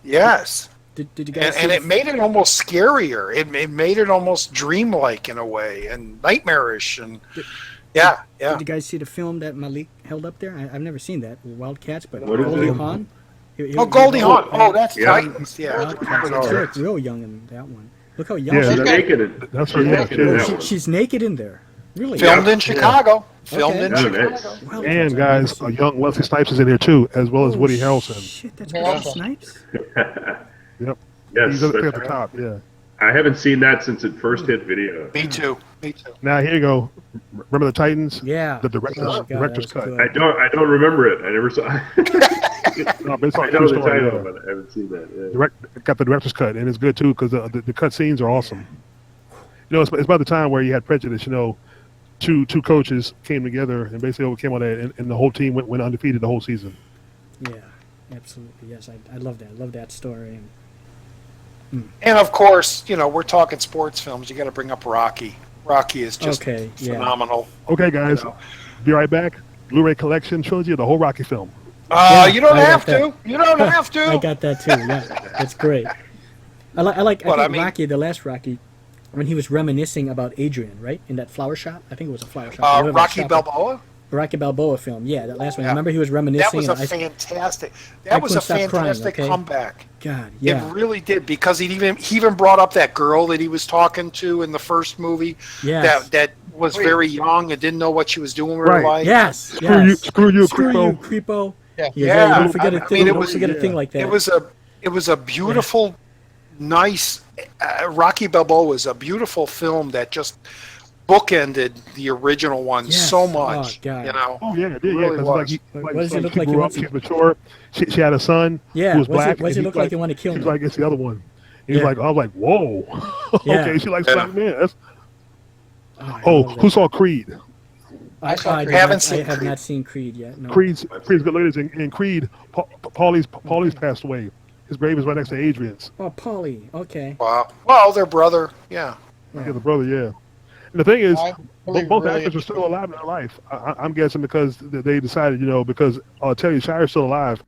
Yes. Did you guys? And it made it almost scarier. It made it almost dreamlike in a way, and nightmarish, and yeah. Did you guys see the film that Malik held up there? I've never seen that, Wildcats, but What is Goldie it? Hawn. Goldie Hawn. Oh, that's Titans. Yeah. Wildcats. She looked real young in that one. Look how young She's she is. naked. That's her. She's naked in there. Really? Filmed in Chicago. Filmed in Okay. Chicago. Well, And guys, a young Wesley Snipes is in there too, as well as Woody Harrelson. Shit, that's Wesley Snipes. Yep. Yes, He's up there at the top. Yeah. I haven't seen that since it first hit video. Me too. Now here you go. Remember the Titans? Yeah. The director's Oh, God, director's that was cut. good. I don't remember it. I never saw it. No, based on I a know true the story, title, yeah. but I haven't seen that. Yeah. Got the director's cut, and it's good too because the cut scenes are awesome. It's about the time where you had prejudice. Two coaches came together and basically overcame all that, and the whole team went undefeated the whole season. Yeah, absolutely. Yes, I love that. I love that story. And of course, we're talking sports films. You got to bring up Rocky. Rocky is just phenomenal. Okay, guys, be right back. Blu-ray collection trilogy of the whole Rocky film. You don't have to. You don't have to. I got that too. Yeah, that's great. I think Rocky, the last Rocky, when he was reminiscing about Adrian, right, in that flower shop. I think it was a flower shop. Rocky Balboa. Rocky Balboa film. Yeah, that last one. Remember, he was reminiscing. That was fantastic. That was a fantastic comeback. God, yeah, it really did, because he even brought up that girl that he was talking to in the first movie. Yes. That was very young and didn't know what she was doing with her life. Yes. Screw you, creepo. Yeah. Don't forget a thing. Don't forget a thing like that. It was a beautiful, nice. Rocky Balboa was a beautiful film that just bookended the original one so much. Oh, God. Oh yeah, it did. Really Because What does he look she like? grew up, she's mature. She had a son who was black. What does he look like? They want to kill him. He's like, it's the other one. He's like, I was like, whoa. Okay, she likes black men. Who saw Creed? I have not seen Creed yet. No. Creed's good. Look at this. In Creed, Paulie's passed away. His grave is right next to Adrian's. Oh, Paulie. Okay. Wow. Well, their brother. Yeah. Yeah, the brother. Yeah. And the thing is, both actors are still alive in their life. I'm guessing because they decided, because Talia Shire's still alive.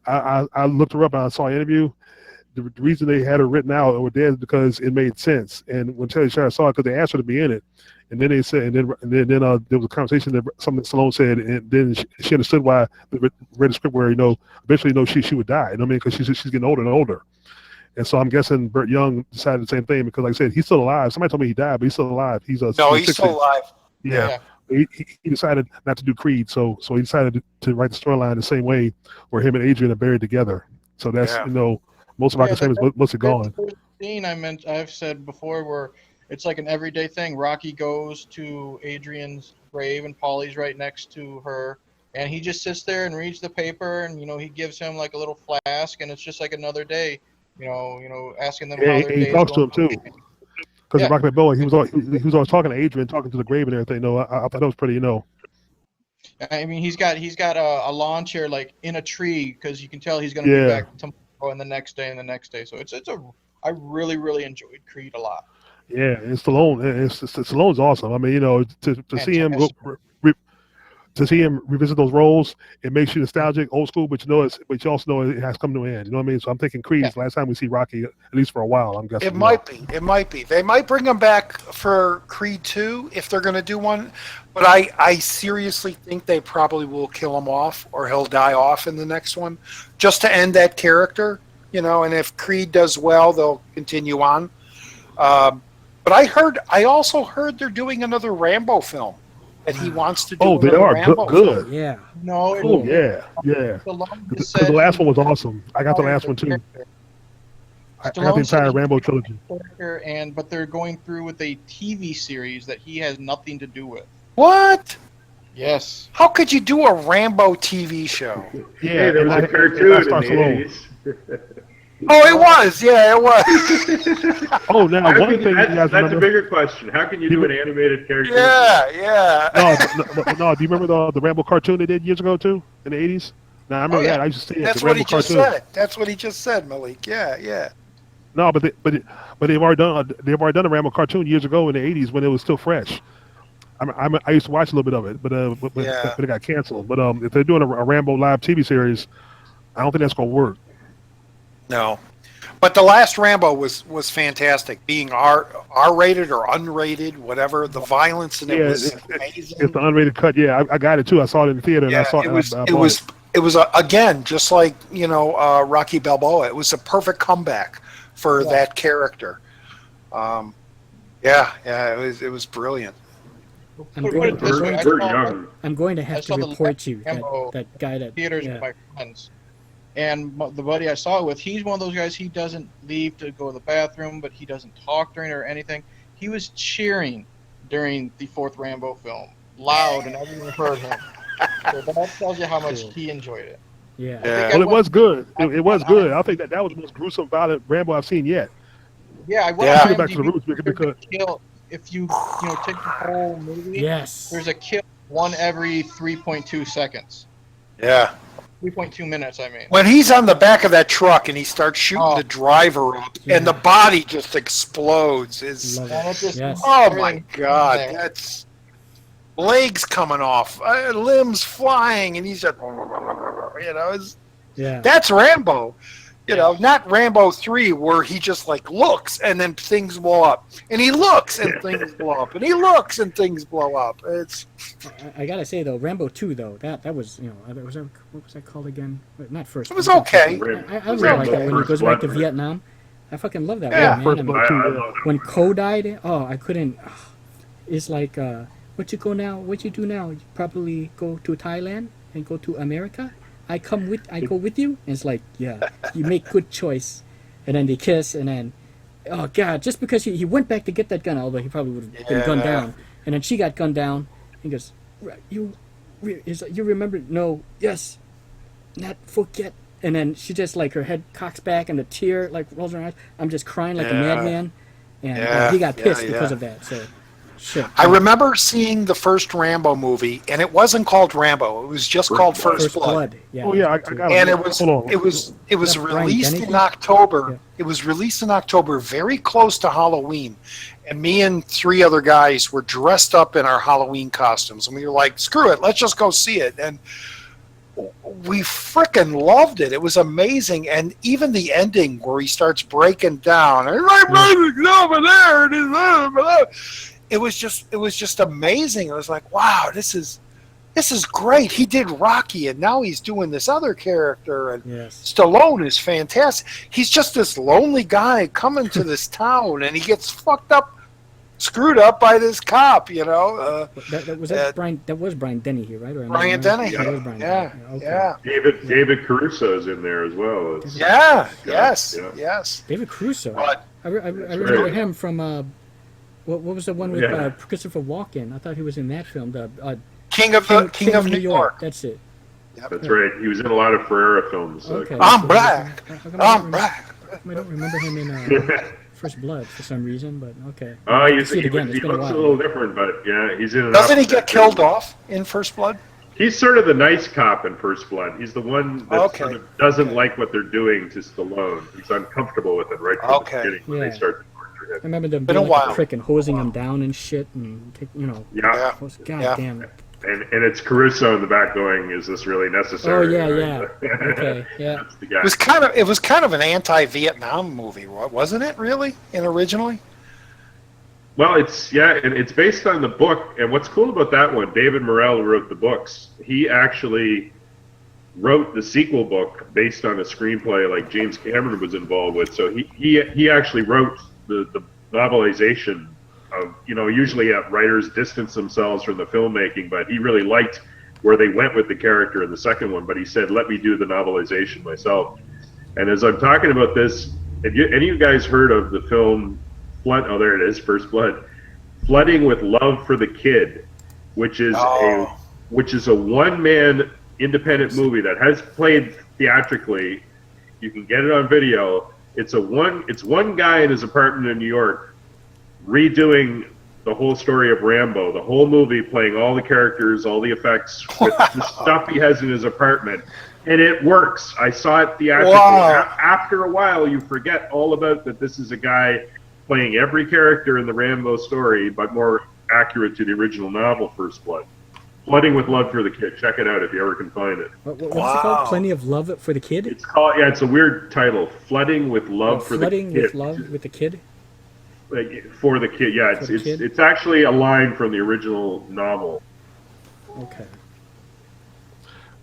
I looked her up and I saw an interview. The reason they had her written out or dead is because it made sense. And when Talia Shire saw it, because they asked her to be in it, and then they said, and then there was a conversation that something Stallone said, and then she understood why they read the script where eventually she would die. You know what I mean? Because she's getting older and older. And so I'm guessing Burt Young decided the same thing because, like I said, he's still alive. Somebody told me he died, but he's still alive. He's still alive. Yeah. He decided not to do Creed, so he decided to write the storyline the same way where him and Adrian are buried together. So that's most of Rocky's fame is mostly gone. Scene I've said before where it's like an everyday thing. Rocky goes to Adrian's grave and Paulie's right next to her, and he just sits there and reads the paper, and he gives him like a little flask, and it's just like another day. Asking them how their he days talks to him going. too. Because Rocky Balboa, he was always talking to Adrian, talking to the grave and everything. I thought that was pretty, I mean, he's got a lawn chair like in a tree because you can tell he's going to be back tomorrow and the next day and the next day. So I really, really enjoyed Creed a lot. Yeah, and Stallone. Stallone's awesome. I mean, you know, to see him go, to see him revisit those roles, it makes you nostalgic, old school, but but you also know it has come to an end. You know what I mean? So I'm thinking Creed is the last time we see Rocky, at least for a while. I'm guessing. It might be. It might be. They might bring him back for Creed 2 if they're going to do one. But I seriously think they probably will kill him off, or he'll die off in the next one, just to end that character. You know, and if Creed does well, they'll continue on. But I also heard they're doing another Rambo film. That he wants to do. Oh, they are Rambo good. film. Yeah. No. Oh, yeah. Because the last one was awesome. I got the last one too. I got the entire Rambo trilogy. But they're going through with a TV series that he has nothing to do with. What? Yes. How could you do a Rambo TV show? Yeah, hey, there was a cartoon in the 80s. Oh, it was. Yeah, it was. Oh, now one thing that's a bigger question. How can you do an animated character? Yeah. No. Do you remember the Rambo cartoon they did years ago too in the 80s? Now I remember that. I used to see it. That's what he just said. That's what he just said, Malik. Yeah. No, but they've already done a Rambo cartoon years ago in the 80s when it was still fresh. I used to watch a little bit of it, but it got canceled. But if they're doing a Rambo live TV series, I don't think that's gonna work. No, but the last Rambo was fantastic, being R-rated or unrated, whatever. The violence in it was amazing. It's the unrated cut. Yeah, I got it too. I saw it in the theater. Yeah, and it was again just like Rocky Balboa. It was a perfect comeback for that character. It was brilliant. I'm going to have to report you that guy that theaters with my friends. And the buddy I saw it with, he's one of those guys, he doesn't leave to go to the bathroom, but he doesn't talk during it or anything. He was cheering during the fourth Rambo film, loud, and everyone heard him. So that tells you how much he enjoyed it. Yeah. Well, it was good. It was good. I think that was the most gruesome, violent Rambo I've seen yet. Yeah, I went on back to the roots because if you take the whole movie, there's a kill one every 3.2 seconds. Yeah. 3.2 minutes, I mean. When he's on the back of that truck and he starts shooting the driver up and the body just explodes. Oh my God. That's legs coming off, limbs flying, and he's just, that's Rambo. Not Rambo 3 where he just like looks and then things blow up. And he looks and things blow up. And he looks and things blow up. I gotta say though, Rambo 2 though, that was what was that called again? Not first. It was okay. I really like that when he goes back to Vietnam. I fucking love that one, man. When Ko died, I couldn't. It's like, what you do now? You probably go to Thailand and go to America. I go with you. And it's like, yeah, you make good choice. And then they kiss, and then, oh God, just because he went back to get that gun, although he probably would have been gunned down. And then she got gunned down. He goes, you remember? No, yes, not forget. And then she just like her head cocks back and the tear like rolls in her eyes. I'm just crying like a madman. And he got pissed because of that. So. Shit. I remember seeing the first Rambo movie, and it wasn't called Rambo. It was just called First Blood. Yeah. Oh yeah, I got it. And it was released in October. Yeah. It was released in October, very close to Halloween. And me and 3 other guys were dressed up in our Halloween costumes, and we were like, "Screw it, let's just go see it." And we frickin' loved it. It was amazing, and even the ending where he starts breaking down, over there. It was just amazing. It was like, wow, this is great. He did Rocky, and now he's doing this other character. And Stallone is fantastic. He's just this lonely guy coming to this town, and he gets screwed up by this cop. That was Brian Denny here, right? Or Brian Denny. Yeah. David Caruso's in there as well. Yes. David Caruso. I remember him from. What was the one with Christopher Walken? I thought he was in that film. The King of New York. That's it. Yep. That's right. He was in a lot of Ferrera films. Okay. I'm black. I'm black. I don't remember him in First Blood for some reason, but okay. He looks a little different, but yeah, he's in. Doesn't he get killed off in First Blood? He's sort of the nice cop in First Blood. He's the one that Okay. sort of doesn't like what they're doing to Stallone. He's uncomfortable with it right from Okay. the beginning when Yeah. they start to torture I him. remember them Been a being like a while. prick and hosing him down and shit, and Yeah. God Yeah. damn it. And it's Caruso in the back going, "Is this really Oh necessary?" yeah, Right? yeah. Okay, yeah. That's the guy. It was kind of an anti-Vietnam movie, wasn't it? Really, originally. Well, it's based on the book, and what's cool about that one, David Morrell wrote the books. He actually wrote the sequel book based on a screenplay like James Cameron was involved with. So he actually wrote the novelization of, usually writers distance themselves from the filmmaking, but he really liked where they went with the character in the second one, but he said, let me do the novelization myself. And as I'm talking about this, have any of you guys heard of the film oh, there it is, First Blood, Flooding with Love for the Kid, which is a one-man independent movie that has played theatrically. You can get it on video. It's one guy in his apartment in New York redoing the whole story of Rambo, the whole movie, playing all the characters, all the effects, with the stuff he has in his apartment. And it works. I saw it theatrically. Wow. After a while, you forget all about that this is a guy playing every character in the Rambo story, but more accurate to the original novel, First Blood. Flooding with Love for the Kid. Check it out if you ever can find it. What's it called? Plenty of Love for the Kid? It's a weird title. Flooding with Love for the Kid. Flooding with Love with the Kid? Like, for the kid, yeah. It's actually a line from the original novel. Okay.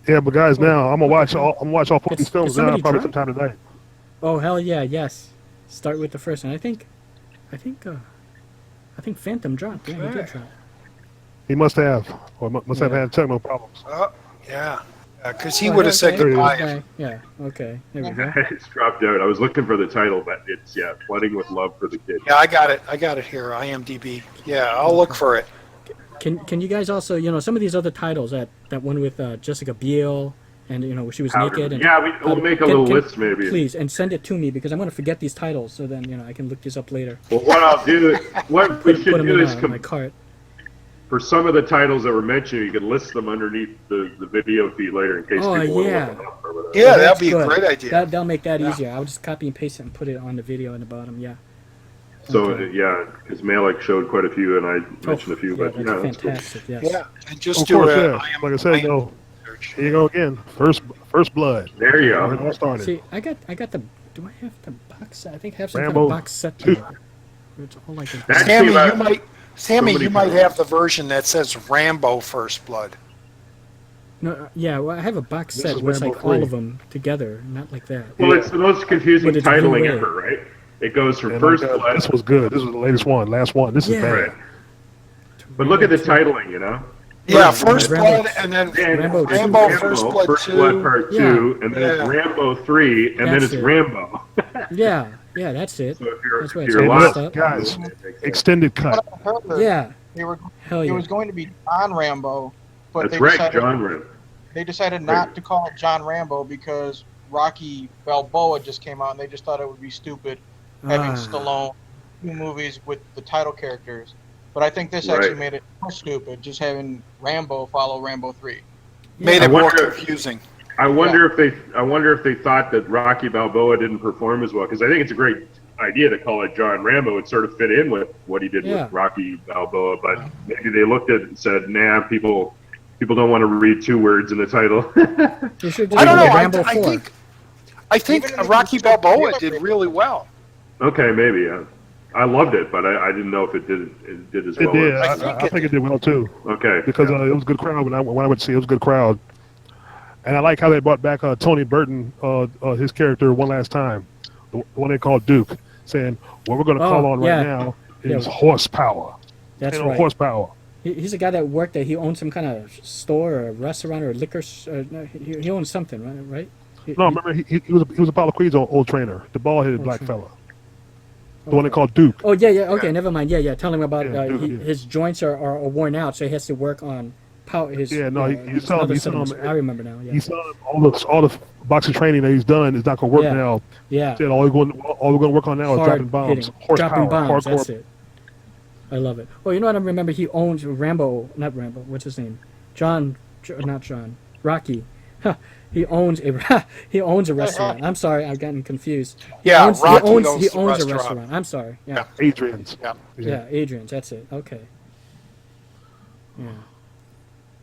Yeah, but guys, now I'm gonna watch all 4 these films now. somebody Probably drunk? sometime tonight. Oh hell yeah, yes. Start with the first one. I think Phantom dropped. Yeah, he did drop. He must have, or must have Yeah. had technical problems. Yeah, because he would have said okay. goodbye. Okay. Yeah. Okay. There we go. It's dropped out. I was looking for the title, but it's Flooding with Love for the Kid. Yeah, I got it here. IMDb. Yeah, I'll look for it. Can you guys also, some of these other titles, that one with Jessica Biel, and where she was Powder. naked, and Yeah, we'll make a little list maybe. Please, and send it to me, because I'm going to forget these titles, so then I can look these up later. Well, what I'll do, what we should Put them do in is my cart. for some of the titles that were mentioned, you can list them underneath the video feed later in case people want to look them up or whatever. Yeah, That's that'd be good. a great idea. That'll make that easier. I'll just copy and paste it and put it on the video in the bottom. Yeah. So Okay. because Malik showed quite a few, and I mentioned a few, but that's that's cool. fantastic. Yes. Yeah, and just Of do course, a yeah. Like I said, search. here you go again. First Blood. There you Where it go. all started. See, I got the. Do I have the box set? I think I have some Rambo kind of box set. 2. There. It's all like a, That Sammy, came out- you somebody might told- have the version that says Rambo First Blood. no, yeah. Well, I have a box This set is with Rambo like all 3. of them together, not like that. Well, it's the most confusing But it's titling Blu-ray. ever, right? It goes from And First like, Blood. this was good. This was the latest one, last one. This is Yeah. bad. Right. But look at the titling, Yeah, Rambo. First Blood, and then And Rambo Rambo two. First Blood 2. Part Yeah. 2, and then Yeah. it's Rambo 3, and then That's it's it. Rambo. Yeah, that's it. So if you're, That's right, if you're so lost, messed up. Guys, extended cut. Yeah, They were. hell It yeah. was going to be John Rambo, but that's they right, decided John Rambo. they decided not to call it John Rambo because Rocky Balboa just came out, and they just thought it would be stupid having Ah. Stallone do movies with the title characters. But I think this actually Right. made it more stupid, just having Rambo follow Rambo 3. Made I it more wonder- confusing. I wonder if they thought that Rocky Balboa didn't perform as well, because I think it's a great idea to call it John Rambo. It sort of fit in with what he did Yeah. with Rocky Balboa, but maybe they looked at it and said, "Nah, people don't want to read 2 words in the title." You should I don't know. Rambo I 4. think Even if Rocky it's Balboa trailer- did really well. Okay, maybe. Yeah. I loved it, but I didn't know if it did as It well. did. I I think think it did well too. Okay. Because it was a good crowd when I went to see it. It was a good crowd, and I like how they brought back Tony Burton, his character, one last time, the one they called Duke, saying what we're going to call on yeah. right now is Yeah. horsepower. That's You know, right. horsepower. He's a guy that worked there. He owned some kind of store or restaurant or liquor. No, he owned something, right? No, remember he was Apollo Creed's old trainer, the bald-headed black trainer. fella, the one they called Duke. Oh yeah. Okay, never mind. Yeah. Tell him about Yeah, Duke, yeah. his joints are worn out, so he has to work on power. His Yeah, no, he's telling other him. systems. I remember now. Yeah. He's telling him all the boxing training that he's done is not going to work Yeah. now. Yeah. He said all we're going to work on now is dropping bombs, hitting. horsepower, Dropping bombs. hardcore. That's it. I love it. Oh, you know what? I remember he owns Rambo. Not Rambo. What's his name? John not John. Rocky. He owns a he owns a restaurant. I'm sorry, I've gotten confused. Yeah, Rocky he owns the a restaurant. restaurant. I'm sorry. Yeah. Adrian's. Yeah, Adrian's. That's it. Okay. Yeah.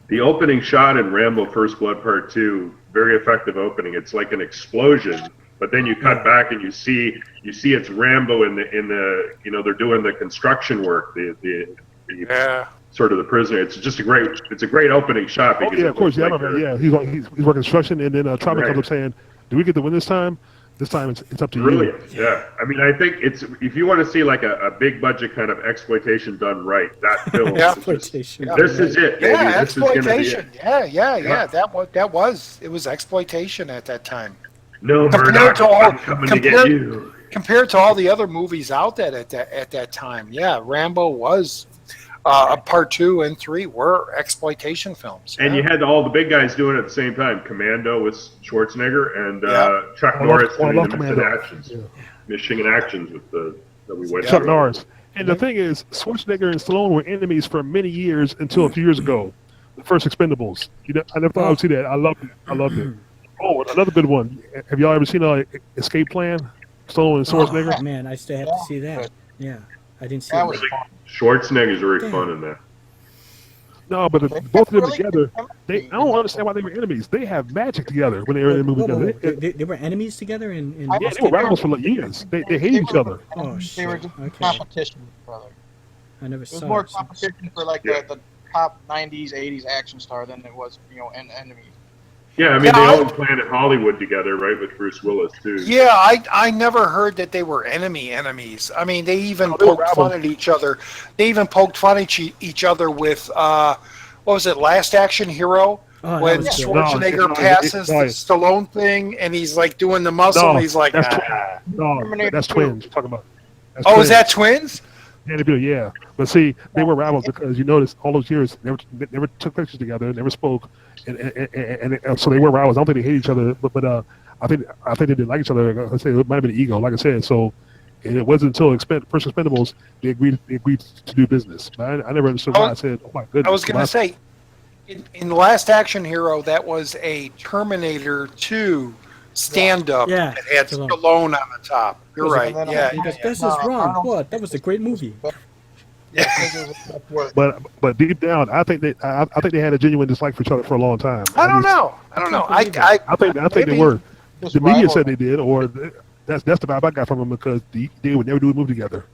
The opening shot in Rambo: First Blood Part 2, very effective opening. It's like an explosion, but then you cut back and you see it's Rambo in the they're doing the construction work. The sort of the prisoner. It's just a great opening shot. Oh, yeah, of course. Yeah, he's working construction, and then Trump comes up saying, "Do we get to win this time? This time it's up to you." Yeah. I mean, I think it's if you want to see like a big budget kind of exploitation done right, that film. Exploitation. This is it. Baby. Yeah, This is gonna be exploitation. it. Yeah. It was exploitation at that time. No, Compared to all, I'm coming to get you. compared to all the other movies out there at that time, yeah, Rambo was part 2 and 3 were exploitation films. And you had all the big guys doing it at the same time. Commando with Schwarzenegger and Chuck Norris doing the Mission Actions. Mission Actions that we went Chuck through. Norris. And the thing is, Schwarzenegger and Stallone were enemies for many years until a few years ago. The first Expendables. I never thought I would see that. I loved it. Oh, another good one. Have y'all ever seen Escape Plan? Stallone and Schwarzenegger? Oh, man, I still have to see that. Yeah, I didn't see That that. was fun. Schwarzenegger's very fun in that. No, but both of them really together, good I don't understand why they were enemies. They have magic together when they were in the movie together. They were enemies together in Yeah, they were rivals for like years. They hated each other. Oh, They were shit. just Okay. competition with each other. I never It was saw more it. so- competition for like the top 90s, 80s action star than it was, enemies. Yeah, I mean, Yeah, they I- owned Planet Hollywood together, right, with Bruce Willis, too. Yeah, I never heard that they were enemies. I mean, they even they were poked fun at each other. They even poked fun at each other with, what was it, Last Action Hero? Oh, that When was good. Schwarzenegger No, passes the nice. Stallone thing and he's like doing the muscle and he's like, that's ah. that's twins. You're talking about. That's Oh, twins. is that twins? Yeah. But see, they were rivals because you notice all those years they never took pictures together, never spoke, and so they were rivals. I don't think they hate each other, but I think they did like each other. I say it might have been ego, like I said. So, and it wasn't until First Expendables they agreed to do business. But I never understood why. I said, oh my goodness. I was going to say, in The Last Action Hero, that was a Terminator 2 stand-up Yeah, that had Stallone. Stallone on the top. You're Was it- right, yeah. He goes, this is wrong. What? That was a great movie. But deep down, I think they had a genuine dislike for each other for a long time. I don't know. I think they maybe. were. Just The media rival- said they did, or that's the vibe I got from them because they would never do a movie together.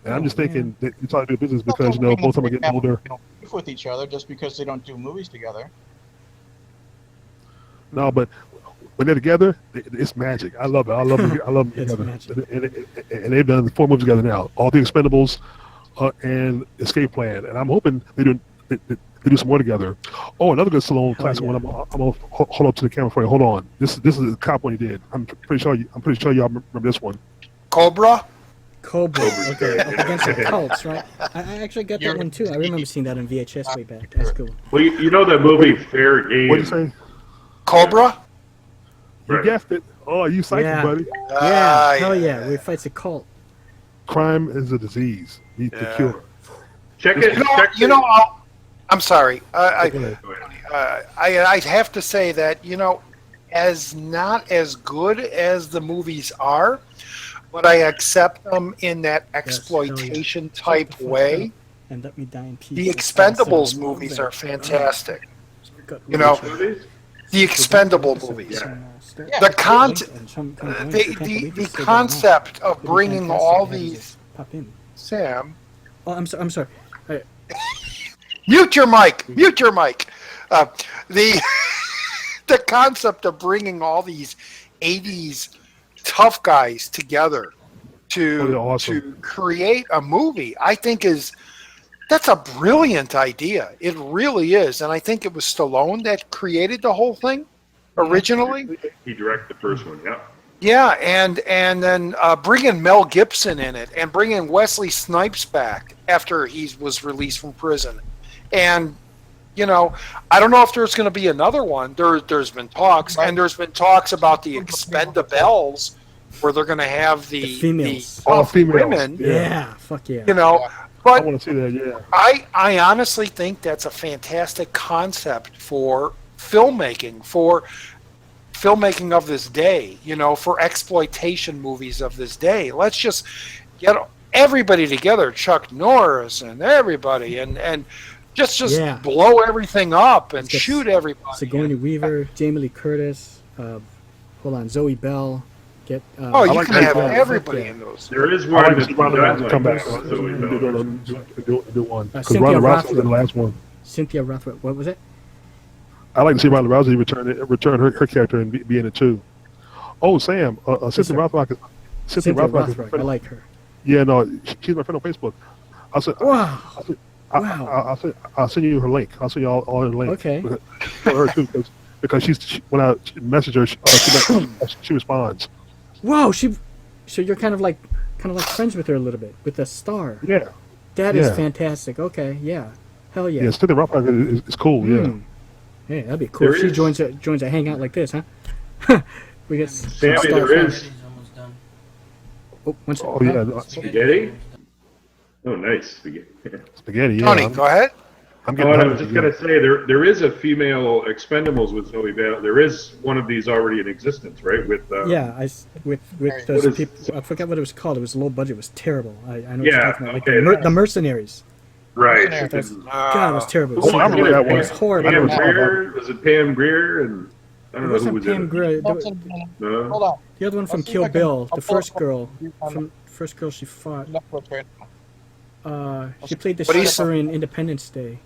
And I'm just Oh, thinking that it's all to do business because both of them are getting older. Beef with each other just because they don't do movies together. No, but when they're together, it's magic. I love it. I love them It's together. magic. And they've done 4 movies together now. All the Expendables and Escape Plan. And I'm hoping they do some more together. Oh, another good Stallone classic yeah. one. I'm gonna hold up to the camera for you. Hold on. This is a cop one he did. I'm pretty sure y'all remember this one. Cobra? Cobra. Okay, up against the cults, right? I actually got that one too. I remember seeing that on VHS way back. That's cool. Well, you know that movie Fair Game? What'd you say? Cobra? You Right. guessed it. Oh, you psychic, Yeah. buddy. Yeah, hell yeah. Where he fights a cult. Crime is a disease. Need the Yeah. cure. Check it. I'm sorry. Go ahead. I'd have to say that, as not as good as the movies are, but I accept them in that exploitation type Shut the fuck way. up And let me die in peace. The That's awesome. Expendables I love movies that. are fantastic. Got You know, Movies? The Expendable movies. The concept of bringing all these. Pop in. Sam, Oh, I'm sorry. mute your mic. Mute your mic. The the concept of bringing all these '80s tough guys together to awesome. to create a movie, I think that's a brilliant idea. It really is, and I think it was Stallone that created the whole thing originally. He directed the first one, yeah. Yeah, and then bringing Mel Gibson in it, and bringing Wesley Snipes back after he was released from prison, and I don't know if there's going to be another one. There's been talks, and there's been talks about the Expendables, where they're going to have the females. tough females. women. Yeah, fuck yeah. But But want to see that. Yeah. I honestly think that's a fantastic concept for filmmaking, of this day, for exploitation movies of this day. Let's just get everybody together, Chuck Norris and everybody, and just Yeah. blow everything up and Let's get shoot everybody. Sigourney Weaver, Jamie Lee Curtis, Zoe Bell. Get Oh, you like can that. have Yeah. everybody Yeah. in those. There is I one like to that's see Ronda done Rousey like come back. that. So we know. Do one because Cynthia Ronda Rousey was Rothrock. in the last one. Cynthia Rothrock. What was it? I like to see Ronda Rousey return her character and be in it too. Oh, Sam, Cynthia Rothrock. Cynthia Rothrock. Rothrock. I like her. Yeah, no, she's my friend on Facebook. Wow. I'll send you her link. I'll send you all her link. Okay. For her too, because when I message her, she responds. Wow. So you're kind of like friends with her a little bit with the star. Yeah. That is Yeah. fantastic. Okay. Yeah. Hell yeah. Yeah, Cynthia Rothrock is cool. Yeah. Hmm. Yeah, that'd be cool. There If she is- joins a hangout like this, huh? We get some Sammy, star there friends. is Oh, one sec- Oh yeah. spaghetti. Oh, nice spaghetti. Spaghetti. Yeah. Tony, go ahead. I'm Oh, getting. and I hungry was just again. gonna say there is a female Expendables with Zoe Bell. There is one of these already in existence, right? With Yeah, with those What is- people. I forgot what it was called. It was low budget. It was terrible. I know what Yeah, you're talking about. Like okay. the mercenaries. right. That's- God, it was terrible. It Oh, I remember that it one. was horrible. I Pam never- Grier, was it Pam Grier? And I It don't know who wasn't was Pam in it. Grier. No. Hold on. The other one from I'll see if Kill I can- Bill. I'll The pull first up girl. on From first girl she fought. Netflix right now. She played the What do you stripper in Independence Day.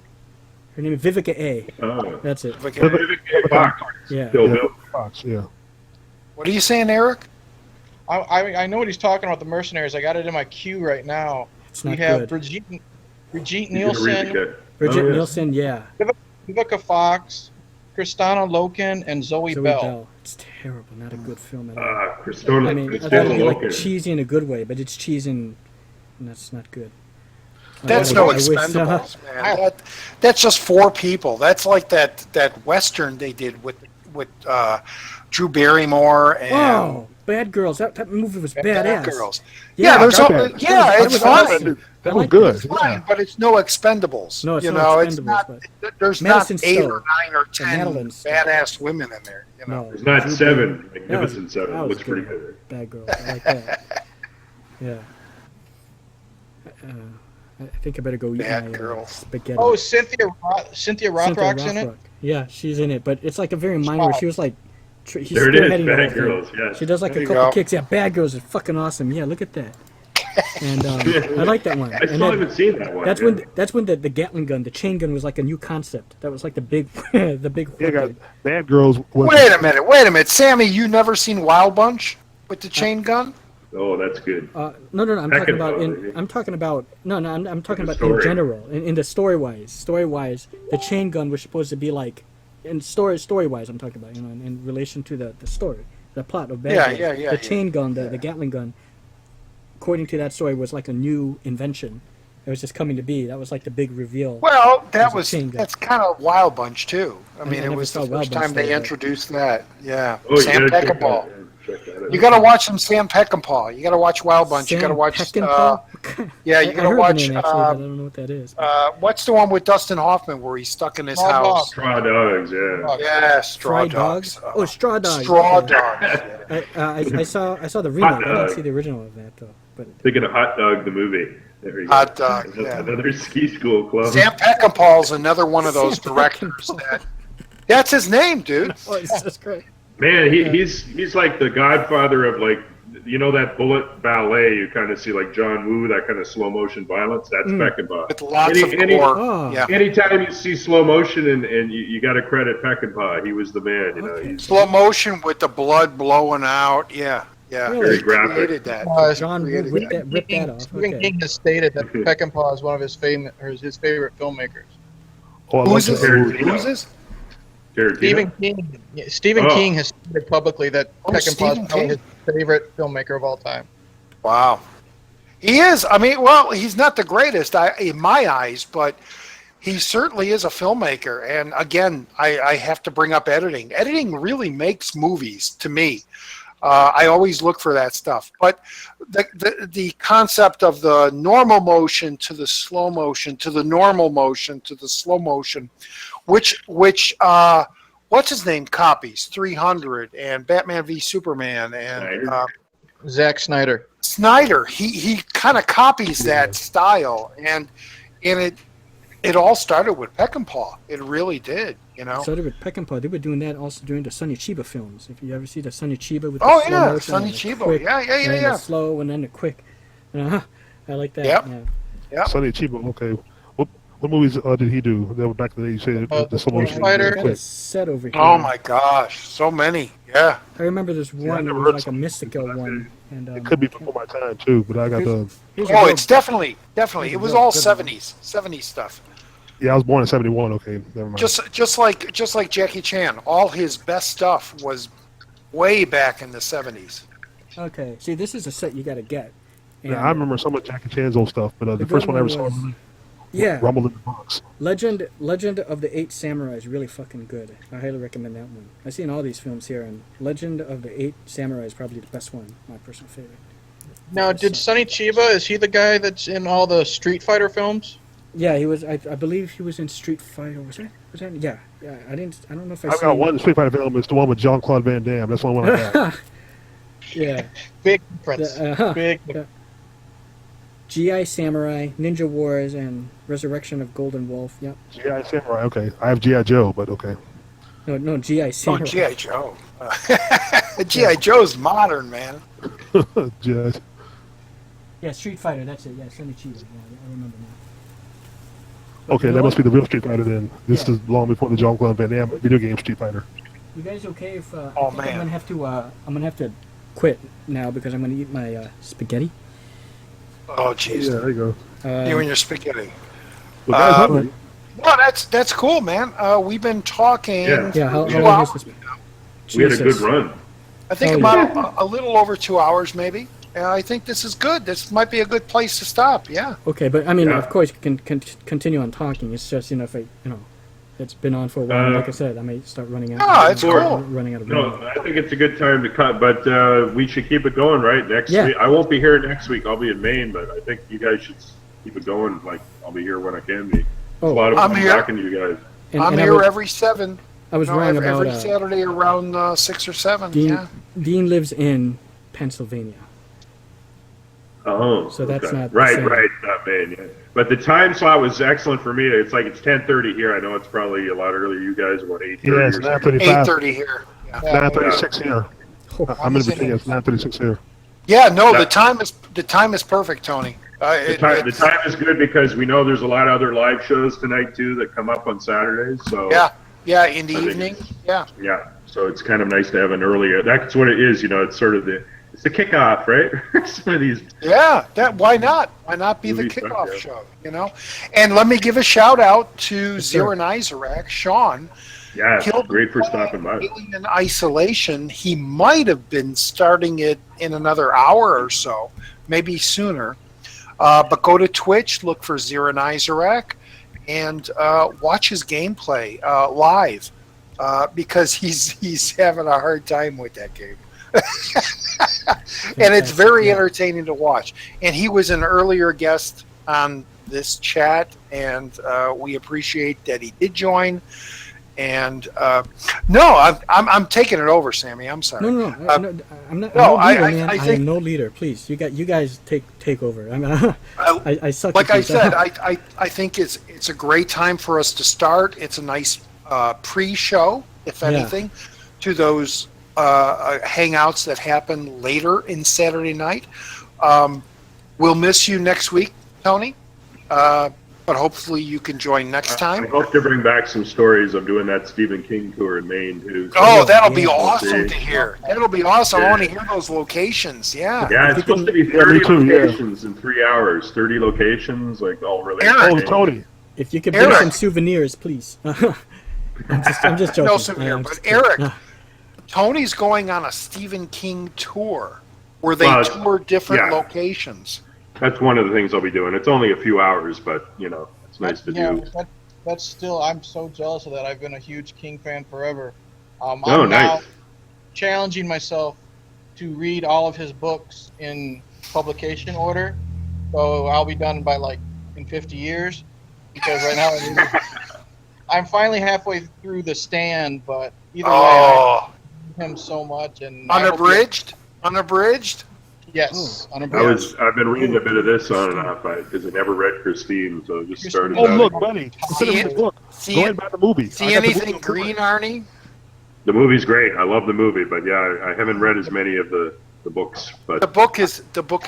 Her name is Vivica A. Oh. That's it. Vivica A. Fox. Yeah. Kill Yeah, Bill. Fox. Yeah. What are you saying, Eric? I know what he's talking about. The mercenaries. I got it in my queue right now. It's We not have good. Brigitte You're gonna read Nielsen, the Bridget Oh, yeah. Nielsen, yeah. Vivica Fox, Kristana Loken, and Zoe, Zoe Bell. Bell. It's terrible. Not a good film at all. Christona. I mean, Christona that'd be like Loken. cheesy in a good way, but it's cheesy and that's not good. That's I no wish- Expendables, man. That's just four people. That's like that Western they did with Drew Barrymore and Wow, Bad Girls. That movie was badass. Girls. Yeah, Yeah, there's got all, that. yeah, That it's was fine. awesome. That I was like good. It's fine, but it's no Expendables. No, it's you not know, it's Expendables, not. but There's Madison not 8 Stowe. or 9 or 10 Madeline Stowe. badass women in there. You know. No, There's not Drew seven. Barrymore. Magnificent Seven. that was Looks pretty good. Bad Girls. I like that. Yeah. I think I better go eat Bad my Girls. spaghetti. Oh, Cynthia Cynthia Rothrock's in it. Rothrock. Yeah, she's in it, but it's like a very minor. She was like, he's There it is, spearheading the Bad whole thing. Girls, yeah. She does like There a you couple go. kicks. Yeah, Bad Girls is fucking awesome. Yeah, look at that. And I like that one. I And still then- haven't seen that one. That's yet. when the Gatling gun, the chain gun, was like a new concept. That was like the big the big. Yeah, guys. Bad Girls was. Wait a minute, Sammy. You never seen Wild Bunch with the chain gun? Oh, that's good. No. I'm Back talking in about the in. movie. I'm talking about no. I'm talking the about in story. general. In the story wise, the chain gun was supposed to be like, in story wise. I'm talking about in relation to the story, the plot of Bad Girls. Yeah. The chain gun, the Gatling gun, according to that story, was like a new invention. It was just coming to be. That was like the big reveal. Well, There's a chain gun. that's kind of Wild Bunch too. I mean, I it never was saw the Wild first Bunch time they though, but- introduced that. Yeah, Oh, you Sam gotta check that Peckinpah. out. Check that out. You got to watch some Sam Peckinpah. You got to watch Wild Bunch. You got to Sam watch. Peckinpah? Yeah, I you got to heard watch. the name, actually, but I don't know what that is. What's the one with Dustin Hoffman where he's stuck in his Straw house? Dogs. Straw Dogs, yeah. Yeah, Straw Fry Dogs. Dogs? Oh, Straw Dogs. Straw okay. Dogs. I saw the remake. I Dog. didn't see the original of that though. But Thinking of Hot Dog, the movie. There you go. Hot Dog. Yeah. Another ski school club. Sam Peckinpah's another one of those Sam directors. Peckinpah. That's his name, dude. oh, it's just great. Man, he's like the godfather of like, you know, that bullet ballet. You kind of see like John Woo, that kind of slow motion violence. That's Peckinpah. With lots of Any- gore. Oh. Yeah. Anytime you see slow motion and you got to credit Peckinpah, he was the man. You know, Okay. he's Slow motion with the blood blowing out. Yeah. Yeah. Really? He graphic. created that. John Woo Created ripped that. that off. Stephen Okay. King has stated that Peckinpah is one of his favorite filmmakers. Oh, I Who's love this? that. Tarantino. Who's this? Tarantino. Stephen Oh. King has stated publicly that Oh, Peckinpah Stephen is probably King. his favorite filmmaker of all time. Wow. He is. I mean, well, he's not the greatest in my eyes, but he certainly is a filmmaker. And again, I have to bring up editing. Editing really makes movies to me. I always look for that stuff. But the concept of the normal motion to the slow motion to the normal motion to the slow motion, which what's his name copies 300 and Batman v Superman and Zack Snyder. Snyder. He kind of copies that style, and it all started with Peckinpah. It really did. You know, started with Peckinpah. They were doing that also during the Sonny Chiba films. If you ever see the Sonny Chiba with the oh slow yeah, motion Sonny and the Chiba, quick, yeah, and then yeah. the slow and then the quick. I like that. Yep. Yeah. Yep. Sonny Chiba. Okay. What movies did he do? That were back in the day. You said the slow motion. Fighter. Got a set over here. Oh my gosh, so many. Yeah. I remember this one. It never was heard like a mystical one, and It could be before my time too, but I got the. here's a Oh, real- it's definitely. It was all good one. 70s stuff. Yeah, I was born in '71. Okay, never mind. Just like Jackie Chan, all his best stuff was way back in the 70s. Okay, see, this is a set you got to get. And, Yeah, I remember some of Jackie Chan's old stuff, but the The first good one I ever one saw was- was yeah, Rumble in the Bronx. Legend of the Eight Samurai is really fucking good. I highly recommend that one. I've seen all these films here, and Legend of the Eight Samurai is probably the best one. My personal favorite. Now, did Sonny Chiba, is he the guy that's in all the Street Fighter films? Yeah, he was. I believe he was in Street Fighter. Was that? Yeah. I don't know if I. I've got one Street Fighter film. It's the one with Jean-Claude Van Damme. That's the only one I got. Yeah. Big difference. Big. Yeah. GI Samurai, Ninja Wars, and Resurrection of Golden Wolf. Yep. G.I. Samurai. Okay, I have G.I. Joe, but okay. No, GI Oh, Samurai. G.I. Joe. G.I. Joe's modern, man. G.I. Yeah, Street Fighter. That's it. Yeah, Sonny Chiba. Yeah, I remember now. Okay, you that know must be the real Street Fighter then. This Yeah. is long before the Jean-Claude Van Damme video game Street Fighter. You guys okay if Oh, I think man. I'm gonna have to quit now because I'm gonna eat my spaghetti. Oh, jeez. Yeah, there you go. You and your spaghetti. Well, guys, Um, hungry. No, that's cool, man. We've been talking. Yeah. Yeah, how Two long hours. is this? We had a good Jesus. run. I think Oh, about a little over 2 hours, maybe. And I think this is good. This might be a good place to stop. Yeah. Okay, but I mean, Yeah. of course, you can continue on talking. It's just if it's been on for a while. Like I said, I may start running out. No, it's cool. Running out of No, room. I think it's a good time to cut, but we should keep it going, right? Next Yeah. week, I won't be here next week. I'll be in Maine, but I think you guys should keep it going. Like, I'll be here when I can be. Oh, a lot of I'm fun here. talking to you guys. I'm here every 7. I was No, wrong every about Saturday around 6 or 7. Dean. Yeah. Dean lives in Pennsylvania. Oh, So that's okay. not the right, same. right, not Maine. Yeah. But the time slot was excellent for me. It's 10:30 here. I know it's probably a lot earlier. You guys, what 8:30? Yeah, it's or something? 9:35. 8:30 here. Yeah. 9:36 here. Oh, I'm in Virginia. It's 9:36 here. Yeah. No, Yeah. the time is perfect, Tony. The time is good because we know there's a lot of other live shows tonight too that come up on Saturdays. So Yeah. In the I think evening. it's- Yeah. Yeah, so it's kind of nice to have an earlier. That's what it is, It's sort of it's the kickoff, right? Some of these. Yeah, why not? Why not be the Movie stuff, kickoff yeah. show? And let me give a shout out to Yes, sir. Zero and Isaac, Sean. Yeah, Killed great for stopping by. Alien Isolation. He might have been starting it in another hour or so, maybe sooner. But go to Twitch, look for Zero and Isaac, and watch his gameplay live because he's having a hard time with that game. And it's very entertaining to watch. And he was an earlier guest on this chat, and we appreciate that he did join. And no, I'm taking it over, Sammy. I'm sorry. No, I'm not. no, I'm no leader, I man. I think- am no leader. Please, you guys take over. I suck. Like at I these. said, I think it's a great time for us to start. It's a nice pre-show, if Yeah. anything, to those hangouts that happen later in Saturday night. We'll miss you next week, Tony, but hopefully you can join next I time. hope to bring back some stories. I'm doing that Stephen King tour in Maine too. So Oh, that'll be Yeah. awesome to hear. That'll be awesome. I Yeah. want to hear those locations. Yeah. yeah, If it's you supposed to be Yeah, 30 me too, yeah. locations in 3 hours. 30 locations, like all really. Eric. Oh, Tony. If you could bring Eric. some souvenirs, please. I'm just joking. No souvenir, I'm but just kidding. Eric, Tony's going on a Stephen King tour where they Well, tour different yeah. locations. That's one of the things I'll be doing. It's only a few hours, but it's nice to do. That's still. I'm so jealous of that. I've been a huge King fan forever. Oh, I'm now nice. challenging myself to read all of his books in publication order. So I'll be done by like in 50 years, because right now I'm finally halfway through The Stand. But either way, I love him so much. And unabridged. Unabridged. Yes, unabridged. I've been reading a bit of this on and off because I never read Christine, so just started. Oh, out look, again. buddy. Instead of the book, See go it- ahead and buy the movie. See anything green, Arnie? The movie's great. I love the movie, but yeah, I haven't read as many of the books. But The book is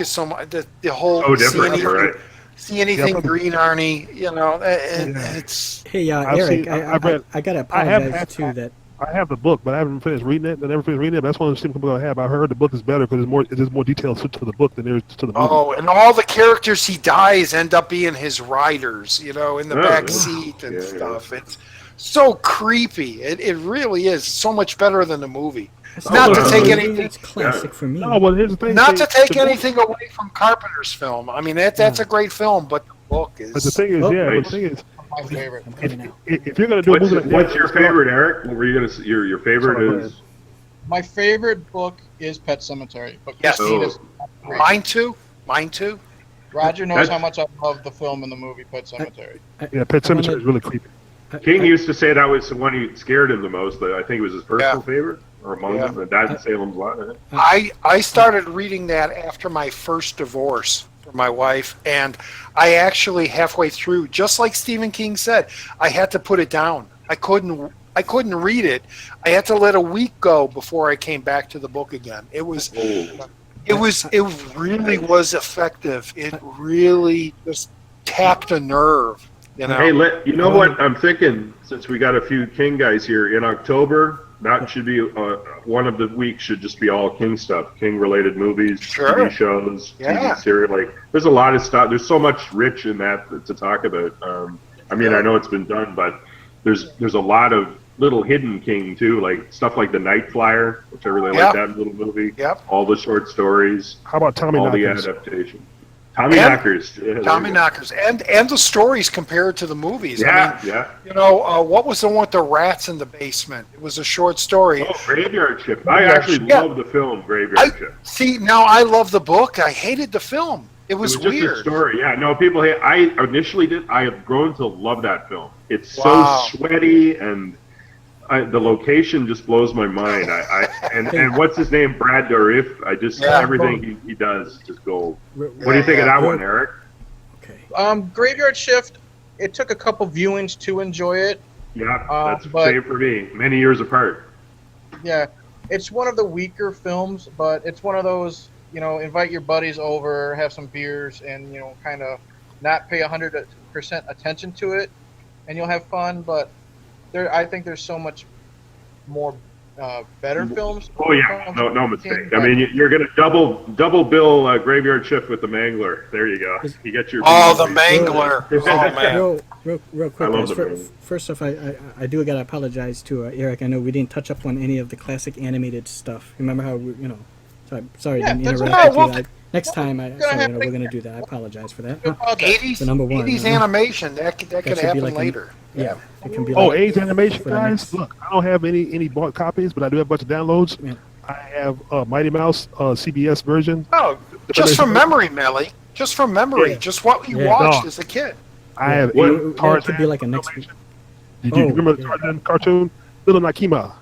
so much. The whole so different, see anything, right? see anything Yeah. green, Arnie? You know, it's. Hey, I've Eric, seen- I've read- I gotta I have- apologize too that I have the book, but I haven't finished reading it. I never finished reading it. But that's one of the things I have. I heard the book is better because there's more details to the book than there is to the movie. Oh, and all the characters he dies end up being his riders, you know, in the Oh, back yeah. seat and Yeah, stuff. It's so creepy. It really is so much better than the movie. that's Not to not take a movie, anything- That's classic for me. No, well, here's the thing. Not to take the book- anything away from Carpenter's film. I mean, that's a great film, but the book is. But the thing is, Oh, yeah, wait. the thing is, My favorite. I'm coming out. if you're gonna do a movie like What's that, your favorite, Eric? What were you gonna say? Your favorite Sorry, go is? My favorite book is Pet Cemetery, but Yes. Christine Oh. is great. Mine too. Mine too. Roger knows That's- how much I love the film and the movie Pet Cemetery. yeah, Pet Cemetery is really creepy. King used to say that was the one who scared him the most. But I think it was his personal Yeah. favorite, or among Yeah. them. And that and Salem's Lot. I think. I started reading that after my first divorce from my wife, and I actually halfway through, just like Stephen King said, I had to put it down. I couldn't read it. I had to let a week go before I came back to the book again. It really was effective. It really just tapped a nerve. You know. Hey, you know what I'm thinking? Since we got a few King guys here in October, that should be one of the weeks. Should just be all King stuff, King-related movies, Sure. TV shows, Yeah. TV series. Like, there's a lot of stuff. There's so much rich in that to talk about. I mean, I know it's been done, but there's a lot of little hidden King too, like stuff like The Night Flyer, which I really Yeah. like that little movie. Yep. All the short stories, How about Tommy all the Knockers? adaptation. Tommy And Knockers. Yeah, there Tommy you go. Knockers and the stories compared to the movies. I Yeah, mean, yeah. you know, what was the one with the rats in the basement? It was a short story. Oh, Graveyard Shift. I actually Yeah. love the film Graveyard I Shift. see. Now I love the book. I hated the film. It was, It was just a weird. story. Yeah, no, people hate. I initially did. I have grown to love that film. It's Wow. so sweaty and the location just blows my mind. And what's his name? Brad Dourif. I just Yeah. everything he does is just gold. Re- What do you think of Yeah. that one, Eric? Okay. Graveyard Shift. It took a couple viewings to enjoy it. Yeah, that's the but- same for me. Many years apart. Yeah, it's one of the weaker films, but it's one of those, you know, invite your buddies over, have some beers, and, you know, kind of not pay 100% attention to it, and you'll have fun. But I think there's so much more better films. Oh yeah, no mistake. I mean, you're gonna double bill Graveyard Shift with the Mangler. There you go. You get your. Oh, the Mangler. Oh man. Real quick, I love guys. the movie. First off, I do gotta apologize to Eric. I know we didn't touch up on any of the classic animated stuff. Remember how sorry, Yeah, didn't that's interrupt okay. you. Next time, we're gonna do that. I apologize for that. 80s, The number one, 80s huh? animation. That could should be happen like later. Yeah, it can be. Oh, like, age animation, for the guys. next- Look, I don't have any bought copies, but I do have a bunch of downloads. Yeah. I have Mighty Mouse CBS version. Oh, just from memory, Melly. Just from memory. Yeah. Just what we Yeah. watched No. as a kid. I have What- It could be like a next week. Did you Oh, remember the yeah. Tarzan cartoon? Little Nakima.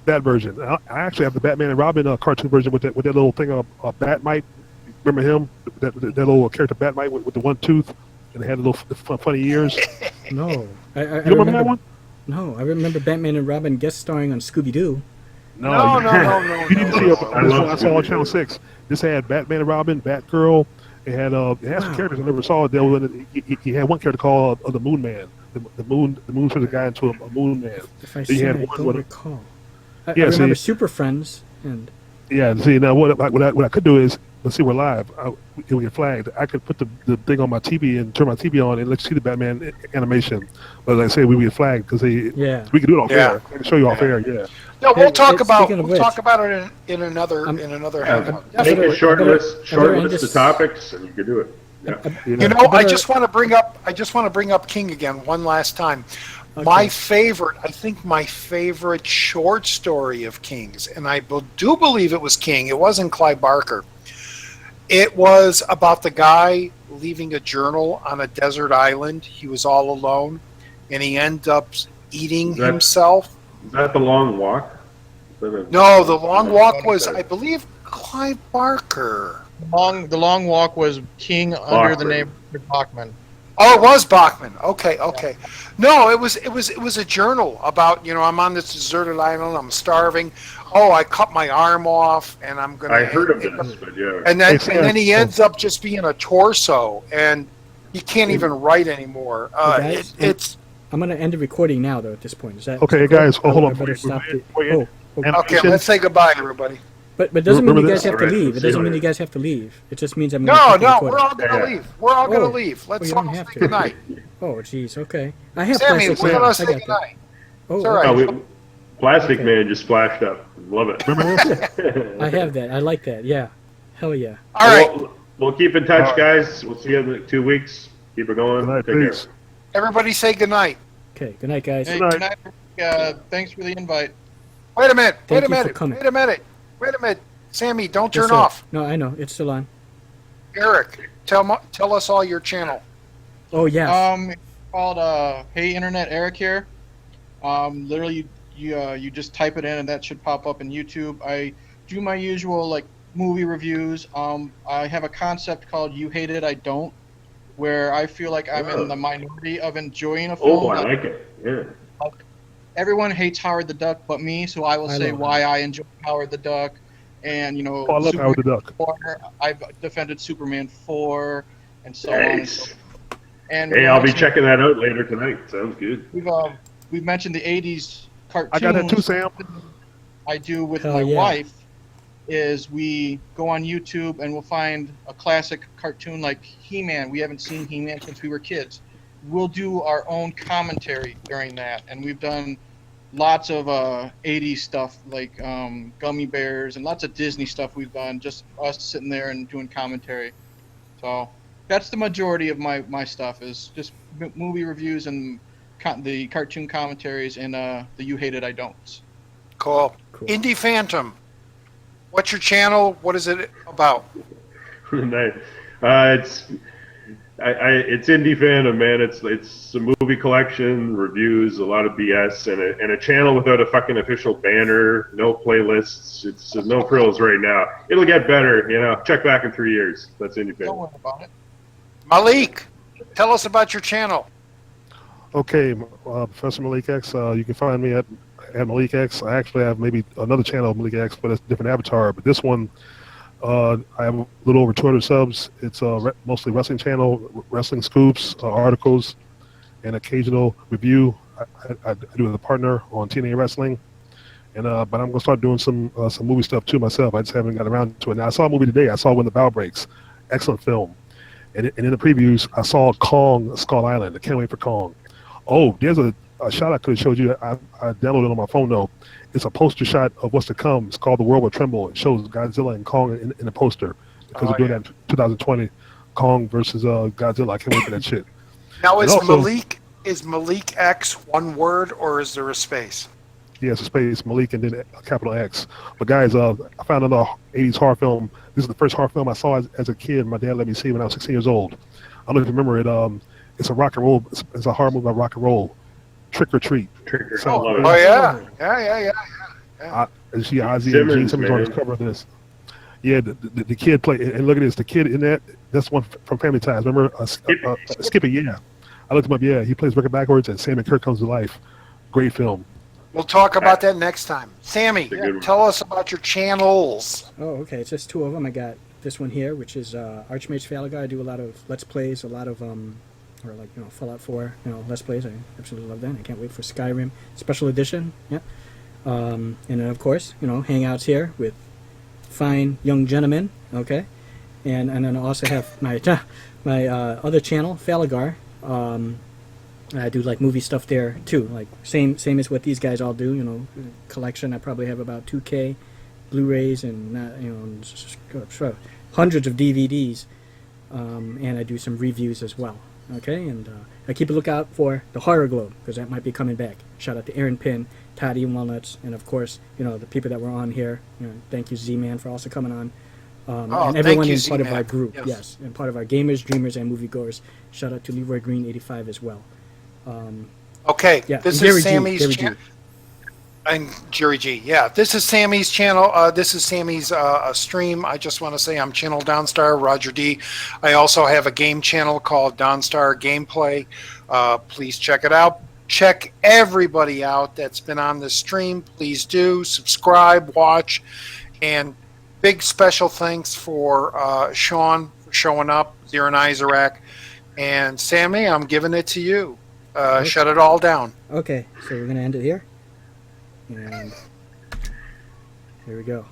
That version. I actually have the Batman and Robin cartoon version with that little thing of Batmite. Remember him? That little character Batmite with the one tooth and it had a little funny ears. No, I You remember that one? No, I remember Batman and Robin guest starring on Scooby Doo. No. You need to see I this love one I saw on Scooby-Doo. Channel 6. This had Batman and Robin, Batgirl. It had some Wow. characters I never saw. There was he had one character called the Moon Man. The moon turns a guy into a Moon Man. If I You see it, had I one don't with- recall. I Yeah, remember see- Super Friends and Yeah, see now what I could do is let's see we're live. We get flagged. I could put the thing on my TV and turn my TV on and let's see the Batman animation. But like I say, we get flagged because yeah. we can do it off Yeah. air. I can show you off air. Yeah. No, we'll Hey, talk about speaking of we'll talk which- about it in another half hour. Make a short I better- list I better end of this- topics, and you can do it. Yeah. You know, I better- just want to bring up King again one last time. My favorite, I think my favorite short story of King's, and I do believe it was King. It wasn't Clive Barker. It was about the guy leaving a journal on a desert island. He was all alone, and he ended up eating himself. Is that The Long Walk? No, The Long Walk was, I believe, Clive Barker. The Long Walk was King under the name of Bachman. Oh, it was Bachman. Okay. No, it was a journal about, I'm on this deserted island, I'm starving. Oh, I cut my arm off, and I'm gonna. I heard of this, but yeah. And then he ends up just being a torso, and he can't even write anymore. Hey guys, I'm gonna end the recording now, though. At this point, is that okay, guys? Hold on. Okay, let's say goodbye, everybody. But it doesn't mean you guys have to leave. It doesn't mean you guys have to leave. It just means I'm No, gonna we're all gonna leave. We're all gonna leave. Let's all say goodnight. Oh, jeez. Okay. I have Sammy, plastic we're man. gonna say goodnight. Oh, it's all right. Plastic Man just splashed up. Love it. I have that. I like that. Yeah. Hell yeah. All right. We'll keep in touch, guys. We'll see you in 2 weeks. Keep it going. Night, Take care. Everybody say goodnight. Okay. Good night, guys. Hey, good night. Thanks for the invite. Wait a minute. Thank you for coming. Wait a minute. Sammy, don't turn Yes, sir. off. No, I know. It's still on. Eric, tell us all your channel. Oh, yeah. It's called Hey Internet, Eric here. Literally, you just type it in and that should pop up in YouTube. I do my usual movie reviews. I have a concept called You Hate It, I Don't, where I feel like I'm in the minority of enjoying a film. Oh, I like it. Yeah. Everyone hates Howard the Duck but me, so I will say why I enjoy Howard the Duck. And, I love Howard the Duck. 4, I've defended Superman 4, and so on and so forth. And hey, I'll be checking that out later tonight. Sounds good. We've mentioned the 80s cartoons. I got that too, Sam. I do with my wife is we go on YouTube and we'll find a classic cartoon like He-Man. We haven't seen He-Man since we were kids. We'll do our own commentary during that, and we've done lots of 80s stuff like Gummy Bears and lots of Disney stuff we've done, just us sitting there and doing commentary. So that's the majority of my stuff is just movie reviews and the cartoon commentaries and the You Hate It, I Don't. Cool. Indie Phantom. What's your channel? What is it about? It's Indie Phantom, man. It's a movie collection, reviews, a lot of BS, and a channel without a fucking official banner, no playlists. It's no frills right now. It'll get better, Check back in 3 years. That's Indie Phantom. Don't worry about it. Malik, tell us about your channel. Okay, Professor Malik X. You can find me at Malik X. I actually have maybe another channel, Malik X, but it's a different avatar. But this one, I have a little over 200 subs. It's a mostly wrestling channel, wrestling scoops, articles, and occasional review. I do with a partner on TNA Wrestling, and but I'm gonna start doing some movie stuff too myself. I just haven't got around to it. Now I saw a movie today. I saw When the Bow Breaks, excellent film, and in the previews I saw Kong Skull Island. I can't wait for Kong. Oh, there's a shot I could have showed you. I downloaded it on my phone though. It's a poster shot of what's to come. It's called The World Will Tremble. It shows Godzilla and Kong in the poster because they're doing that in 2020. Kong versus Godzilla. I can't wait for that shit. Now is Malik X one word or is there a space? Yeah, it's a space, Malik, and then a capital X. But guys, I found another 80s horror film. This is the first horror film I saw as a kid. My dad let me see when I was 16 years old. I don't know if you remember it. It's a rock and roll. It's a horror movie about rock and roll. Trick or Treat. Yeah. See Ozzy and Gene Simmons on the cover of this. Yeah, the kid played, and look at this. The kid in that's one from Family Ties. Remember Skippy? Yeah, I looked him up. Yeah, he plays Wicked backwards, and Sam and Kirk comes to life. Great film. We'll talk about that next time. Sammy, tell us about your channels. Oh, okay. It's just 2 of them. I got this one here, which is Archmage Falaga. I do a lot of Let's Plays, a lot of Fallout 4, Let's Plays. I absolutely love that. I can't wait for Skyrim Special Edition. Yeah. And then, of course, hangouts here with fine young gentlemen. Okay. And then I also have my other channel, Falagar. I do movie stuff there too. Same as what these guys all do. Collection. I probably have about 2K Blu-rays and hundreds of DVDs. And I do some reviews as well. Okay, and keep a lookout for the Horror Globe because that might be coming back. Shout out to Aaron Pin, Toddy Walnuts, and of course, the people that were on here. Thank you, Z-Man, for also coming on. And everyone in part of our group, yes, and part of our gamers, dreamers, and moviegoers. Shout out to Leroy Green 85 as well. Okay, Yeah, this Gary is G, Sammy's Gary G. channel. And Jerry G. Yeah, this is Sammy's channel. This is Sammy's stream. I just want to say I'm Channel Downstar, Roger D. I also have a game channel called Downstar Gameplay. Please check it out. Check everybody out that's been on this stream. Please do subscribe, watch, and big special thanks for Sean for showing up, Zero and Isaac, and Sammy. I'm giving it to you. Okay. Shut it all down. Okay, so we're gonna end it here. And here we go.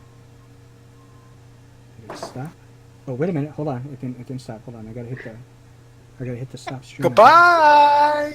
Stop. Oh, wait a minute. Hold on. I can stop. Hold on. I gotta hit the stop stream. Goodbye.